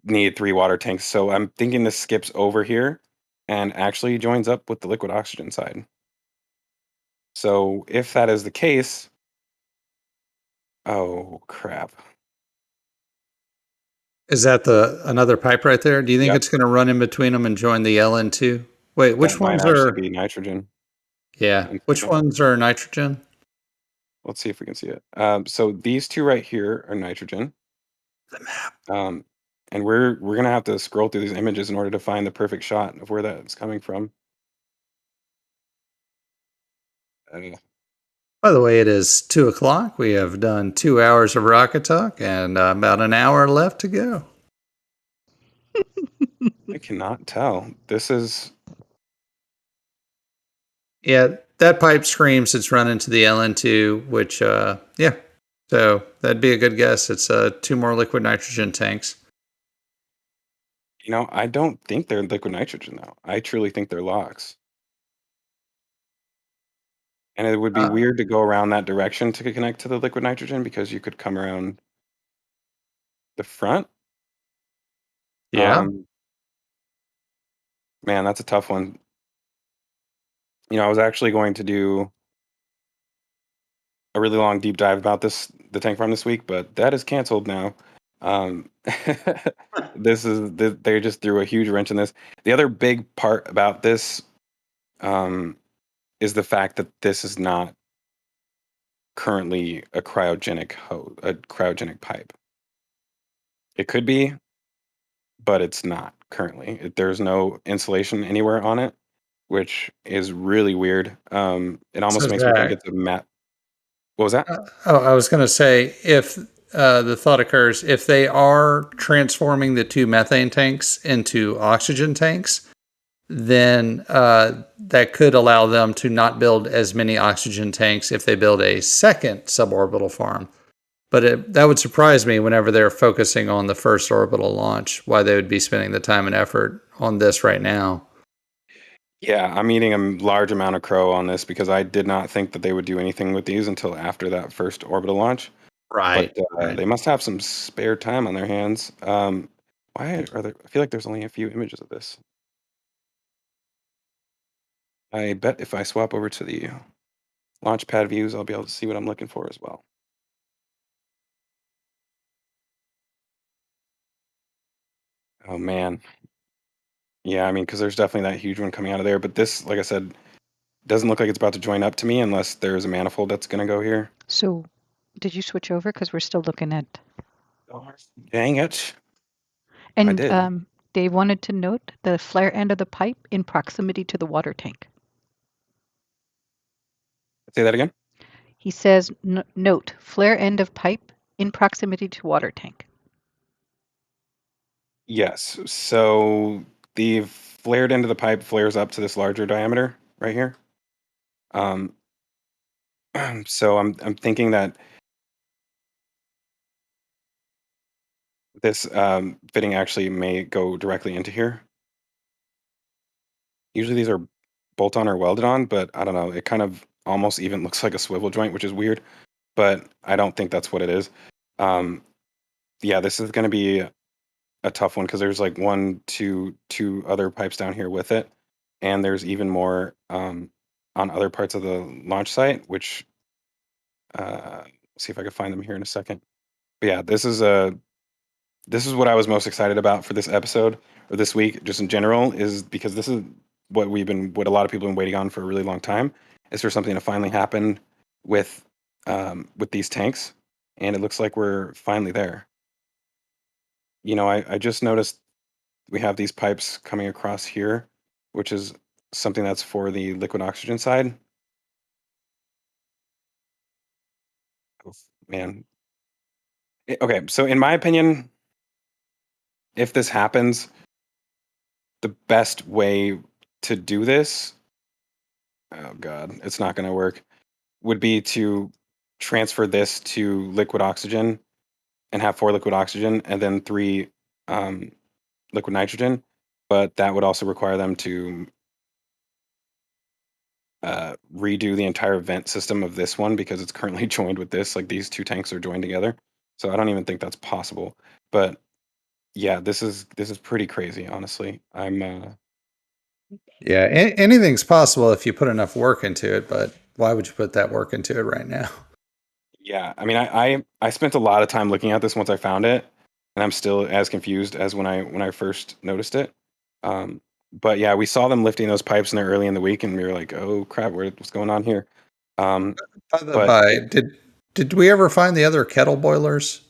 Speaker 5: need 3 water tanks. So I'm thinking this skips over here and actually joins up with the liquid oxygen side. So if that is the case, oh crap.
Speaker 4: Is that another pipe right there? Do you think
Speaker 5: Yep,
Speaker 4: it's going to run in between them and join the LN2? Wait,
Speaker 5: that
Speaker 4: which
Speaker 5: might
Speaker 4: ones
Speaker 5: actually
Speaker 4: are?
Speaker 5: be nitrogen.
Speaker 4: Yeah,
Speaker 5: One
Speaker 4: which
Speaker 5: second.
Speaker 4: ones are nitrogen?
Speaker 5: Let's see if we can see it. So these two right here are nitrogen.
Speaker 4: The map.
Speaker 5: Um, and we're gonna have to scroll through these images in order to find the perfect shot of where that's coming from. Uh,
Speaker 4: By the way, it is 2 o'clock. We have done 2 hours of rocket talk and about an hour left to go.
Speaker 5: I cannot tell. This is
Speaker 4: Yeah, that pipe screams it's running to the LN2, which, yeah. So that'd be a good guess. It's 2 more liquid nitrogen tanks.
Speaker 5: I don't think they're liquid nitrogen though. I truly think they're LOX. And it would be
Speaker 4: Uh,
Speaker 5: weird to go around that direction to connect to the liquid nitrogen because you could come around the front.
Speaker 4: yeah.
Speaker 5: Man, that's a tough one. I was actually going to do a really long deep dive about the tank farm this week, but that is canceled now. Um, they just threw a huge wrench in this. The other big part about this is the fact that this is not currently a cryogenic pipe. It could be, but it's not currently. There's no insulation anywhere on it, which is really weird. It
Speaker 4: So
Speaker 5: almost makes me think
Speaker 4: Zach,
Speaker 5: it's a mat. What was that?
Speaker 4: I was going to say, if the thought occurs, if they are transforming the 2 methane tanks into oxygen tanks, then that could allow them to not build as many oxygen tanks if they build a second suborbital farm. But that would surprise me whenever they're focusing on the first orbital launch, why they would be spending the time and effort on this right now.
Speaker 5: Yeah, I'm eating a large amount of crow on this because I did not think that they would do anything with these until after that first orbital launch. But
Speaker 4: Right. Right.
Speaker 5: they must have some spare time on their hands. Why are there? I feel like there's only a few images of this. I bet if I swap over to the launchpad views, I'll be able to see what I'm looking for as well. Oh man, yeah, I mean, because there's definitely that huge one coming out of there. But this, like I said, doesn't look like it's about to join up to me unless there's a manifold that's going to go here.
Speaker 3: So, did you switch over? Because we're still looking at.
Speaker 5: Dang it! I
Speaker 3: And
Speaker 5: did.
Speaker 3: Dave wanted to note the flare end of the pipe in proximity to the water tank.
Speaker 5: Say that again.
Speaker 3: He says, note, flare end of pipe in proximity to water tank.
Speaker 5: Yes. So the flared end of the pipe flares up to this larger diameter right here. Um, so I'm thinking that this fitting actually may go directly into here. Usually these are bolt on or welded on, but I don't know. It kind of almost even looks like a swivel joint, which is weird, but I don't think that's what it is. Um, yeah, this is going to be a tough one because there's like two other pipes down here with it, and there's even more on other parts of the launch site. Which see if I can find them here in a second. But yeah, this is what I was most excited about for this episode or this week, just in general, is because this is what a lot of people have been waiting on for a really long time. Is for something to finally happen with these tanks, and it looks like we're finally there. I just noticed we have these pipes coming across here, which is something that's for the liquid oxygen side. Oh, man. Okay, so in my opinion, if this happens, the best way to do this, oh god, it's not going to work, would be to transfer this to liquid oxygen and have 4 liquid oxygen and then 3 um, liquid nitrogen. But that would also require them to redo the entire vent system of this one because it's currently joined with this. Like these 2 tanks are joined together, so I don't even think that's possible. But yeah, this is pretty crazy, honestly.
Speaker 4: Yeah, anything's possible if you put enough work into it, but why would you put that work into it right now?
Speaker 5: Yeah, I mean, I spent a lot of time looking at this once I found it, and I'm still as confused as when I first noticed it. Um, but yeah, we saw them lifting those pipes in there early in the week, and we were like, "Oh crap, what's going on here?"
Speaker 4: By the
Speaker 5: But
Speaker 4: by, did we ever find the other kettle boilers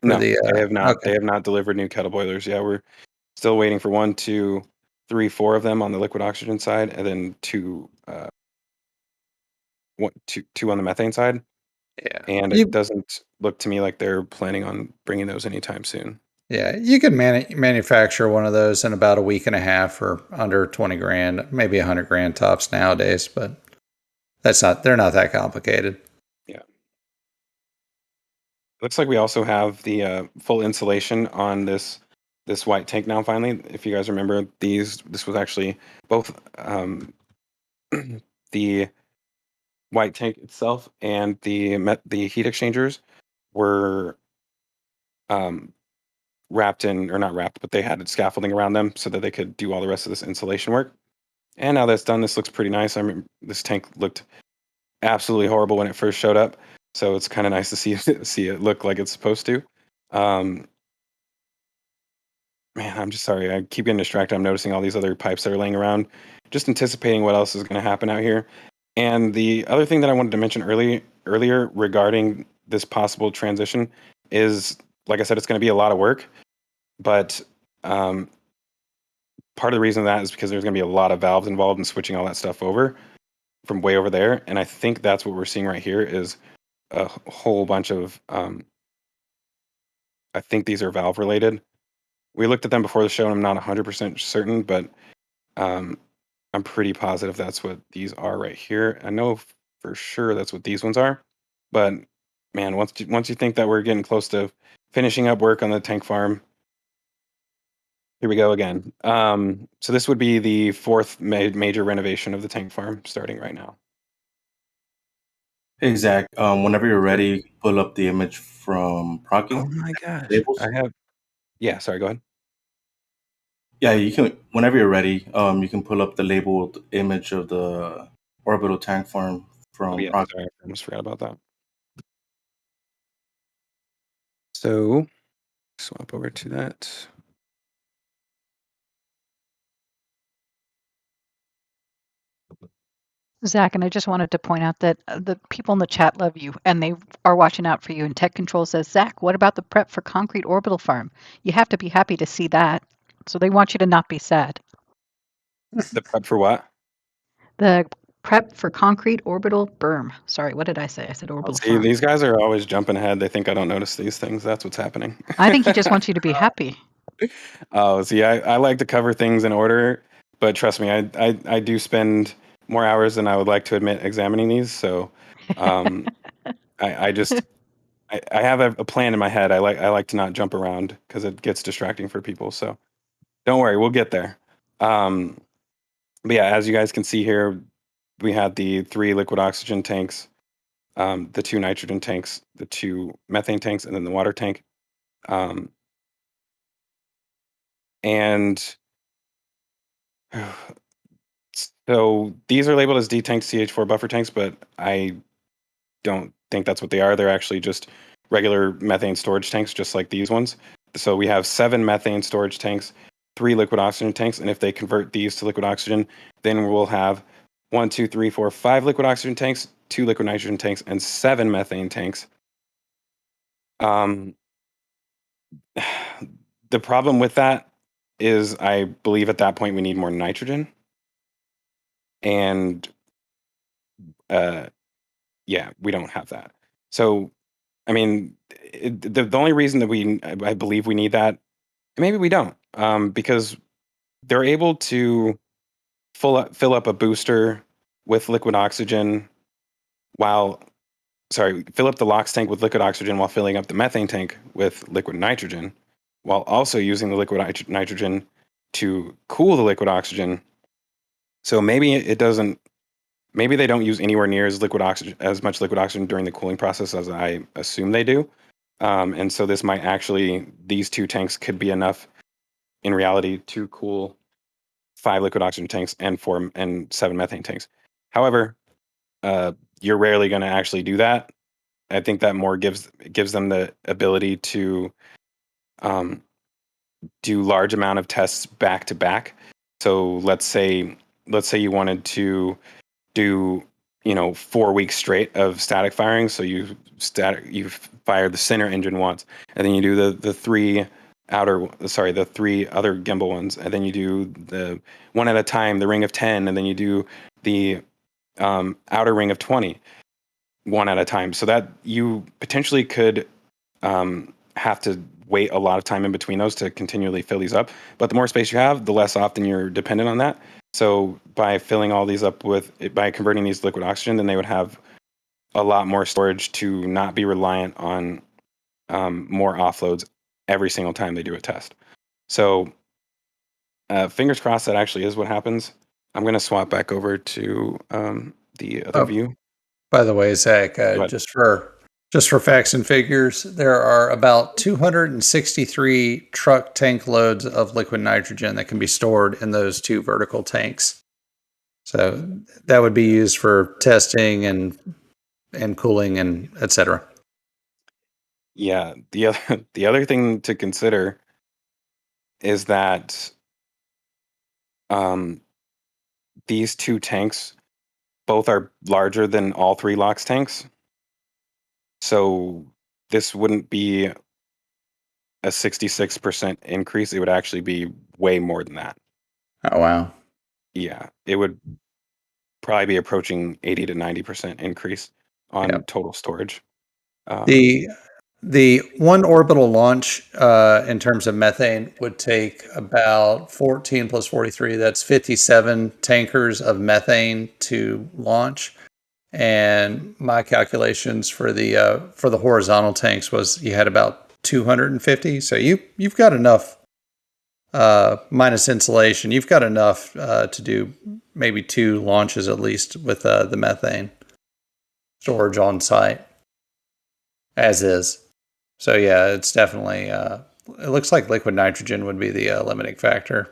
Speaker 4: for
Speaker 5: no,
Speaker 4: the?
Speaker 5: they have not.
Speaker 4: Okay,
Speaker 5: They have not delivered new kettle boilers. Yeah, we're still waiting for one, two, three, four of them on the liquid oxygen side, and then two on the methane side.
Speaker 4: yeah,
Speaker 5: And it doesn't look to me like they're planning on bringing those anytime soon.
Speaker 4: yeah, you can manufacture one of those in about a week and a half for under 20 grand, maybe 100 grand tops nowadays, but they're not that complicated.
Speaker 5: Yeah. Looks like we also have the full insulation on this white tank now. Finally, if you guys remember, this was actually both the white tank itself and the heat exchangers were um, wrapped in, or not wrapped, but they had scaffolding around them so that they could do all the rest of this insulation work. And now that's done, this looks pretty nice. I mean, this tank looked absolutely horrible when it first showed up, so it's kind of nice to see it look like it's supposed to. Um, Man, I'm just sorry. I keep getting distracted. I'm noticing all these other pipes that are laying around, just anticipating what else is going to happen out here. And the other thing that I wanted to mention earlier regarding this possible transition is, like I said, it's going to be a lot of work. But um, part of the reason that is because there's going to be a lot of valves involved in switching all that stuff over from way over there. And I think that's what we're seeing right here is a whole bunch of. I think these are valve related. We looked at them before the show, and I'm not 100% certain, but um, I'm pretty positive that's what these are right here. I know for sure that's what these ones are. But man, once you think that we're getting close to finishing up work on the tank farm, here we go again. So this would be the fourth major renovation of the tank farm starting right now.
Speaker 2: Hey, Zach, whenever you're ready, pull up the image from
Speaker 5: Oh
Speaker 2: Procky
Speaker 5: my gosh,
Speaker 2: labels.
Speaker 5: I have. Yeah, sorry. Go ahead.
Speaker 2: Yeah, you can. Whenever you're ready, you can pull up the labeled image of the orbital tank farm
Speaker 5: Oh
Speaker 2: from
Speaker 5: yeah,
Speaker 2: Procky.
Speaker 5: sorry, I almost forgot about that. So swap over to that.
Speaker 3: Zach, and I just wanted to point out that the people in the chat love you and they are watching out for you. And Tech Control says, Zach, what about the prep for concrete orbital farm? You have to be happy to see that. So they want you to not be sad.
Speaker 5: The prep for what?
Speaker 3: The prep for concrete orbital berm. Sorry, what did I say? I said
Speaker 5: Oh,
Speaker 3: orbital
Speaker 5: see,
Speaker 3: farm.
Speaker 5: these guys are always jumping ahead. They think I don't notice these things. That's what's happening.
Speaker 3: I think he just wants you to be happy.
Speaker 5: Oh, see, I like to cover things in order, but trust me, I do spend more hours than I would like to admit examining these. So, um, I just I have a plan in my head. I like to not jump around because it gets distracting for people. So don't worry, we'll get there. Um, but yeah, as you guys can see here, we had the 3 liquid oxygen tanks, the 2 nitrogen tanks, the 2 methane tanks, and then the water tank. Um, and so these are labeled as D tank CH4 buffer tanks, but I don't think that's what they are. They're actually just regular methane storage tanks, just like these ones. So we have 7 methane storage tanks, 3 liquid oxygen tanks, and if they convert these to liquid oxygen, then we'll have 1, 2, 3, 4, 5 liquid oxygen tanks, 2 liquid nitrogen tanks, and 7 methane tanks. Um, the problem with that is I believe at that point we need more nitrogen. And uh, yeah, we don't have that. So, I mean, the only reason that I believe we need that, maybe we don't, because they're able to fill up a booster with liquid oxygen while, sorry, fill up the LOX tank with liquid oxygen while filling up the methane tank with liquid nitrogen, while also using the liquid nitrogen to cool the liquid oxygen. So maybe it doesn't. Maybe they don't use anywhere near as much liquid oxygen during the cooling process as I assume they do. And so these 2 tanks could be enough in reality to cool 5 liquid oxygen tanks and 7 methane tanks. However, you're rarely going to actually do that. I think that more gives them the ability to do large amount of tests back to back. So let's say you wanted to do 4 weeks straight of static firing. So you fire the center engine once, and then you do the three other gimbal ones, and then you do the one at a time, the ring of 10, and then you do the outer ring of 20 one at a time. So that you potentially could have to wait a lot of time in between those to continually fill these up. But the more space you have, the less often you're dependent on that. So by filling all these up by converting these liquid oxygen, then they would have a lot more storage to not be reliant on more offloads every single time they do a test. So fingers crossed that actually is what happens. I'm going to swap back over to the other view.
Speaker 4: By the way, Zach, just for facts and figures, there are about 263 truck tank loads of liquid nitrogen that can be stored in those 2 vertical tanks. So that would be used for testing and cooling and etc.
Speaker 5: Yeah, the other thing to consider is that these 2 tanks both are larger than all 3 LOX tanks. So this wouldn't be a 66% increase. It would actually be way more than that.
Speaker 4: Oh, wow.
Speaker 5: Yeah, it would probably be approaching 80 to 90% increase on total storage.
Speaker 4: The one orbital launch in terms of methane would take about 14 plus 43. That's 57 tankers of methane to launch. And my calculations for the horizontal tanks was you had about 250. So you've got enough minus insulation. You've got enough to do maybe 2 launches at least with the methane storage on site as is. So yeah, it's definitely, it looks like liquid nitrogen would be the limiting factor.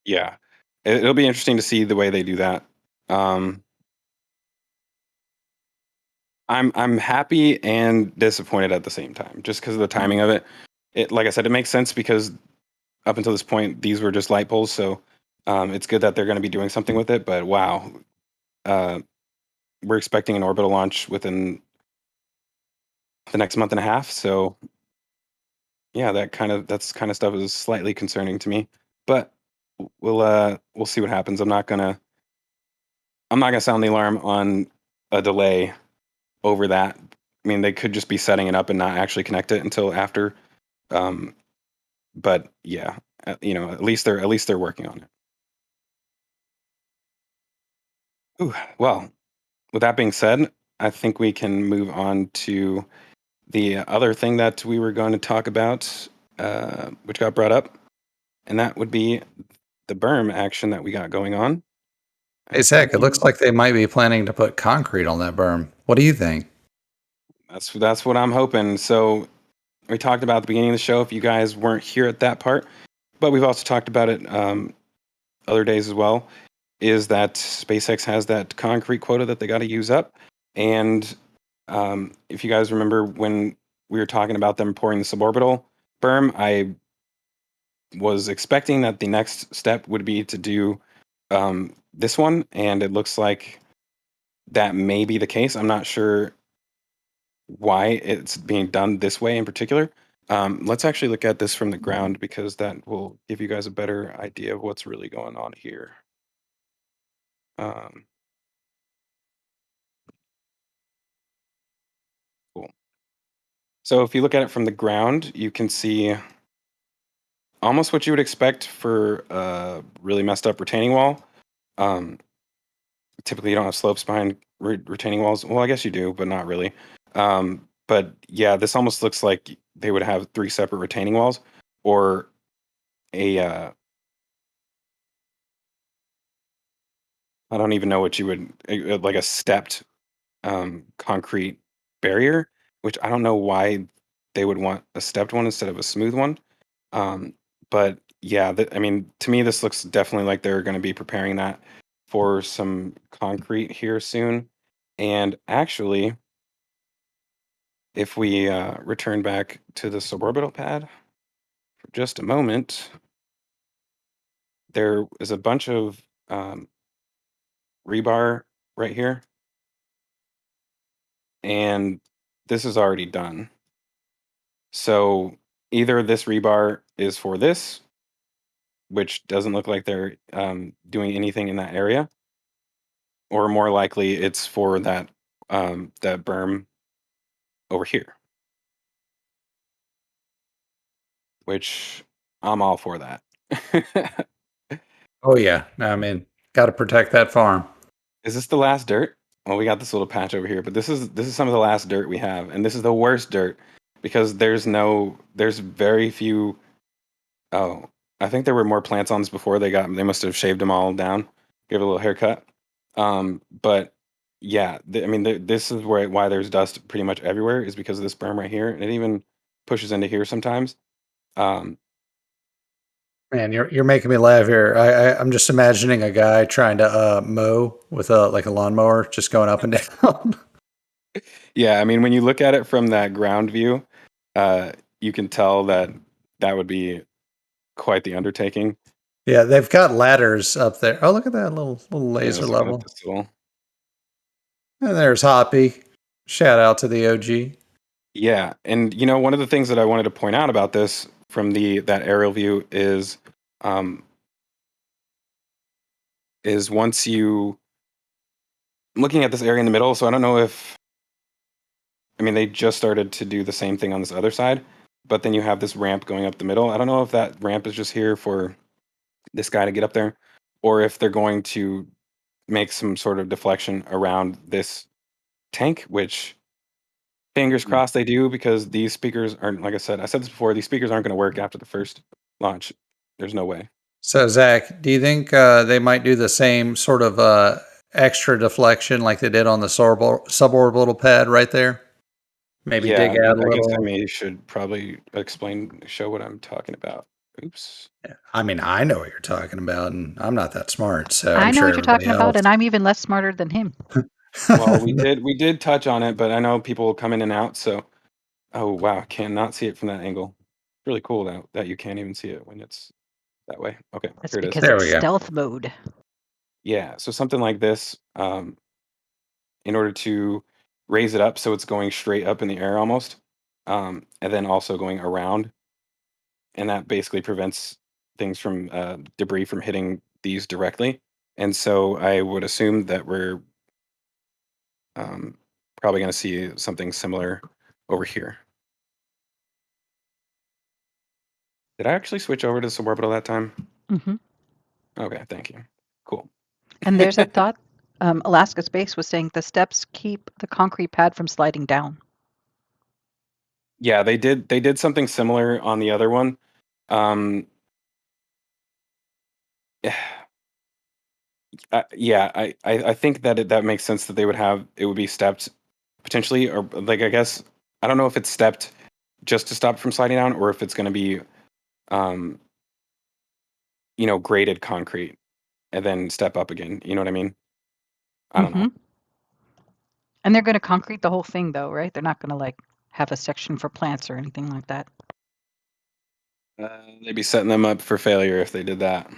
Speaker 5: Yeah, it'll be interesting to see the way they do that. I'm happy and disappointed at the same time, just because of the timing of it. Like I said, it makes sense because up until this point, these were just light poles. So it's good that they're going to be doing something with it. But wow, we're expecting an orbital launch within the next month and a half. So yeah, that's kind of stuff is slightly concerning to me. But we'll see what happens. I'm not gonna sound the alarm on a delay over that. I mean, they could just be setting it up and not actually connect it until after. But yeah, at least they're working on it. Ooh, well, with that being said, I think we can move on to the other thing that we were going to talk about, which got brought up, and that would be the berm action that we got going on.
Speaker 4: Hey, Zach, it looks like they might be planning to put concrete on that berm. What do you think?
Speaker 5: That's what I'm hoping. So we talked about at the beginning of the show, if you guys weren't here at that part, but we've also talked about it other days as well, is that SpaceX has that concrete quota that they got to use up. And if you guys remember when we were talking about them pouring the suborbital berm, I was expecting that the next step would be to do this one, and it looks like that may be the case. I'm not sure why it's being done this way in particular. Let's actually look at this from the ground because that will give you guys a better idea of what's really going on here. Cool. So if you look at it from the ground, you can see almost what you would expect for a really messed up retaining wall. Typically, you don't have slopes behind retaining walls. Well, I guess you do, but not really. But yeah, this almost looks like they would have 3 separate retaining walls, or a I don't even know what you would like a stepped concrete barrier, which I don't know why they would want a stepped one instead of a smooth one. But yeah, I mean, to me, this looks definitely like they're going to be preparing that for some concrete here soon. And actually, if we return back to the suborbital pad for just a moment, there is a bunch of rebar right here, and this is already done. So either this rebar is for this, which doesn't look like they're doing anything in that area, or more likely it's for that berm over here, which I'm all for that.
Speaker 4: Oh yeah, I mean, got to protect that farm.
Speaker 5: Is this the last dirt? Well, we got this little patch over here, but this is some of the last dirt we have, and this is the worst dirt because there's very few. Oh, I think there were more plants on this before they must have shaved them all down, gave it a little haircut. But yeah, I mean, this is why there's dust pretty much everywhere is because of this berm right here, and it even pushes into here sometimes. Um,
Speaker 4: Man, you're making me laugh here. I'm just imagining a guy trying to mow with a lawnmower, just going up and down.
Speaker 5: yeah, I mean, when you look at it from that ground view, you can tell that would be quite the undertaking.
Speaker 4: Yeah, they've got ladders up there. Oh, look at that little
Speaker 5: Yeah,
Speaker 4: laser
Speaker 5: let's look at
Speaker 4: level.
Speaker 5: this little.
Speaker 4: And there's Hoppy. Shout out to the OG.
Speaker 5: Yeah, and one of the things that I wanted to point out about this from that aerial view is once you looking at this area in the middle. So I don't know if they just started to do the same thing on this other side, but then you have this ramp going up the middle. I don't know if that ramp is just here for this guy to get up there, or if they're going to make some sort of deflection around this tank, which fingers crossed they do, because these speakers aren't, like I said this before, these speakers aren't going to work after the first launch. There's no way.
Speaker 4: So, Zach, do you think they might do the same sort of extra deflection like they did on the suborbital pad right there? Maybe dig out a
Speaker 5: I guess
Speaker 4: little.
Speaker 5: I should probably show what I'm talking about. Oops.
Speaker 4: I mean, I know what you're talking about, and I'm not that smart, so
Speaker 3: I
Speaker 4: I'm
Speaker 3: know
Speaker 4: sure
Speaker 3: what you're
Speaker 4: everybody
Speaker 3: talking about,
Speaker 4: else.
Speaker 3: and I'm even less smarter than him.
Speaker 5: Well, we did touch on it, but I know people come in and out. So, oh wow, I cannot see it from that angle. Really cool that you can't even see it when it's that way. Okay,
Speaker 3: That's
Speaker 5: here it is.
Speaker 3: because
Speaker 4: There
Speaker 3: it's
Speaker 4: we go.
Speaker 3: stealth mode.
Speaker 5: Yeah, so something like this, in order to raise it up so it's going straight up in the air almost, and then also going around, and that basically prevents things from debris from hitting these directly. And so I would assume that we're probably going to see something similar over here. Did I actually switch over to Suborbital that time?
Speaker 3: Hmm.
Speaker 5: Okay, thank you. Cool.
Speaker 3: And there's a thought. Alaska Space was saying the steps keep the concrete pad from sliding down.
Speaker 5: Yeah, they did something similar on the other one. Yeah, I think that that makes sense that they would have it would be stepped potentially, or like I guess I don't know if it's stepped just to stop it from sliding down, or if it's going to be um graded concrete and then step up again. You know what I mean? I don't know.
Speaker 3: And they're going to concrete the whole thing, though, right? They're not going to like have a section for plants or anything like that.
Speaker 5: They'd be setting them up for failure if they did that.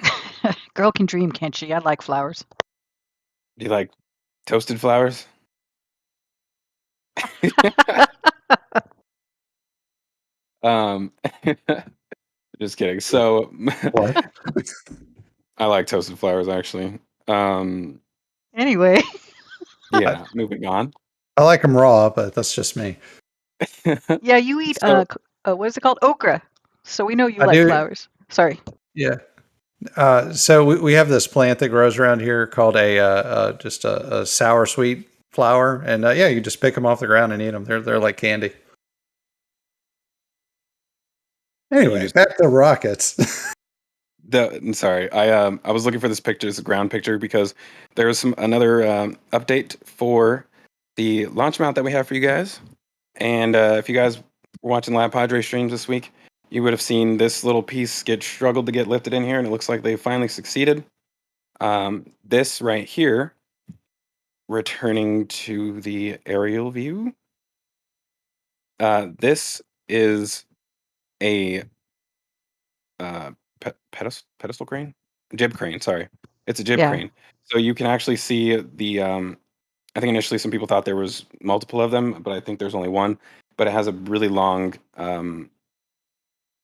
Speaker 3: Girl can dream, can't she? I like flowers.
Speaker 5: Do you like toasted flowers? Just kidding. So
Speaker 4: What?
Speaker 5: I like toasted flowers actually.
Speaker 3: Anyway.
Speaker 5: Yeah, moving on.
Speaker 4: I like them raw, but that's just me.
Speaker 3: Yeah, you eat what is it called? Okra. So we know you like flowers. Sorry.
Speaker 4: Yeah. So we have this plant that grows around here called just a sour sweet flower, and yeah, you just pick them off the ground and eat them. They're like candy. Anyway, back to rockets.
Speaker 5: I'm sorry. I was looking for this picture, this ground picture, because there was another update for the launch mount that we have for you guys. And if you guys were watching Lab Padre streams this week, you would have seen this little piece struggled to get lifted in here, and it looks like they finally succeeded. This right here, returning to the aerial view, this is a pedestal crane, jib crane. Sorry, it's a jib
Speaker 3: Yeah.
Speaker 5: crane. So you can actually see the. I think initially some people thought there was multiple of them, but I think there's only one. But it has a really long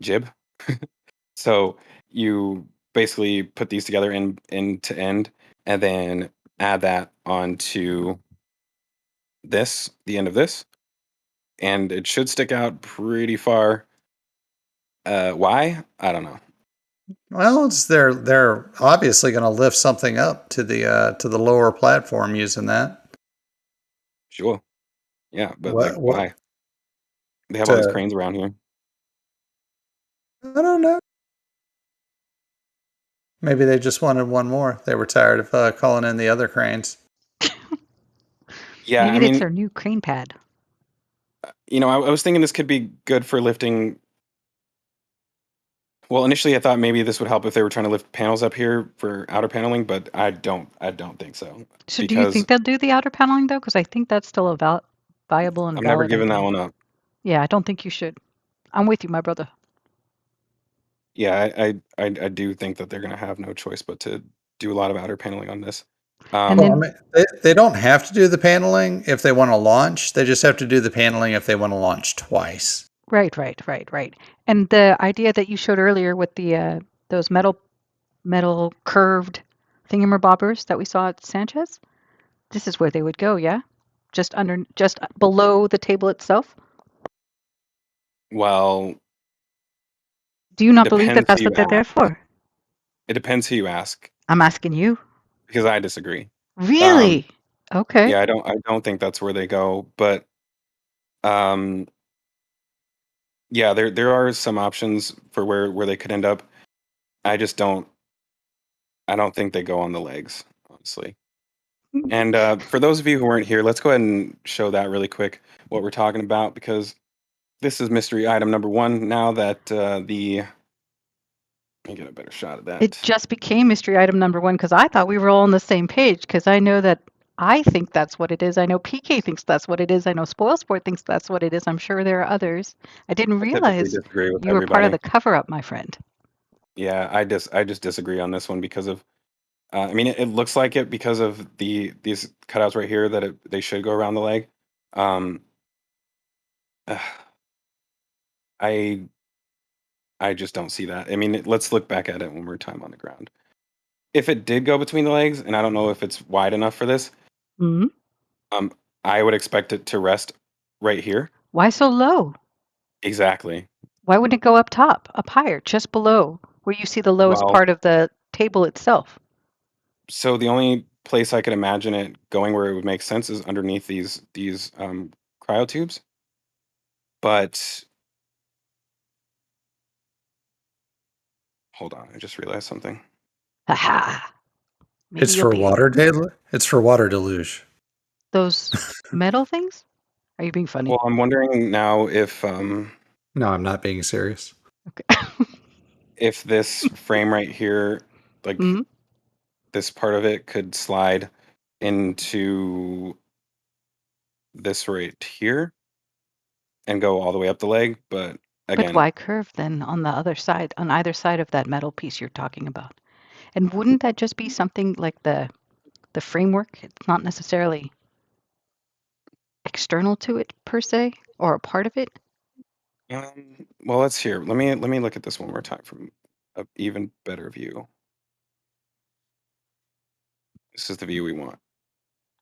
Speaker 5: jib. So you basically put these together end to end, and then add that onto the end of this, and it should stick out pretty far. Why? I don't know.
Speaker 4: Well, they're obviously going to lift something up to the lower platform using that.
Speaker 5: Sure. Yeah, but like,
Speaker 4: What
Speaker 5: why? They have all these
Speaker 4: to
Speaker 5: cranes around here.
Speaker 4: I don't know. Maybe they just wanted one more. They were tired of calling in the other cranes.
Speaker 5: Yeah, I
Speaker 3: Maybe it's
Speaker 5: mean,
Speaker 3: our new crane pad.
Speaker 5: I was thinking this could be good for lifting. Well, initially I thought maybe this would help if they were trying to lift panels up here for outer paneling, but I don't think so,
Speaker 3: So do you
Speaker 5: because
Speaker 3: think they'll do the outer paneling though? Because I think that's still a viable and
Speaker 5: I'm never
Speaker 3: valid
Speaker 5: giving that
Speaker 3: idea.
Speaker 5: one up.
Speaker 3: Yeah, I don't think you should. I'm with you, my brother.
Speaker 5: Yeah, I do think that they're going to have no choice but to do a lot of outer paneling on this.
Speaker 3: And
Speaker 4: Well, I
Speaker 3: then,
Speaker 4: mean, they don't have to do the paneling if they want to launch. They just have to do the paneling if they want to launch twice.
Speaker 3: right. And the idea that you showed earlier with the those metal curved thingamabobbers that we saw at Sanchez, this is where they would go, yeah? Just below the table itself?
Speaker 5: Well,
Speaker 3: Do you not believe that
Speaker 5: depends who
Speaker 3: that's
Speaker 5: you
Speaker 3: what they're there
Speaker 5: ask.
Speaker 3: for?
Speaker 5: It depends who you ask,
Speaker 3: I'm asking you.
Speaker 5: because I disagree.
Speaker 3: Really? Okay.
Speaker 5: Yeah, I don't think that's where they go, but um, yeah, there are some options for where they could end up. I just don't. I don't think they go on the legs, honestly. And for those of you who weren't here, let's go ahead and show that really quick, what we're talking about, because this is mystery item number one. Now that let me get a better shot of
Speaker 3: It
Speaker 5: that.
Speaker 3: just became mystery item number one because I thought we were all on the same page because I know that I think that's what it is. I know PK thinks that's what it is. I know Spoilsport thinks that's what it is. I'm sure there are others. I didn't
Speaker 5: I typically
Speaker 3: realize
Speaker 5: disagree with
Speaker 3: you were part of
Speaker 5: everybody.
Speaker 3: the cover up, my friend.
Speaker 5: Yeah, I just disagree on this one because of. I mean, it looks like it because of these cutouts right here that they should go around the leg. Um, I I just don't see that. I mean, let's look back at it one more time on the ground. If it did go between the legs, and I don't know if it's wide enough for this,
Speaker 3: Hmm.
Speaker 5: um, I would expect it to rest right here.
Speaker 3: Why so low?
Speaker 5: Exactly.
Speaker 3: Why wouldn't it go up top, up higher, just below where you see the lowest
Speaker 5: Well,
Speaker 3: part of the table itself?
Speaker 5: so the only place I could imagine it going where it would make sense is underneath these cryo tubes. But hold on, I just realized something.
Speaker 3: Aha! Maybe
Speaker 4: It's
Speaker 3: you'll
Speaker 4: for
Speaker 3: be able.
Speaker 4: It's for water deluge.
Speaker 3: Those metal things? Are you being funny?
Speaker 5: Well, I'm wondering now
Speaker 4: No, I'm not being serious.
Speaker 3: Okay.
Speaker 5: if this frame right here, like
Speaker 3: Hmm.
Speaker 5: this part of it, could slide into this right here and go all the way up the leg. But
Speaker 3: But
Speaker 5: again,
Speaker 3: why curve then on the other side, on either side of that metal piece you're talking about? And wouldn't that just be something like the framework? It's not necessarily external to it per se, or a part of it.
Speaker 5: well, let's hear. Let me look at this one more time from an even better view. This is the view we want.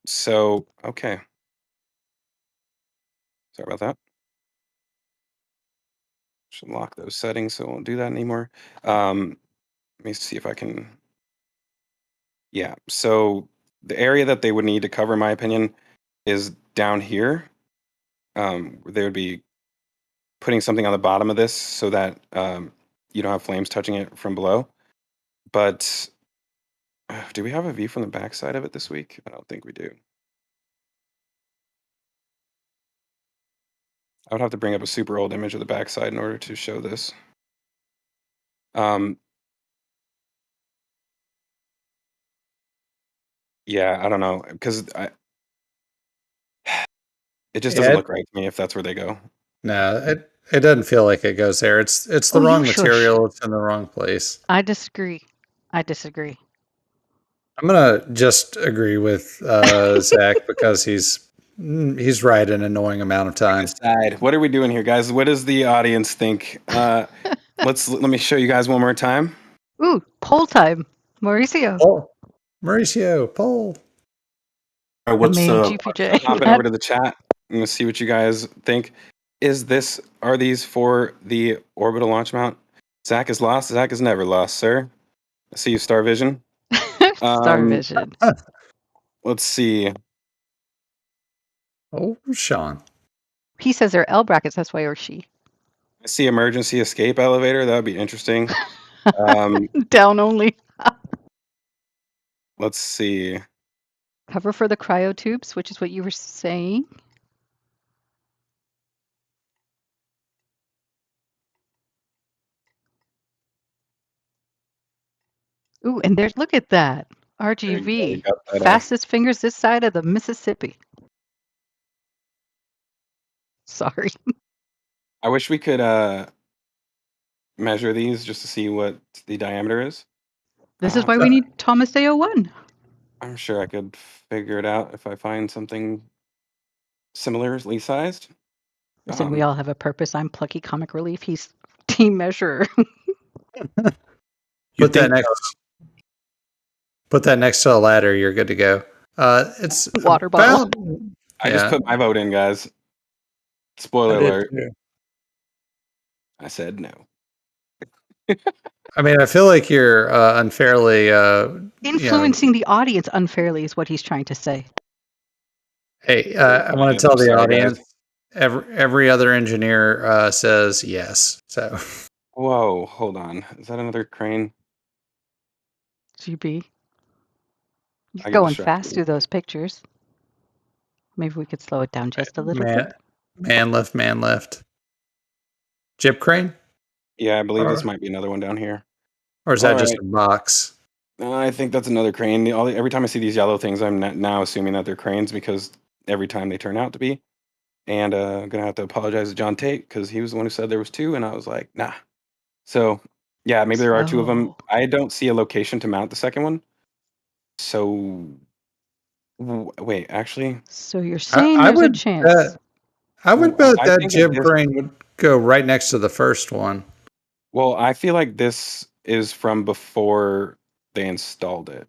Speaker 5: So, okay. Sorry about that. Should lock those settings so it won't do that anymore. Let me see if I can. Yeah. So the area that they would need to cover, in my opinion, is down here. They would be putting something on the bottom of this so that you don't have flames touching it from below. But do we have a view from the backside of it this week? I don't think we do. I would have to bring up a super old image of the backside in order to show this. Yeah, I don't know because it just doesn't look right to me if that's where they go.
Speaker 4: No, it doesn't feel like it goes there. It's the
Speaker 3: Oh, you
Speaker 4: wrong
Speaker 3: shush.
Speaker 4: material. It's in the wrong place.
Speaker 3: I disagree.
Speaker 4: I'm gonna just agree with Zach because he's right an annoying amount of time.
Speaker 5: Decide. What are we doing here, guys? What does the audience think? Let me show you guys one more time.
Speaker 3: Ooh, poll time. Mauricio.
Speaker 4: Mauricio, poll.
Speaker 2: What's
Speaker 3: GPJ.
Speaker 5: Hopping over to the chat. I'm gonna see what you guys think. Are these for the orbital launch mount? Zach is lost. Zach is never lost, sir. I see you, Star Vision.
Speaker 3: Star Vision.
Speaker 5: Let's see.
Speaker 4: Oh, Sean.
Speaker 3: He says they're L brackets. That's why, or she.
Speaker 5: I see emergency escape elevator. That would be interesting.
Speaker 3: Down only.
Speaker 5: Let's see.
Speaker 3: Cover for the cryo tubes, which is what you were saying. Ooh, and there's, look at that. RGV. Fastest fingers this side of the Mississippi. Sorry.
Speaker 5: I wish we could measure these just to see what the diameter is.
Speaker 3: This is why we need Thomas A01.
Speaker 5: I'm sure I could figure it out if I find something similarly sized.
Speaker 3: Listen, we all have a purpose. I'm Plucky Comic Relief. He's team measurer.
Speaker 4: Put that next to a ladder. You're good to go. It's
Speaker 3: water bottle.
Speaker 5: I just put my vote in, guys. Spoiler alert. I said no.
Speaker 4: I mean, I feel like you're unfairly
Speaker 3: influencing the audience unfairly is what he's trying to say.
Speaker 4: Hey, I want to tell the audience, every other engineer says yes. So.
Speaker 5: Whoa, hold on. Is that another crane?
Speaker 3: GB. You're going fast through those pictures. Maybe we could slow it down just a little bit.
Speaker 4: Man left. Jib crane?
Speaker 5: Yeah, I believe this might be another one down here.
Speaker 4: Or is that just a box?
Speaker 5: I think that's another crane. Every time I see these yellow things, I'm now assuming that they're cranes because every time they turn out to be. And I'm going to have to apologize to John Tate because he was the one who said there was two, and I was like, nah. So, yeah, maybe there are two of them. I don't see a location to mount the second one. So, wait, actually.
Speaker 3: So you're saying there's a chance.
Speaker 4: I would bet that jib crane would go right next to the first one.
Speaker 5: Well, I feel like this is from before they installed it.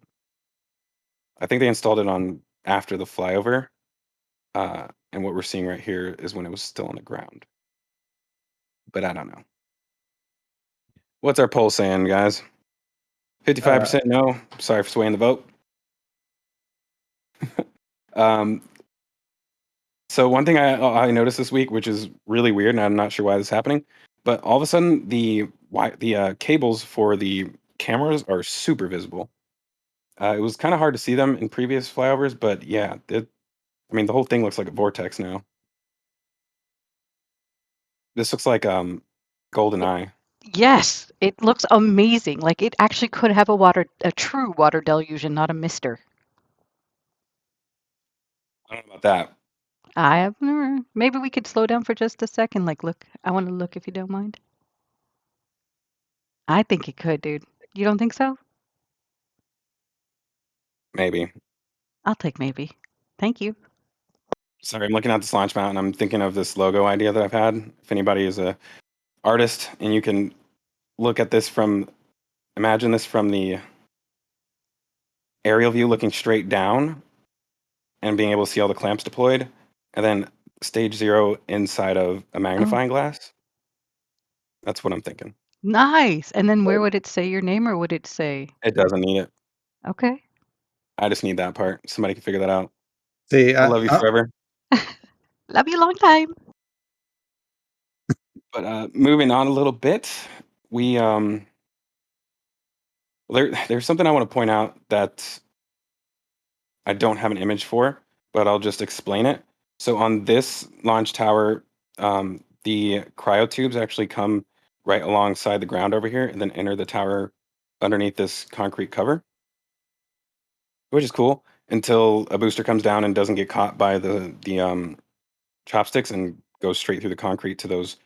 Speaker 5: I think they installed it on after the flyover. And what we're seeing right here is when it was still on the ground. But I don't know. What's our poll saying, guys? 55% no. Sorry for swaying the vote. So one thing I noticed this week, which is really weird, and I'm not sure why this is happening, but all of a sudden the cables for the cameras are super visible. It was kind of hard to see them in previous flyovers, but yeah, the whole thing looks like a vortex now. This looks like Golden Eye.
Speaker 3: Yes, it looks amazing. Like it actually could have a true water deluge and not a mister.
Speaker 5: I don't know about that.
Speaker 3: I have never. Maybe we could slow down for just a second. Like, look, I want to look if you don't mind. I think it could, dude. You don't think so?
Speaker 5: Maybe.
Speaker 3: I'll take maybe. Thank you.
Speaker 5: Sorry, I'm looking at this launch mount and I'm thinking of this logo idea that I've had. If anybody is a artist and you can look at this imagine this from the aerial view looking straight down and being able to see all the clamps deployed, and then stage 0 inside of a magnifying glass. That's what I'm thinking.
Speaker 3: Nice. And then where would it say your name, or would it say?
Speaker 5: It doesn't need it.
Speaker 3: Okay.
Speaker 5: I just need that part. Somebody can figure that out.
Speaker 4: See,
Speaker 5: I love you forever.
Speaker 3: Love you a long time.
Speaker 5: But moving on a little bit, we there's something I want to point out that I don't have an image for, but I'll just explain it. So on this launch tower, the cryo tubes actually come right alongside the ground over here, and then enter the tower underneath this concrete cover, which is cool until a booster comes down and doesn't get caught by the chopsticks and goes straight through the concrete to those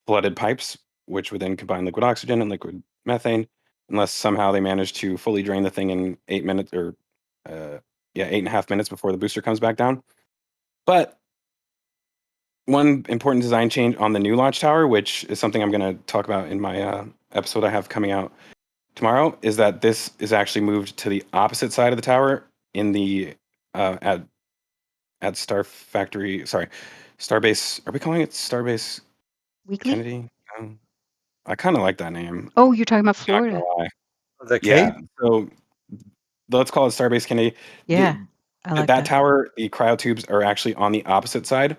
Speaker 5: flooded pipes, which would then combine liquid oxygen and liquid methane, unless somehow they manage to fully drain the thing in 8 minutes or, 8.5 minutes before the booster comes back down. But one important design change on the new launch tower, which is something I'm going to talk about in my episode I have coming out tomorrow, is that this is actually moved to the opposite side of the tower in the at Starbase. Are we calling it Starbase
Speaker 3: Weekly?
Speaker 5: Kennedy? I kind of like that name.
Speaker 3: Oh, you're talking about
Speaker 5: Not gonna
Speaker 3: Florida.
Speaker 5: lie.
Speaker 4: The
Speaker 5: Yeah.
Speaker 4: Cape?
Speaker 5: So let's call it Starbase Kennedy.
Speaker 3: Yeah, I like
Speaker 5: that
Speaker 3: that.
Speaker 5: tower, the cryo tubes are actually on the opposite side.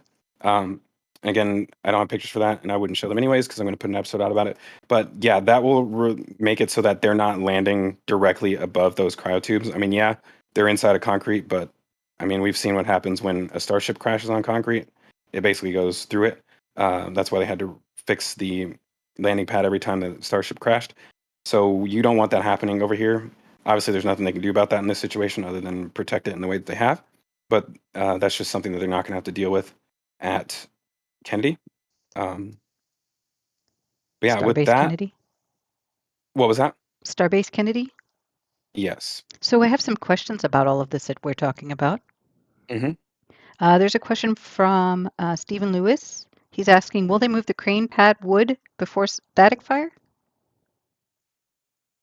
Speaker 5: Again, I don't have pictures for that, and I wouldn't show them anyways because I'm going to put an episode out about it. But yeah, that will make it so that they're not landing directly above those cryo tubes. I mean, yeah, they're inside of concrete, but I mean, we've seen what happens when a starship crashes on concrete. It basically goes through it. That's why they had to fix the landing pad every time the starship crashed. So you don't want that happening over here. Obviously, there's nothing they can do about that in this situation other than protect it in the way that they have. But that's just something that they're not going to have to deal with at Kennedy. But yeah, with
Speaker 3: Starbase
Speaker 5: that,
Speaker 3: Kennedy.
Speaker 5: what was that?
Speaker 3: Starbase Kennedy.
Speaker 5: Yes.
Speaker 3: So I have some questions about all of this that we're talking about.
Speaker 5: hmm
Speaker 3: There's a question from Stephen Lewis. He's asking, will they move the crane pad wood before static fire?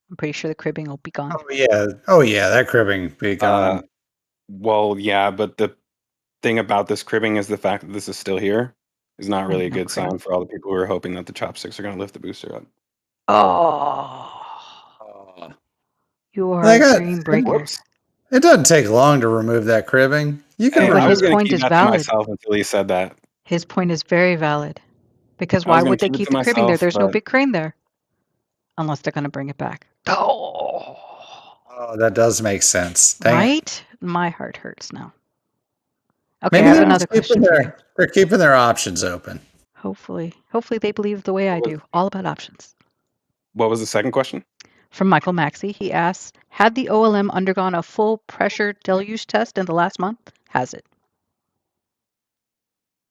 Speaker 3: I'm pretty sure the cribbing will be gone.
Speaker 4: Oh yeah, that cribbing be gone.
Speaker 5: Well, yeah, but the thing about this cribbing is the fact that this is still here is not really a
Speaker 3: No
Speaker 5: good
Speaker 3: crane.
Speaker 5: sign for all the people who are hoping that the chopsticks are going to lift the booster up.
Speaker 3: Oh, you are
Speaker 4: They
Speaker 3: a
Speaker 4: got-
Speaker 3: dream breaker.
Speaker 5: Whoops.
Speaker 4: It doesn't take long to remove that cribbing. You can
Speaker 5: Hey,
Speaker 3: But
Speaker 5: I
Speaker 4: remove
Speaker 5: was
Speaker 3: his
Speaker 5: going to
Speaker 3: point
Speaker 5: keep
Speaker 3: is
Speaker 5: that to
Speaker 3: valid.
Speaker 5: myself until he said that.
Speaker 3: His point is very valid. Because
Speaker 5: I was
Speaker 3: why
Speaker 5: gonna
Speaker 3: would they
Speaker 5: keep it
Speaker 3: keep
Speaker 5: to
Speaker 3: the cribbing there?
Speaker 5: myself,
Speaker 3: There's no
Speaker 5: but
Speaker 3: big crane there. Unless they're going to bring it back. Oh,
Speaker 4: Oh, that does make sense. Dang it.
Speaker 3: right? My heart hurts now. Okay,
Speaker 4: Maybe
Speaker 3: I have
Speaker 4: they're
Speaker 3: another
Speaker 4: just keeping
Speaker 3: question for you.
Speaker 4: they're keeping their options open.
Speaker 3: Hopefully they believe the way I do. All about options.
Speaker 5: what was the second question?
Speaker 3: From Michael Maxey, he asks, had the OLM undergone a full pressure deluge test in the last month? Has it?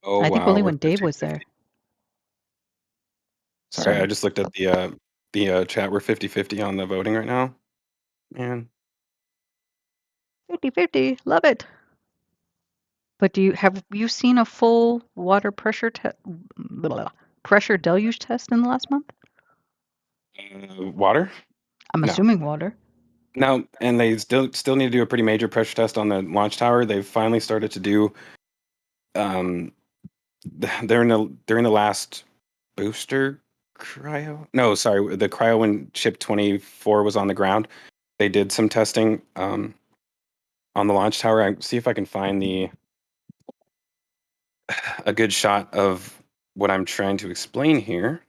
Speaker 5: Oh,
Speaker 3: I think
Speaker 5: wow.
Speaker 3: only
Speaker 5: We're
Speaker 3: when Dave was
Speaker 5: 50-50.
Speaker 3: there.
Speaker 5: Sorry, I just looked at the chat. We're 50-50 on the voting right now. Man.
Speaker 3: 50-50. Love it. But have you seen a full water pressure pressure deluge test in the last month?
Speaker 5: Water?
Speaker 3: I'm
Speaker 5: No.
Speaker 3: assuming water.
Speaker 5: No, and they still need to do a pretty major pressure test on the launch tower. They've finally started to do during the last booster cryo. No, sorry, the cryo when ship 24 was on the ground. They did some testing on the launch tower. I see if I can find a good shot of what I'm trying to explain here.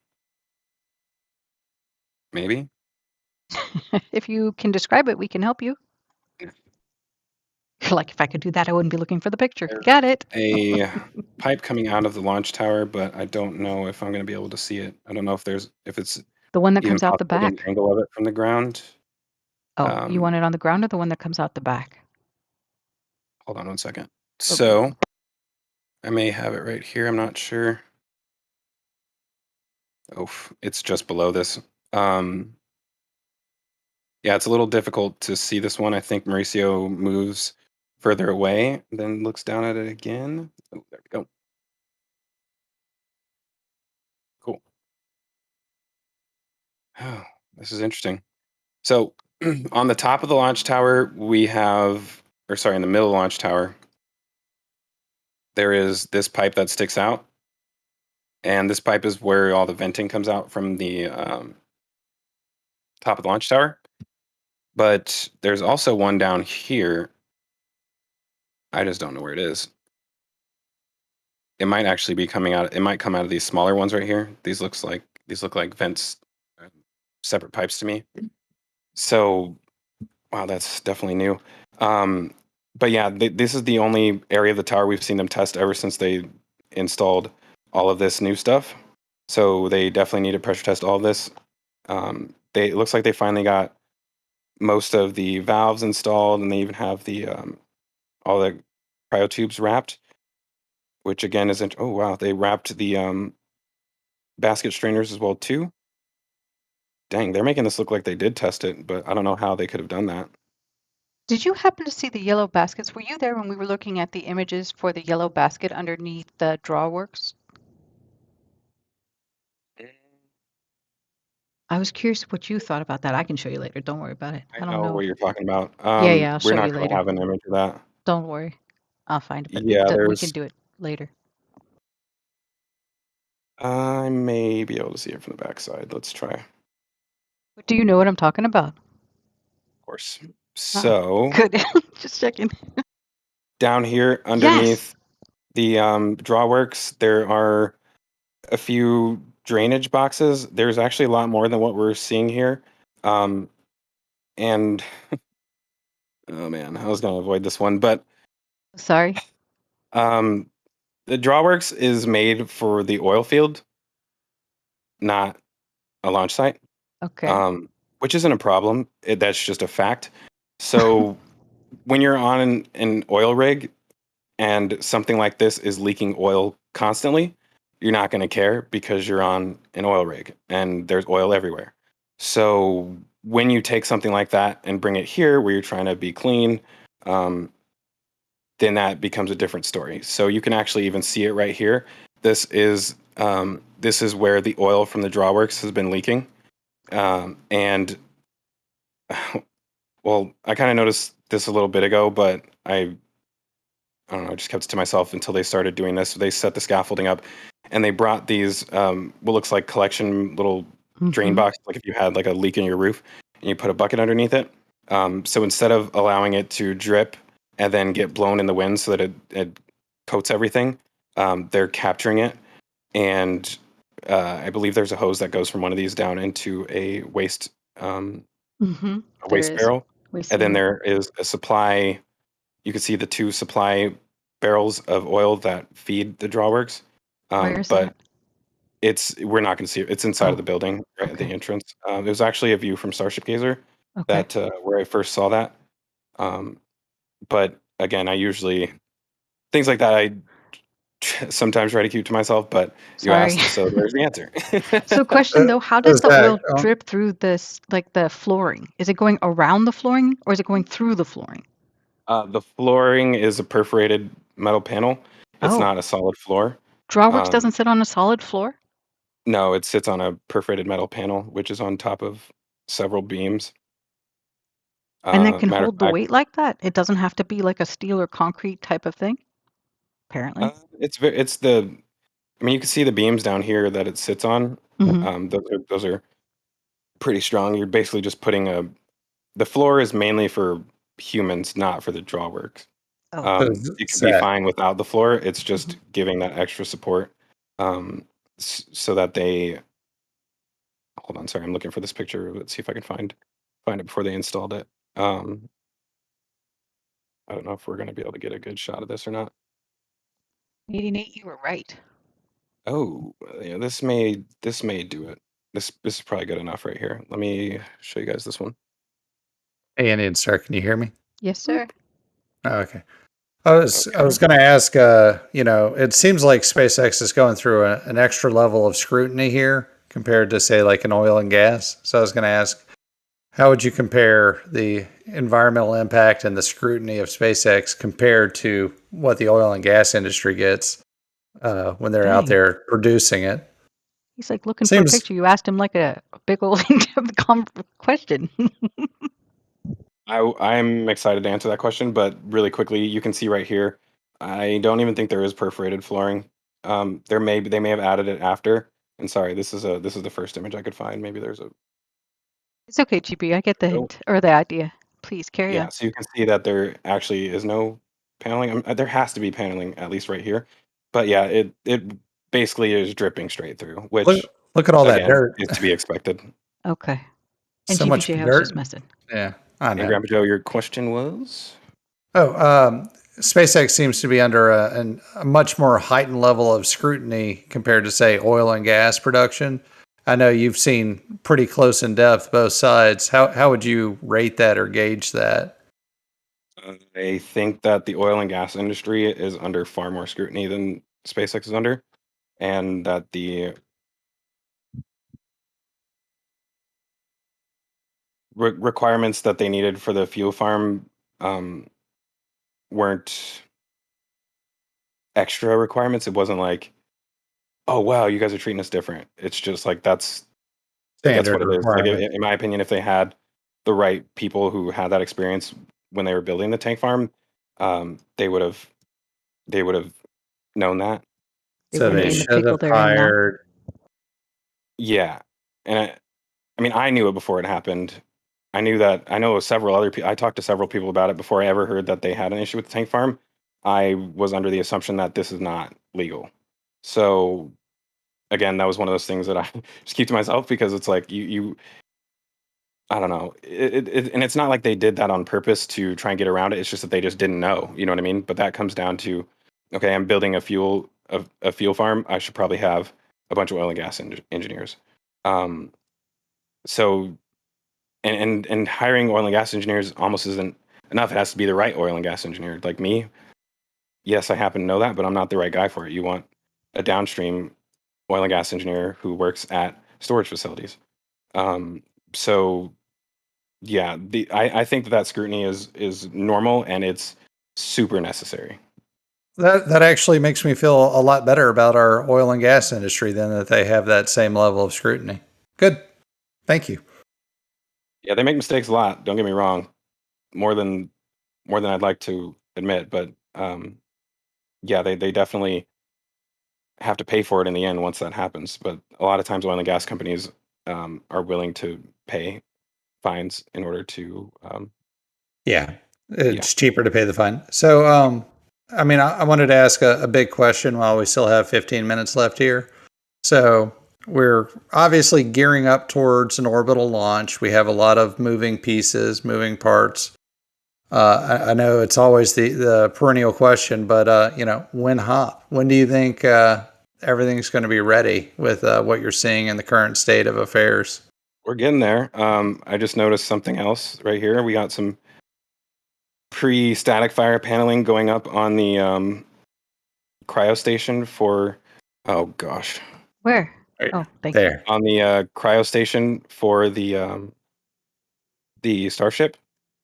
Speaker 5: Maybe.
Speaker 3: If you can describe it, we can help you. Like, if I could do that, I wouldn't be looking for the picture.
Speaker 5: There's
Speaker 3: Got it.
Speaker 5: a pipe coming out of the launch tower, but I don't know if I'm going to be able to see it. I don't know if it's
Speaker 3: The one that
Speaker 5: even
Speaker 3: comes out the
Speaker 5: possible to get
Speaker 3: back.
Speaker 5: an angle of it from the ground.
Speaker 3: Oh, you want it on the ground or the one that comes out the back?
Speaker 5: Hold on one second.
Speaker 3: Okay.
Speaker 5: So I may have it right here. I'm not sure. Oh, it's just below this. Yeah, it's a little difficult to see this one. I think Mauricio moves further away, then looks down at it again. Oh, there we go. Cool. Oh, this is interesting. So on the top of the launch tower, we have, or sorry, in the middle launch tower, there is this pipe that sticks out. And this pipe is where all the venting comes out from the top of the launch tower. But there's also one down here. I just don't know where it is. It might actually be coming out. It might come out of these smaller ones right here. These look like vents, separate pipes to me. So, wow, that's definitely new. But yeah, this is the only area of the tower we've seen them test ever since they installed all of this new stuff. So they definitely need to pressure test all of this. It looks like they finally got most of the valves installed, and they even have the all the cryo tubes wrapped, which again isn't. Oh wow, they wrapped the basket strainers as well too. Dang, they're making this look like they did test it, but I don't know how they could have done that.
Speaker 3: Did you happen to see the yellow baskets? Were you there when we were looking at the images for the yellow basket underneath the drawworks? I was curious what you thought about that. I can show you later. Don't worry about it.
Speaker 5: I
Speaker 3: I don't
Speaker 5: know
Speaker 3: know.
Speaker 5: what you're talking about.
Speaker 3: Yeah, I'll
Speaker 5: We're
Speaker 3: show
Speaker 5: not
Speaker 3: you
Speaker 5: going to
Speaker 3: later.
Speaker 5: have an image of that.
Speaker 3: Don't worry. I'll find it, but
Speaker 5: Yeah,
Speaker 3: we can do it later.
Speaker 5: I may be able to see it from the backside. Let's try. Of
Speaker 3: Do you know what I'm talking about?
Speaker 5: course.
Speaker 3: Oh,
Speaker 5: So
Speaker 3: good. Just checking.
Speaker 5: down here
Speaker 3: Yes.
Speaker 5: underneath the drawworks, there are a few drainage boxes. There's actually a lot more than what we're seeing here. And oh man, I was going to avoid this one, but
Speaker 3: Sorry.
Speaker 5: the drawworks is made for the oil field, not a launch site.
Speaker 3: Okay.
Speaker 5: Which isn't a problem. That's just a fact. So when you're on an oil rig and something like this is leaking oil constantly, you're not going to care because you're on an oil rig and there's oil everywhere. So when you take something like that and bring it here where you're trying to be clean, then that becomes a different story. So you can actually even see it right here. This is where the oil from the drawworks has been leaking. And well, I kind of noticed this a little bit ago, but I don't know, I just kept it to myself until they started doing this. So they set the scaffolding up and they brought these what looks like collection little drain boxes, like if you had like a leak in your roof and you put a bucket underneath it. So instead of allowing it to drip and then get blown in the wind so that it coats everything, they're capturing it. And I believe there's a hose that goes from one of these down into a waste barrel. And then there is a supply. You can see the two supply barrels of oil that feed the drawworks.
Speaker 3: Where is
Speaker 5: But
Speaker 3: that?
Speaker 5: we're not going to see it. It's inside of the building, right at the entrance. It was actually a view from Starship Gazer that where I first saw that. But again, I usually things like that I sometimes try to keep to myself, but you asked, so there's the answer.
Speaker 3: So question though, how does the oil drip through this, like the flooring? Is it going around the flooring or is it going through the flooring?
Speaker 5: The flooring is a perforated metal panel. It's not a solid floor.
Speaker 3: Drawworks doesn't sit on a solid floor?
Speaker 5: No, it sits on a perforated metal panel, which is on top of several beams.
Speaker 3: And that can hold the weight like that? It doesn't have to be like a steel or concrete type of thing? Apparently.
Speaker 5: I mean, you can see the beams down here that it sits on. Those are pretty strong. You're basically just putting the floor is mainly for humans, not for the drawworks. You can be fine without the floor. It's just giving that extra support so that they. Hold on, sorry, I'm looking for this picture. Let's see if I can find it before they installed it. I don't know if we're going to be able to get a good shot of this or not.
Speaker 3: 88, you were right.
Speaker 5: Oh, yeah, this may do it. This is probably good enough right here. Let me show you guys this one.
Speaker 4: Hey, Indian Star, can you hear me?
Speaker 3: Yes, sir.
Speaker 4: Oh, okay. I was going to ask, it seems like SpaceX is going through an extra level of scrutiny here compared to, say, like an oil and gas. So I was going to ask, how would you compare the environmental impact and the scrutiny of SpaceX compared to what the oil and gas industry gets when they're out there producing it?
Speaker 3: He's like looking for a picture. You asked him like a big old question.
Speaker 5: I'm excited to answer that question, but really quickly, you can see right here. I don't even think there is perforated flooring. They may have added it after. And sorry, this is the first image I could find. Maybe there's a.
Speaker 3: It's okay, GB. I get the hint or the idea. Please carry on.
Speaker 5: Yeah, so you can see that there actually is no paneling. There has to be paneling at least right here, but yeah, it basically is dripping straight through. Which
Speaker 4: look at all that dirt.
Speaker 5: Is to be expected.
Speaker 3: Okay. And
Speaker 4: so much
Speaker 3: GBJ, I
Speaker 4: dirt.
Speaker 3: was just messing.
Speaker 4: Yeah, I know.
Speaker 5: And Grandpa Joe, your question was?
Speaker 4: Oh, SpaceX seems to be under a much more heightened level of scrutiny compared to, say, oil and gas production. I know you've seen pretty close in depth both sides. How would you rate that or gauge that?
Speaker 5: I think that the oil and gas industry is under far more scrutiny than SpaceX is under, and that the requirements that they needed for the fuel farm um, weren't extra requirements. It wasn't like, oh wow, you guys are treating us different. It's just like that's
Speaker 4: Standard
Speaker 5: what it is. Like
Speaker 4: requirement.
Speaker 5: in my opinion, if they had the right people who had that experience when they were building the tank farm, they would have known that.
Speaker 3: They
Speaker 4: So
Speaker 3: wouldn't
Speaker 4: they
Speaker 3: be in the
Speaker 4: should
Speaker 3: pickle
Speaker 4: have
Speaker 3: they're in now.
Speaker 4: hired.
Speaker 5: Yeah, and I mean, I knew it before it happened. I knew that. I know several other people. I talked to several people about it before I ever heard that they had an issue with the tank farm. I was under the assumption that this is not legal. So again, that was one of those things that I just keep to myself because it's like you I don't know. And it's not like they did that on purpose to try and get around it. It's just that they just didn't know. You know what I mean? But that comes down to, okay, I'm building a fuel farm. I should probably have a bunch of oil and gas engineers. Um, so and hiring oil and gas engineers almost isn't enough. It has to be the right oil and gas engineer. Like me, yes, I happen to know that, but I'm not the right guy for it. You want a downstream oil and gas engineer who works at storage facilities. Um, so yeah, I think that scrutiny is normal and it's super necessary.
Speaker 4: That actually makes me feel a lot better about our oil and gas industry than that they have that same level of scrutiny. Good. Thank you.
Speaker 5: Yeah, they make mistakes a lot. Don't get me wrong, more than I'd like to admit, but yeah, they definitely have to pay for it in the end once that happens. But a lot of times, oil and gas companies are willing to pay fines in order to
Speaker 4: Yeah,
Speaker 5: yeah.
Speaker 4: it's cheaper to pay the fine. So, I mean, I wanted to ask a big question while we still have 15 minutes left here. So, we're obviously gearing up towards an orbital launch. We have a lot of moving pieces, moving parts. I know it's always the perennial question, but when hop? When do you think everything's going to be ready with what you're seeing in the current state of affairs?
Speaker 5: We're getting there. I just noticed something else right here. We got some pre-static fire paneling going up on the cryo station for, oh gosh,
Speaker 3: Where?
Speaker 4: Right
Speaker 3: Oh, thank you.
Speaker 4: there.
Speaker 5: on the cryo station for the Starship.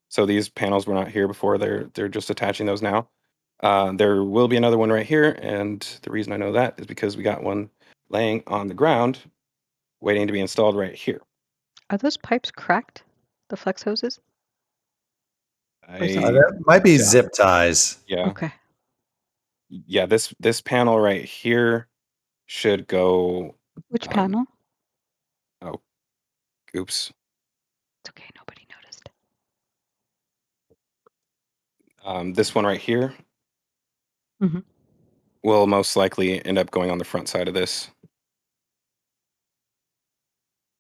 Speaker 5: So these panels were not here before. They're just attaching those now. There will be another one right here, and the reason I know that is because we got one laying on the ground, waiting to be installed right here.
Speaker 3: Are those pipes cracked? The flex hoses? Or is
Speaker 5: I
Speaker 4: That might be
Speaker 5: yeah,
Speaker 4: zip ties.
Speaker 5: yeah,
Speaker 3: Okay.
Speaker 5: yeah. This panel right here should go.
Speaker 3: Which
Speaker 5: Um,
Speaker 3: panel?
Speaker 5: oh, oops.
Speaker 3: It's okay. Nobody noticed.
Speaker 5: This one right here
Speaker 3: Mhm.
Speaker 5: will most likely end up going on the front side of this.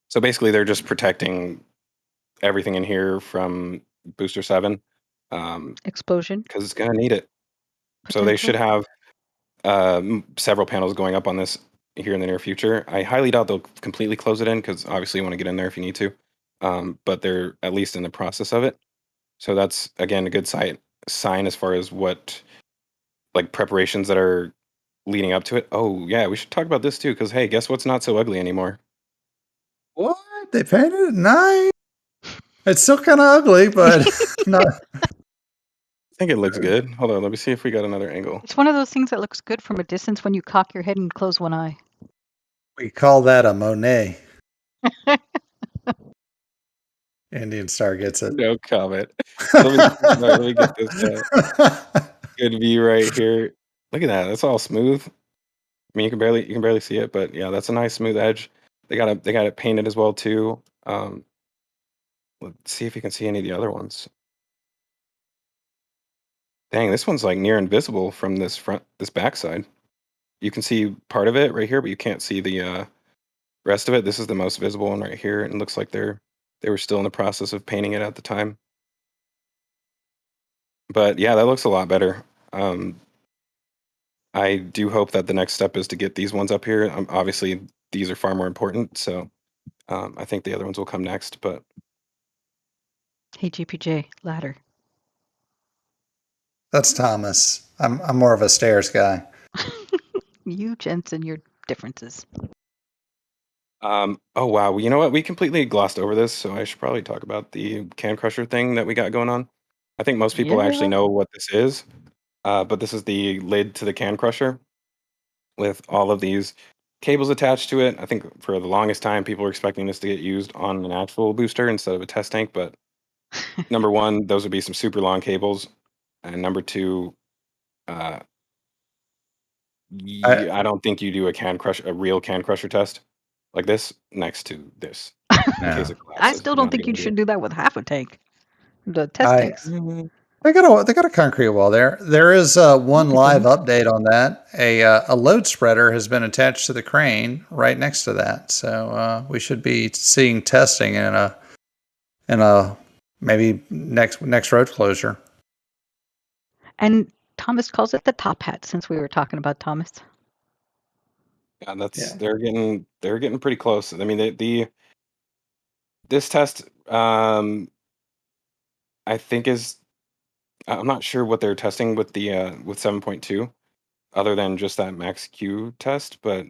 Speaker 5: So basically, they're just protecting everything in here from Booster 7
Speaker 3: Explosion
Speaker 5: because it's going to need it. So they should
Speaker 3: potential.
Speaker 5: have several panels going up on this here in the near future. I highly doubt they'll completely close it in because obviously you want to get in there if you need to. But they're at least in the process of it. So that's, again, a good sign as far as what like preparations that are leading up to it. Oh, yeah, we should talk about this too because, hey, guess what's not so ugly anymore?
Speaker 4: What? They painted it nice. It's still kind of ugly, but not.
Speaker 5: I think it looks good. Hold on, let me see if we got another angle.
Speaker 3: It's one of those things that looks good from a distance when you cock your head and close one eye.
Speaker 4: We call that a Monet. Indian Star gets it.
Speaker 5: No comment. Let me get this good view right here. Look at that. That's all smooth. I mean, you can barely see it, but yeah, that's a nice smooth edge. They got it painted as well too. Let's see if you can see any of the other ones. Dang, this one's like near invisible from this backside. You can see part of it right here, but you can't see the rest of it. This is the most visible one right here, and it looks like they were still in the process of painting it at the time. But yeah, that looks a lot better. I do hope that the next step is to get these ones up here. Obviously, these are far more important, so I think the other ones will come next. But
Speaker 3: Hey, GPJ, ladder.
Speaker 4: That's Thomas. I'm more of a stairs guy.
Speaker 3: You, Jensen, your differences.
Speaker 5: oh wow, you know what? We completely glossed over this, so I should probably talk about the can crusher thing that we got going on. I think most people actually know what this is, but this is the lid to the can crusher with all of these cables attached to it. I think for the longest time, people were expecting this to get used on an actual booster instead of a test tank. But number one, those would be some super long cables, and number two, uh, I don't think you do a real can crusher test like this next to this in
Speaker 4: No.
Speaker 5: case it
Speaker 3: I
Speaker 5: collapses.
Speaker 3: still
Speaker 5: Not
Speaker 3: don't
Speaker 5: a
Speaker 3: think
Speaker 5: good
Speaker 3: you
Speaker 5: idea.
Speaker 3: should do that with half a tank. The test
Speaker 4: I
Speaker 3: tanks.
Speaker 4: they got a concrete wall there. There is one live update on that. A load spreader has been attached to the crane right next to that. So we should be seeing testing in a maybe next road closure.
Speaker 3: And Thomas calls it the top hat, since we were talking about Thomas.
Speaker 5: Yeah, they're getting pretty close. I mean, this test, I think I'm not sure what they're testing with the with 7.2, other than just that max Q test, but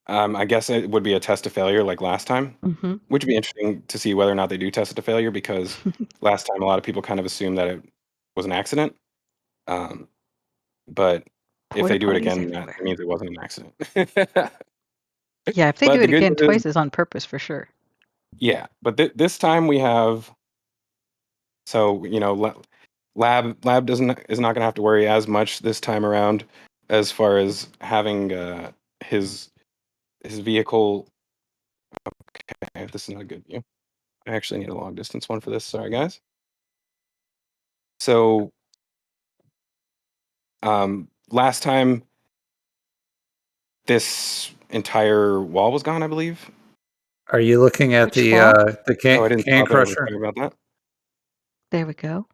Speaker 5: I guess it would be a test to failure like last time, which would be interesting to see whether or not they do test it to failure, because last time a lot of people kind of assumed that it was an accident. But if they do it again, that means it wasn't an accident.
Speaker 3: Yeah, if they
Speaker 5: But
Speaker 3: do
Speaker 5: the
Speaker 3: it
Speaker 5: good
Speaker 3: again
Speaker 5: news is,
Speaker 3: twice, is on purpose for sure.
Speaker 5: yeah, but this time we have, so lab is not going to have to worry as much this time around as far as having his vehicle. Okay, this is not a good view. I actually need a long distance one for this. Sorry, guys. So last time this entire wall was gone, I believe.
Speaker 4: Are you looking at
Speaker 3: Which wall?
Speaker 4: the
Speaker 5: Oh, I didn't
Speaker 4: can
Speaker 5: stop it. I was
Speaker 4: crusher?
Speaker 5: talking about that.
Speaker 3: There we go.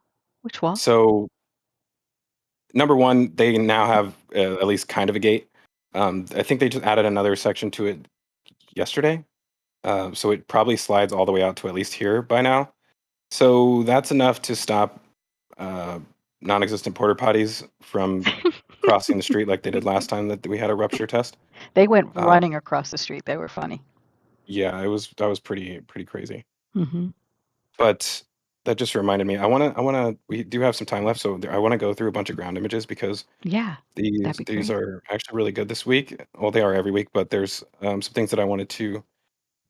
Speaker 3: Which wall?
Speaker 5: So number one, they now have at least kind of a gate. I think they just added another section to it yesterday. So it probably slides all the way out to at least here by now. So that's enough to stop non-existent porta potties from crossing the street like they did last time that we had a rupture test.
Speaker 3: They went running across the street. They were funny.
Speaker 5: Yeah, that was pretty crazy.
Speaker 3: Mm-hmm.
Speaker 5: But that just reminded me. We do have some time left, so I want to go through a bunch of ground images, because these are actually really good this week. Well, they are every week, but there's some things that I wanted to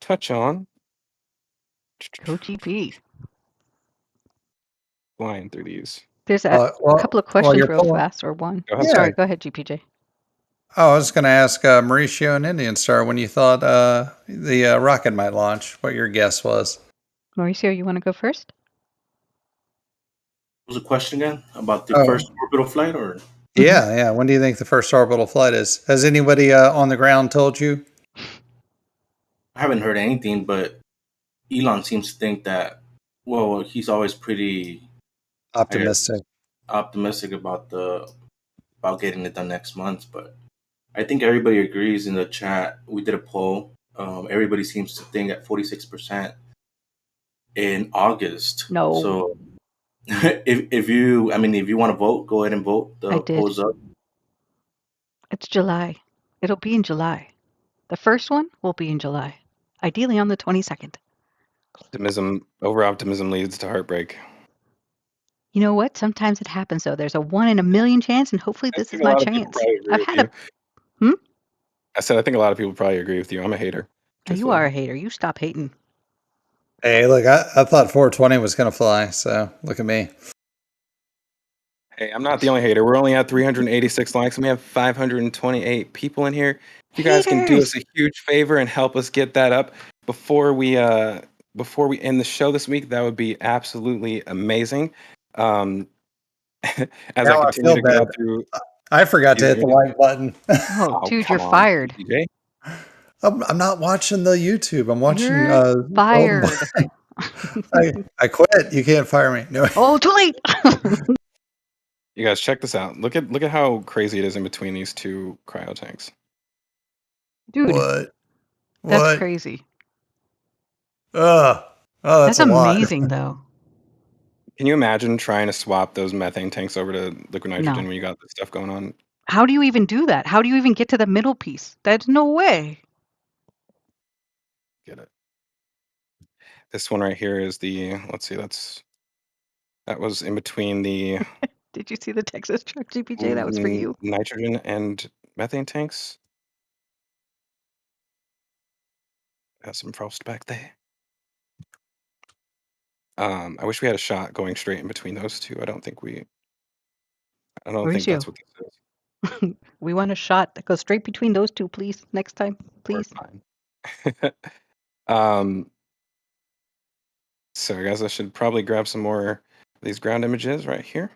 Speaker 5: touch on.
Speaker 3: Go GP.
Speaker 5: Flying through these.
Speaker 3: There's a couple of questions real fast, or one.
Speaker 5: Go ahead.
Speaker 3: Sorry, go ahead, GPJ.
Speaker 4: Oh, I was going to ask Mauricio and Indian Star when you thought the rocket might launch, what your guess was.
Speaker 3: Mauricio, you want to go first?
Speaker 2: What was the question again? About the first orbital flight, or?
Speaker 4: Yeah. When do you think the first orbital flight is? Has anybody on the ground told you?
Speaker 2: I haven't heard anything, but Elon seems to think that, well, he's always pretty
Speaker 4: optimistic
Speaker 2: about getting it done next month. But I think everybody agrees in the chat. We did a poll. Everybody seems to think at 46% in August.
Speaker 3: No.
Speaker 2: So if you want to vote, go ahead and vote. The poll's up.
Speaker 3: It's July. It'll be in July. The first one will be in July, ideally on the 22nd.
Speaker 5: Over optimism leads to heartbreak.
Speaker 3: You know what? Sometimes it happens, though. There's a 1 in a million chance, and hopefully this is my chance.
Speaker 5: I said I think a lot of people probably agree with you. I'm a hater.
Speaker 3: You are a hater. You stop hating.
Speaker 4: Hey, look, I thought 420 was going to fly, so look at me.
Speaker 5: Hey, I'm not the only hater. We're only at 386 likes, and we have 528 people in here. If you guys can do us a huge favor and help us get that up before we end the show this week, that would be absolutely amazing. As I continue to go through,
Speaker 4: I forgot to hit the like button.
Speaker 3: Oh, dude, you're fired.
Speaker 4: I'm not watching the YouTube. I'm watching.
Speaker 3: You're fired.
Speaker 4: I quit. You can't fire me. No.
Speaker 3: Oh, too late.
Speaker 5: You guys check this out. Look at how crazy it is in between these two cryo tanks.
Speaker 3: Dude,
Speaker 4: What?
Speaker 3: that's
Speaker 4: What?
Speaker 3: crazy.
Speaker 4: Oh, that's
Speaker 3: That's
Speaker 4: a lot.
Speaker 3: amazing, though.
Speaker 5: Can you imagine trying to swap those methane tanks over to liquid nitrogen
Speaker 3: No.
Speaker 5: when you got this stuff going on?
Speaker 3: How do you even do that? How do you even get to the middle piece? There's no way.
Speaker 5: Get it. This one right here is the, let's see, that was in between the
Speaker 3: Did you see the Texas truck, GPJ? That was for you.
Speaker 5: nitrogen and methane tanks. Got some frost back there. I wish we had a shot going straight in between those two. I don't think
Speaker 3: Where's
Speaker 5: that's
Speaker 3: you?
Speaker 5: what this is.
Speaker 3: We want a shot that goes straight between those two, please. Next time, please.
Speaker 5: We're fine. So guys, I should probably grab some more of these ground images right here.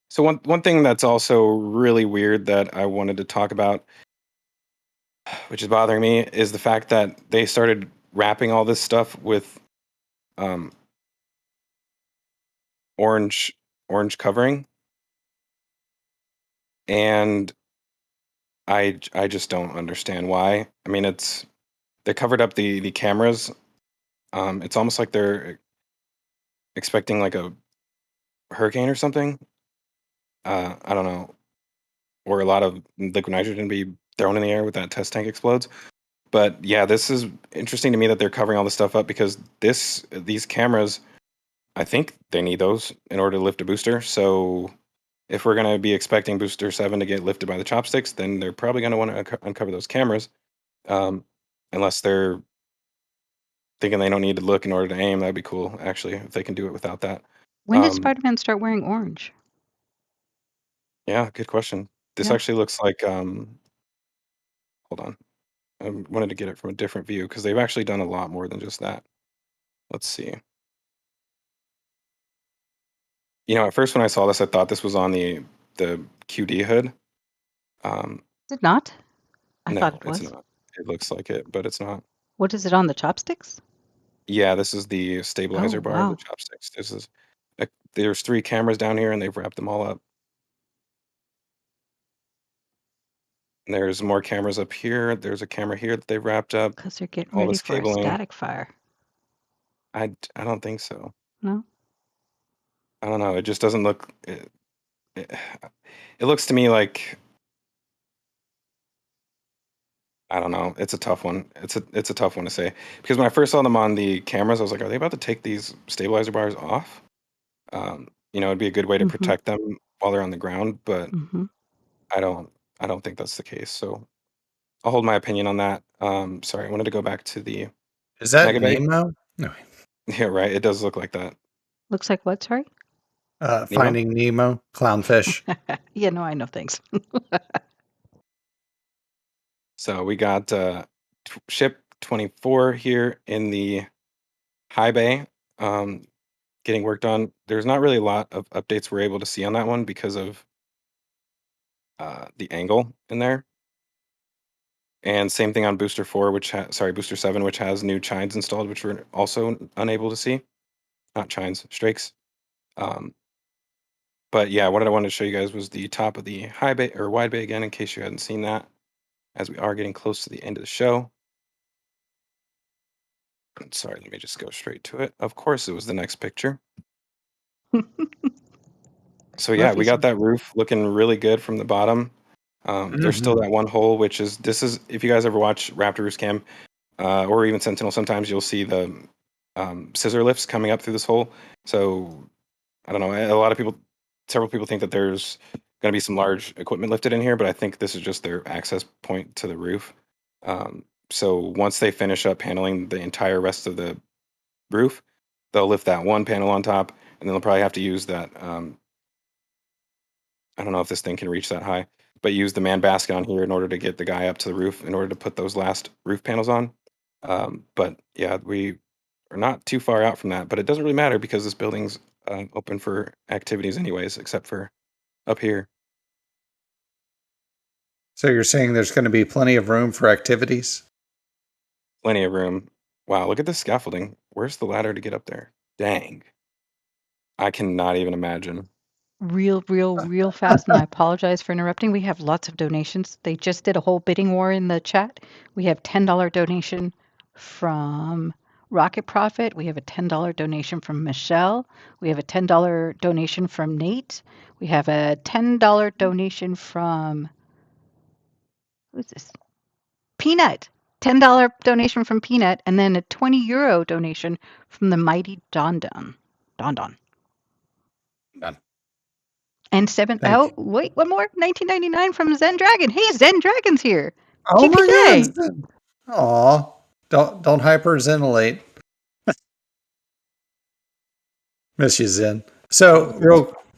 Speaker 5: So one thing that's also really weird that I wanted to talk about, which is bothering me, is the fact that they started wrapping all this stuff with orange covering, and I just don't understand why. I mean, they covered up the cameras. It's almost like they're expecting like a hurricane or something. I don't know, or a lot of liquid nitrogen be thrown in the air with that test tank explodes. But yeah, this is interesting to me that they're covering all this stuff up because these cameras, I think they need those in order to lift a booster. So if we're going to be expecting booster 7 to get lifted by the chopsticks, then they're probably going to want to uncover those cameras, unless they're thinking they don't need to look in order to aim. That'd be cool, actually, if they can do it without that.
Speaker 3: When did Spider-Man start wearing orange?
Speaker 5: Yeah, good question. This
Speaker 3: Yeah.
Speaker 5: actually looks like hold on. I wanted to get it from a different view because they've actually done a lot more than just that. Let's see. At first when I saw this, I thought this was on the QD hood.
Speaker 3: Is it not? I thought
Speaker 5: No,
Speaker 3: it
Speaker 5: it's
Speaker 3: was.
Speaker 5: not. It looks like it, but it's not.
Speaker 3: What is it on the chopsticks?
Speaker 5: Yeah, this is the stabilizer
Speaker 3: Oh,
Speaker 5: bar of the
Speaker 3: wow.
Speaker 5: chopsticks. There's 3 cameras down here, and they've wrapped them all up. And there's more cameras up here. There's a camera here that they've wrapped up.
Speaker 3: Because they're getting
Speaker 5: All
Speaker 3: ready
Speaker 5: this
Speaker 3: for a
Speaker 5: cabling.
Speaker 3: static fire.
Speaker 5: I don't think so.
Speaker 3: No?
Speaker 5: I don't know. It just doesn't look. It looks to me like, I don't know. It's a tough one. It's a tough one to say because when I first saw them on the cameras, I was like, are they about to take these stabilizer bars off? It'd be a good way to
Speaker 3: Mm-hmm.
Speaker 5: protect them while they're on the ground, but
Speaker 3: Mm-hmm.
Speaker 5: I don't think that's the case. So I'll hold my opinion on that. Sorry, I wanted to go back to the
Speaker 4: Is that
Speaker 5: Mega Bay.
Speaker 4: Nemo? No.
Speaker 5: Yeah, right. It does look like that.
Speaker 3: Looks like what, sorry?
Speaker 5: Nemo?
Speaker 4: Finding Nemo, clownfish.
Speaker 3: Yeah, no, I know things.
Speaker 5: So we got ship 24 here in the high bay, getting worked on. There's not really a lot of updates we're able to see on that one because of the angle in there. And same thing on booster 4, booster 7, which has new chines installed, which we're also unable to see. Not chines, strakes. But yeah, what I wanted to show you guys was the top of the high bay or wide bay again, in case you hadn't seen that, as we are getting close to the end of the show. Sorry, let me just go straight to it. Of course, it was the next picture. So yeah, we got that roof looking really good from the bottom. There's still that one hole, which is if you guys ever watch Raptor's Cam or even Sentinel, sometimes you'll see the scissor lifts coming up through this hole. So I don't know. Several people think that there's going to be some large equipment lifted in here, but I think this is just their access point to the roof. So once they finish up paneling the entire rest of the roof, they'll lift that one panel on top, and then they'll probably have to use that. I don't know if this thing can reach that high, but use the man basket on here in order to get the guy up to the roof in order to put those last roof panels on. But yeah, we are not too far out from that, but it doesn't really matter because this building's open for activities anyways, except for up here.
Speaker 4: So you're saying there's going to be plenty of room for activities?
Speaker 5: Plenty of room. Wow, look at this scaffolding. Where's the ladder to get up there? Dang. I cannot even imagine.
Speaker 3: real fast, and I apologize for interrupting. We have lots of donations. They just did a whole bidding war in the chat. We have $10 donation from Rocket Profit. We have a $10 donation from Michelle. We have a $10 donation from Nate. We have a $10 donation from, who's this? Peanut. $10 donation from Peanut, and then a €20 donation from the mighty Don Don.
Speaker 4: Done.
Speaker 3: And wait, one more. 1999 from Zen Dragon. Hey, Zen Dragon's here.
Speaker 4: Oh my
Speaker 3: GPJ.
Speaker 4: God! Aw, don't hyperventilate. Miss you, Zen. So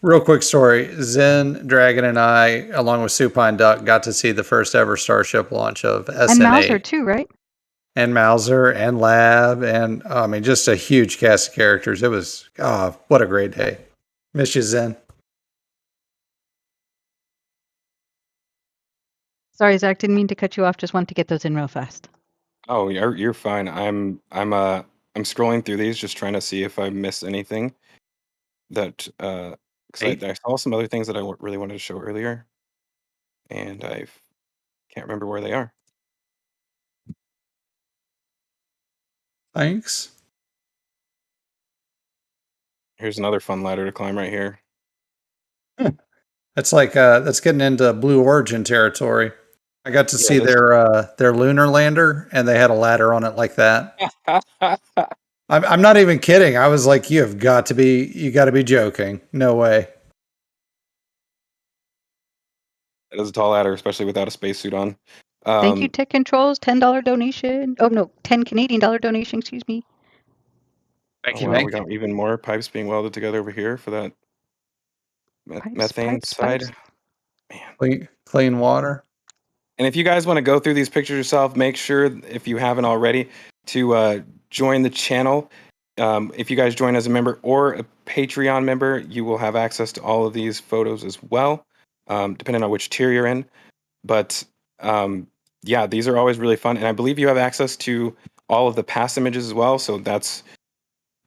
Speaker 4: real quick story. Zen Dragon and I, along with Supine Duck, got to see the first ever Starship launch of SN8.
Speaker 3: And Mauser too, right?
Speaker 4: And Mauser and Lab, and I mean, just a huge cast of characters. It was what a great day. Miss you, Zen.
Speaker 3: Sorry, Zach, didn't mean to cut you off. Just wanted to get those in real fast.
Speaker 5: Oh, you're fine. I'm scrolling through these, just trying to see if I missed anything. That because I saw some other things that I really wanted to show earlier, and I can't remember where they are.
Speaker 4: Thanks.
Speaker 5: Here's another fun ladder to climb right here.
Speaker 4: That's like that's getting into Blue Origin territory. I got to see their lunar lander, and they had a ladder on it like that. I'm not even kidding. I was like, you got to be joking. No way.
Speaker 5: It is a tall ladder, especially without a spacesuit on.
Speaker 3: Thank you, Tech Controls. $10 donation. Oh no, $10 Canadian donation. Excuse me.
Speaker 4: Thank you.
Speaker 5: We got even more pipes being welded together over here for that methane side.
Speaker 4: Man, clean water.
Speaker 5: And if you guys want to go through these pictures yourself, make sure, if you haven't already, to join the channel. If you guys join as a member or a Patreon member, you will have access to all of these photos as well, depending on which tier you're in. But yeah, these are always really fun. And I believe you have access to all of the past images as well. So that's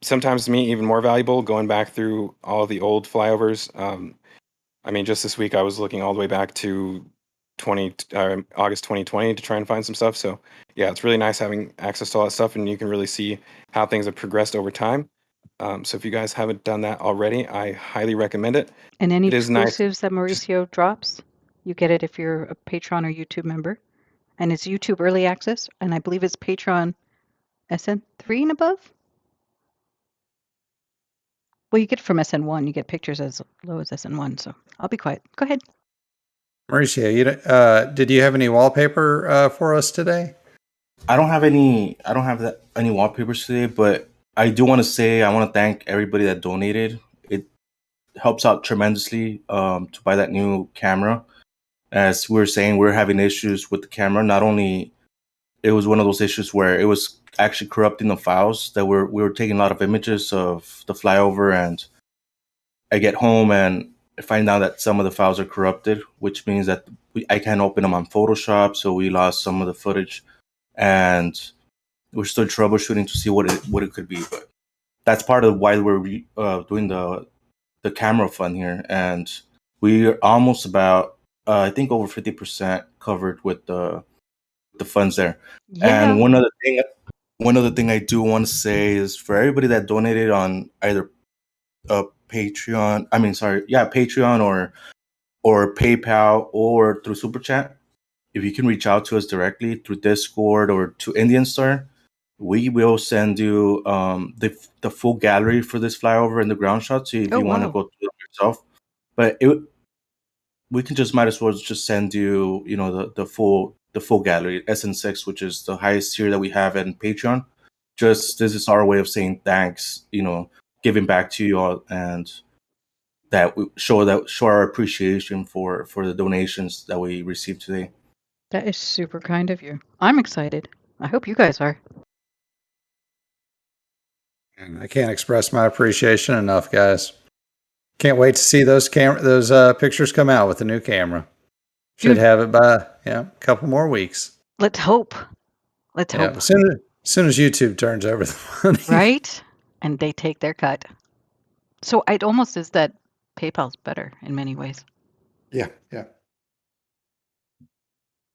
Speaker 5: sometimes to me even more valuable, going back through all of the old flyovers. I mean, just this week I was looking all the way back to August 2020 to try and find some stuff. So yeah, it's really nice having access to all that stuff, and you can really see how things have progressed over time. So if you guys haven't done that already, I highly recommend it.
Speaker 3: And any exclusives that Mauricio drops, you get it if you're a Patreon or YouTube member. And it's YouTube early access, and I believe it's Patreon SN3 and above. Well, you get it from SN1. You get pictures as low as SN1. So I'll be quiet. Go ahead.
Speaker 4: Mauricio, did you have any wallpaper for us today?
Speaker 2: I don't have any wallpapers today, but I do want to say I want to thank everybody that donated. It helps out tremendously to buy that new camera. As we were saying, we're having issues with the camera. Not only it was one of those issues where it was actually corrupting the files that we were taking a lot of images of the flyover, and I get home and I find out that some of the files are corrupted, which means that I can't open them on Photoshop. So we lost some of the footage, and we're still troubleshooting to see what it could be. But that's part of why we're doing the camera fund here, and we're almost about I think over 50% covered with the funds there. Yeah. And one other thing I do want to say is for everybody that donated on either Patreon or PayPal or through Super Chat, if you can reach out to us directly through Discord or to Indian Star, we will send you the full gallery for this flyover and the ground shot. So if you want to go through it yourself, but we can might as well just send you the full gallery SN6, which is the highest tier that we have in Patreon. This is our way of saying thanks, giving back to you all, and that we show our appreciation for the donations that we received today.
Speaker 3: That is super kind of you. I'm excited. I hope you guys are.
Speaker 4: And I can't express my appreciation enough, guys. Can't wait to see those pictures come out with the new camera. Should have it by a couple more weeks.
Speaker 3: Let's hope. Let's hope.
Speaker 4: As soon as YouTube turns over the money.
Speaker 3: Right? And they take their cut. So it almost is that PayPal's better in many ways.
Speaker 4: Yeah.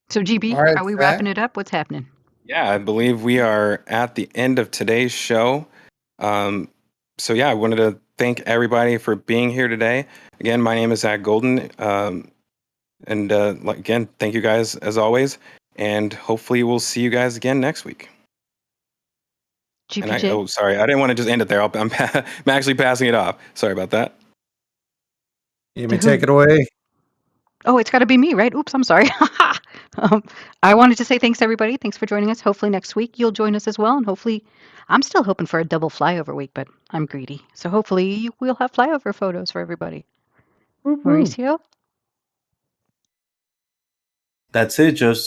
Speaker 3: So, GB,
Speaker 4: All right,
Speaker 3: are we
Speaker 4: Zach.
Speaker 3: wrapping it up? What's happening?
Speaker 5: Yeah, I believe we are at the end of today's show. So yeah, I wanted to thank everybody for being here today. Again, my name is Zach Golden. And again, thank you guys as always. And hopefully we'll see you guys again next week.
Speaker 3: GPJ?
Speaker 5: Sorry, I didn't want to just end it there. I'm actually passing it off. Sorry about that.
Speaker 4: You may take it away.
Speaker 3: Oh, it's got to be me, right? Oops, I'm sorry. I wanted to say thanks, everybody. Thanks for joining us. Hopefully next week you'll join us as well. And hopefully, I'm still hoping for a double flyover week, but I'm greedy. So hopefully we'll have flyover photos for everybody. Mauricio?
Speaker 2: That's it. Just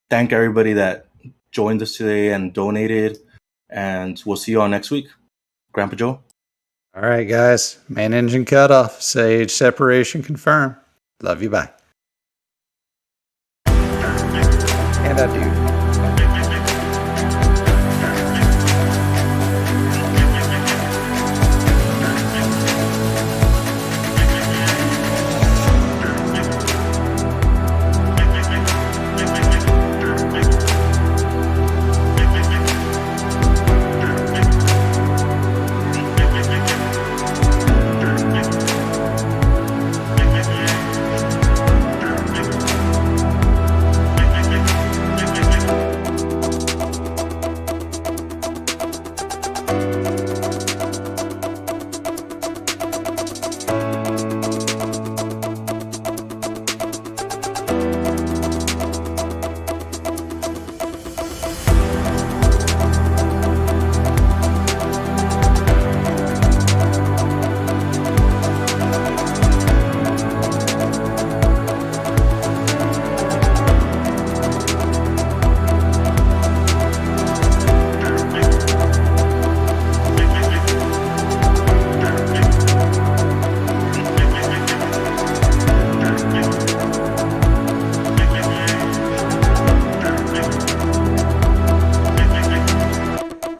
Speaker 2: thank everybody that joined us today and donated. And we'll see you all next week. Grandpa Joe.
Speaker 4: All right, guys. Main engine cutoff. Sage separation confirmed. Love you. Bye. And I do.